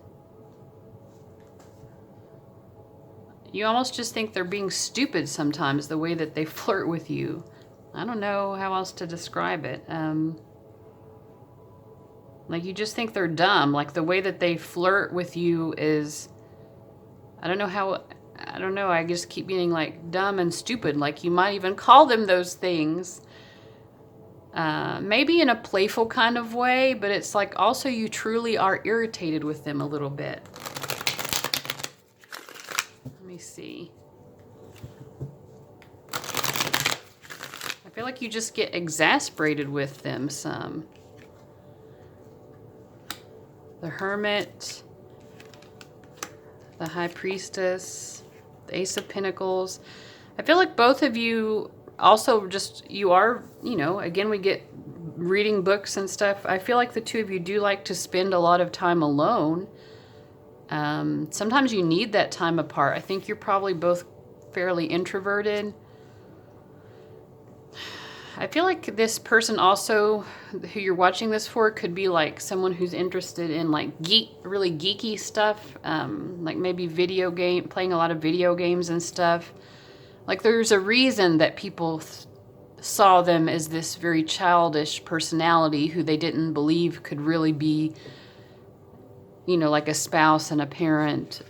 you almost just think they're being stupid sometimes the way that they flirt with you. I don't know how else to describe it. Like you just think they're dumb. Like the way that they flirt with you is, I don't know, I just keep being like dumb and stupid. Like you might even call them those things. Maybe in a playful kind of way, but it's like also you truly are irritated with them a little bit. Let me see. I feel like you just get exasperated with them some. The Hermit, the High Priestess, the Ace of Pentacles. I feel like both of you also just, you are, you know, again, we get reading books and stuff. I feel like the two of you do like to spend a lot of time alone. Sometimes you need that time apart. I think you're probably both fairly introverted. I feel like this person also, who you're watching this for, could be like someone who's interested in like really geeky stuff, like maybe playing a lot of video games and stuff. Like there's a reason that people saw them as this very childish personality who they didn't believe could really be, you know, like a spouse and a parent.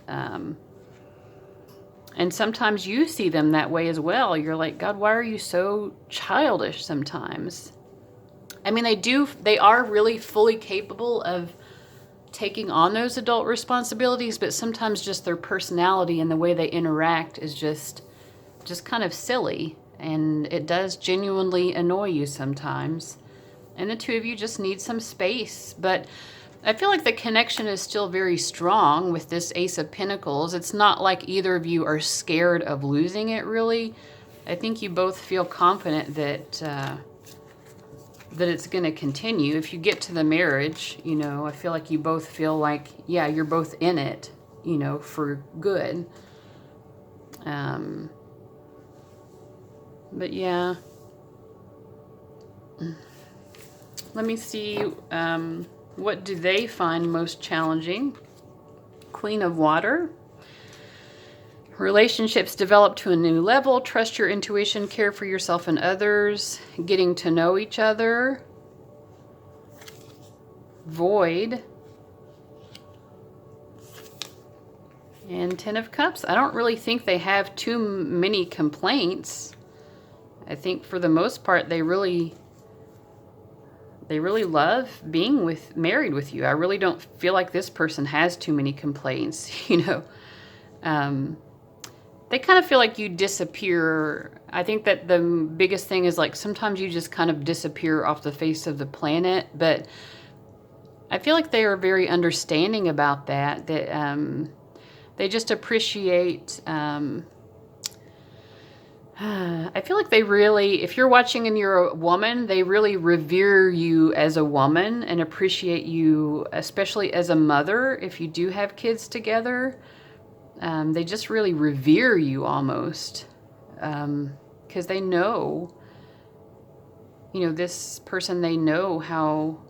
And sometimes you see them that way as well. You're like, God, why are you so childish sometimes? I mean, they are really fully capable of taking on those adult responsibilities, but sometimes just their personality and the way they interact is just kind of silly. And it does genuinely annoy you sometimes. And the two of you just need some space. But I feel like the connection is still very strong with this Ace of Pentacles. It's not like either of you are scared of losing it, really. I think you both feel confident that it's going to continue. If you get to the marriage, you know, I feel like you both feel like, yeah, you're both in it, you know, for good. But yeah. Let me see. What do they find most challenging? Queen of Water. Relationships develop to a new level. Trust your intuition. Care for yourself and others. Getting to know each other. Void. And Ten of Cups. I don't really think they have too many complaints. I think for the most part they really love being married with you. I really don't feel like this person has too many complaints, you know. They kind of feel like you disappear. I think that the biggest thing is like sometimes you just kind of disappear off the face of the planet, but I feel like they are very understanding about that, they just appreciate, I feel like they really, if you're watching and you're a woman, they really revere you as a woman and appreciate you, especially as a mother, if you do have kids together. They just really revere you almost, because they know, you know, this person, they know how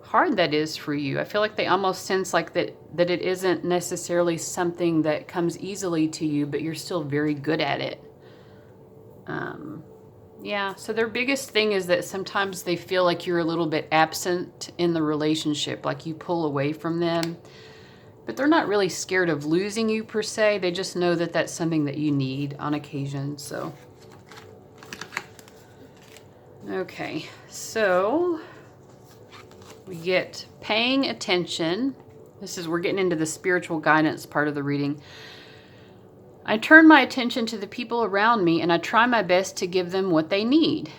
hard that is for you. I feel like they almost sense like that it isn't necessarily something that comes easily to you, but you're still very good at it. Yeah, so their biggest thing is that sometimes they feel like you're a little bit absent in the relationship, like you pull away from them. But they're not really scared of losing you per se. They just know that that's something that you need on occasion. So, okay, so we get paying attention. We're getting into the spiritual guidance part of the reading. I turn my attention to the people around me and I try my best to give them what they need.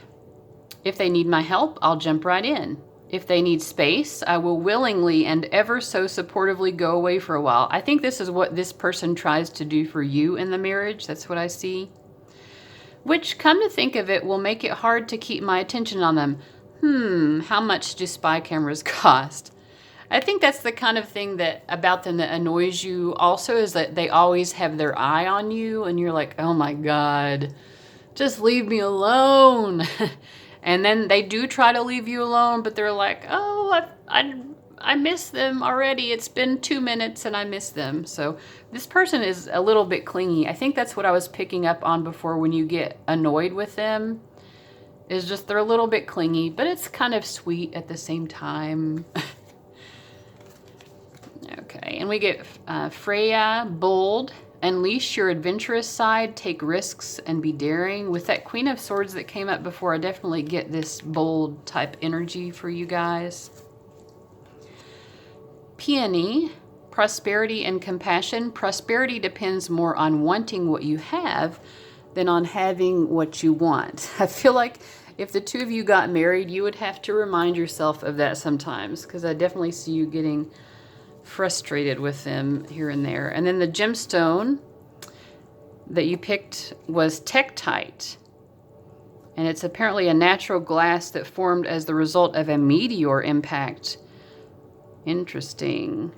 If they need my help, I'll jump right in. If they need space, I will willingly and ever so supportively go away for a while. I think this is what this person tries to do for you in the marriage. That's what I see. Which, come to think of it, will make it hard to keep my attention on them. How much do spy cameras cost? I think that's the kind of thing that about them that annoys you also, is that they always have their eye on you and you're like, oh my God, just leave me alone. And then they do try to leave you alone, but they're like, oh, I miss them already. It's been 2 minutes and I miss them. So this person is a little bit clingy. I think that's what I was picking up on before when you get annoyed with them, is just they're a little bit clingy, but it's kind of sweet at the same time. Okay, and we get Freya, bold. Unleash your adventurous side, take risks, and be daring. With that Queen of Swords that came up before, I definitely get this bold type energy for you guys. Peony, prosperity and compassion. Prosperity depends more on wanting what you have than on having what you want. I feel like if the two of you got married, you would have to remind yourself of that sometimes, because I definitely see you getting frustrated with them here and there. And then the gemstone that you picked was Tektite. And it's apparently a natural glass that formed as the result of a meteor impact. Interesting.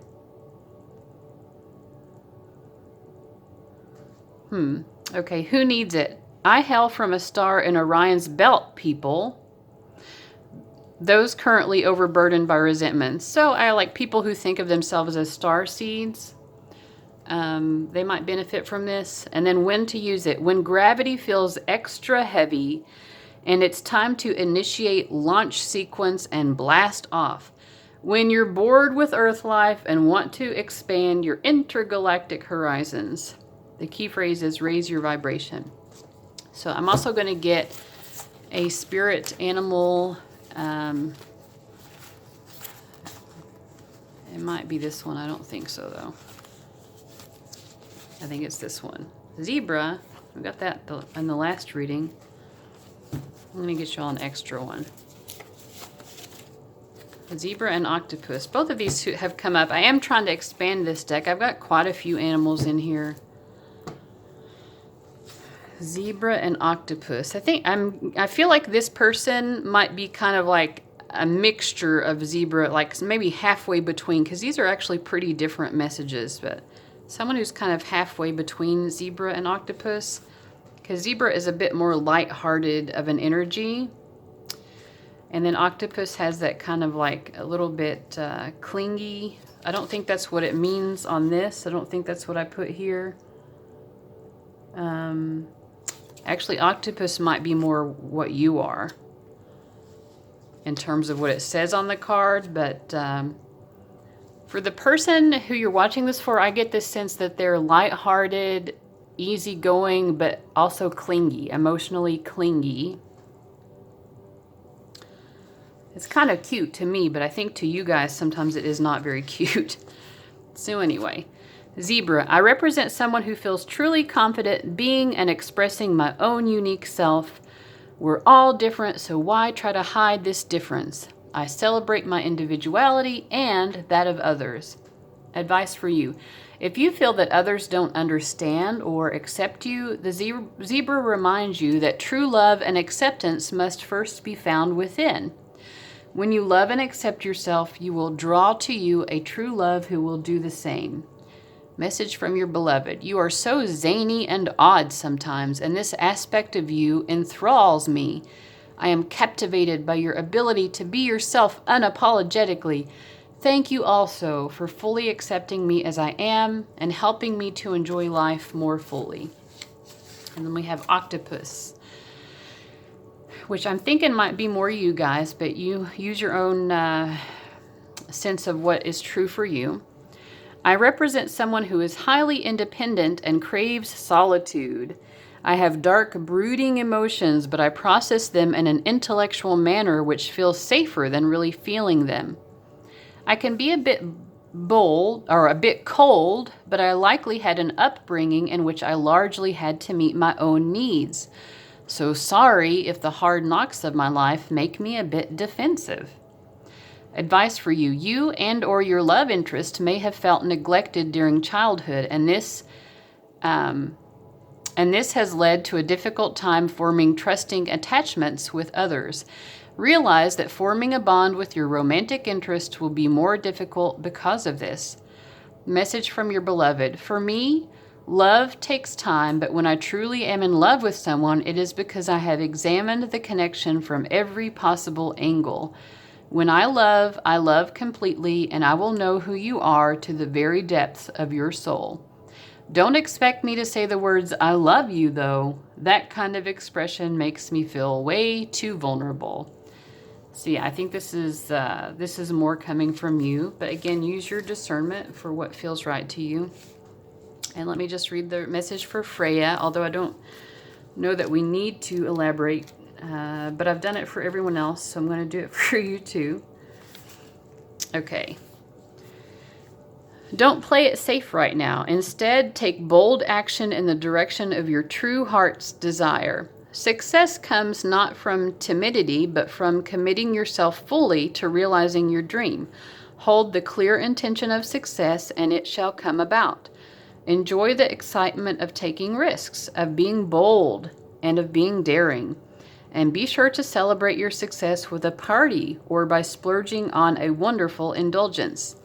Okay, who needs it? I hail from a star in Orion's belt, people. Those currently overburdened by resentment. So I like people who think of themselves as star seeds. They might benefit from this. And then when to use it. When gravity feels extra heavy and it's time to initiate launch sequence and blast off. When you're bored with Earth life and want to expand your intergalactic horizons. The key phrase is raise your vibration. So I'm also going to get a spirit animal. It might be this one. I don't think so, though. I think it's this one. Zebra. We got that in the last reading. Let me get you all an extra one. Zebra and octopus. Both of these have come up. I am trying to expand this deck. I've got quite a few animals in here. Zebra and octopus. I feel like this person might be kind of like a mixture of zebra, like maybe halfway between, because these are actually pretty different messages, but someone who's kind of halfway between zebra and octopus, because zebra is a bit more lighthearted of an energy, and then octopus has that kind of like a little bit clingy. I don't think that's what it means on this. I don't think that's what I put here. Actually, octopus might be more what you are in terms of what it says on the card, but for the person who you're watching this for, I get this sense that they're lighthearted, easygoing, but also clingy, emotionally clingy. It's kind of cute to me, but I think to you guys sometimes it is not very cute. So anyway, Zebra, I represent someone who feels truly confident being and expressing my own unique self. We're all different, so why try to hide this difference? I celebrate my individuality and that of others. Advice for you. If you feel that others don't understand or accept you, the zebra reminds you that true love and acceptance must first be found within. When you love and accept yourself, you will draw to you a true love who will do the same. Message from your beloved. You are so zany and odd sometimes, and this aspect of you enthralls me. I am captivated by your ability to be yourself unapologetically. Thank you also for fully accepting me as I am and helping me to enjoy life more fully. And then we have octopus. which I'm thinking might be more you guys, but you use your own sense of what is true for you. I represent someone who is highly independent and craves solitude. I have dark, brooding emotions, but I process them in an intellectual manner which feels safer than really feeling them. I can be a bit bold or a bit cold, but I likely had an upbringing in which I largely had to meet my own needs. So sorry if the hard knocks of my life make me a bit defensive. Advice for you. You and or your love interest may have felt neglected during childhood, and this has led to a difficult time forming trusting attachments with others. Realize that forming a bond with your romantic interest will be more difficult because of this. Message from your beloved. For me, love takes time, but when I truly am in love with someone, it is because I have examined the connection from every possible angle. When I love completely, and I will know who you are to the very depths of your soul. Don't expect me to say the words, I love you, though. That kind of expression makes me feel way too vulnerable. So yeah, I think this is more coming from you. But again, use your discernment for what feels right to you. And let me just read the message for Freya, although I don't know that we need to elaborate. But I've done it for everyone else, so I'm going to do it for you too. Okay. Don't play it safe right now. Instead, take bold action in the direction of your true heart's desire. Success comes not from timidity, but from committing yourself fully to realizing your dream. Hold the clear intention of success, and it shall come about. Enjoy the excitement of taking risks, of being bold, and of being daring. And be sure to celebrate your success with a party or by splurging on a wonderful indulgence.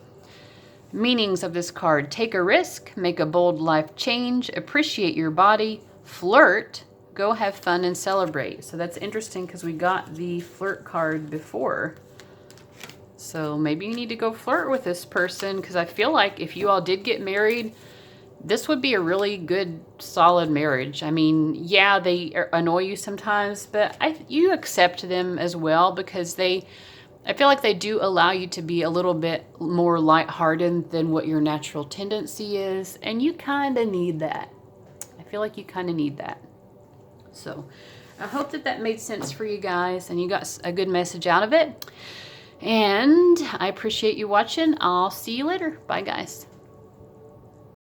Meanings of this card. Take a risk, make a bold life change, appreciate your body, flirt, go have fun and celebrate. So that's interesting because we got the flirt card before. So maybe you need to go flirt with this person, because I feel like if you all did get married, this would be a really good, solid marriage. I mean, yeah, they annoy you sometimes, but you accept them as well, because I feel like they do allow you to be a little bit more lighthearted than what your natural tendency is, and you kind of need that. I feel like you kind of need that. So I hope that made sense for you guys, and you got a good message out of it. And I appreciate you watching. I'll see you later. Bye, guys.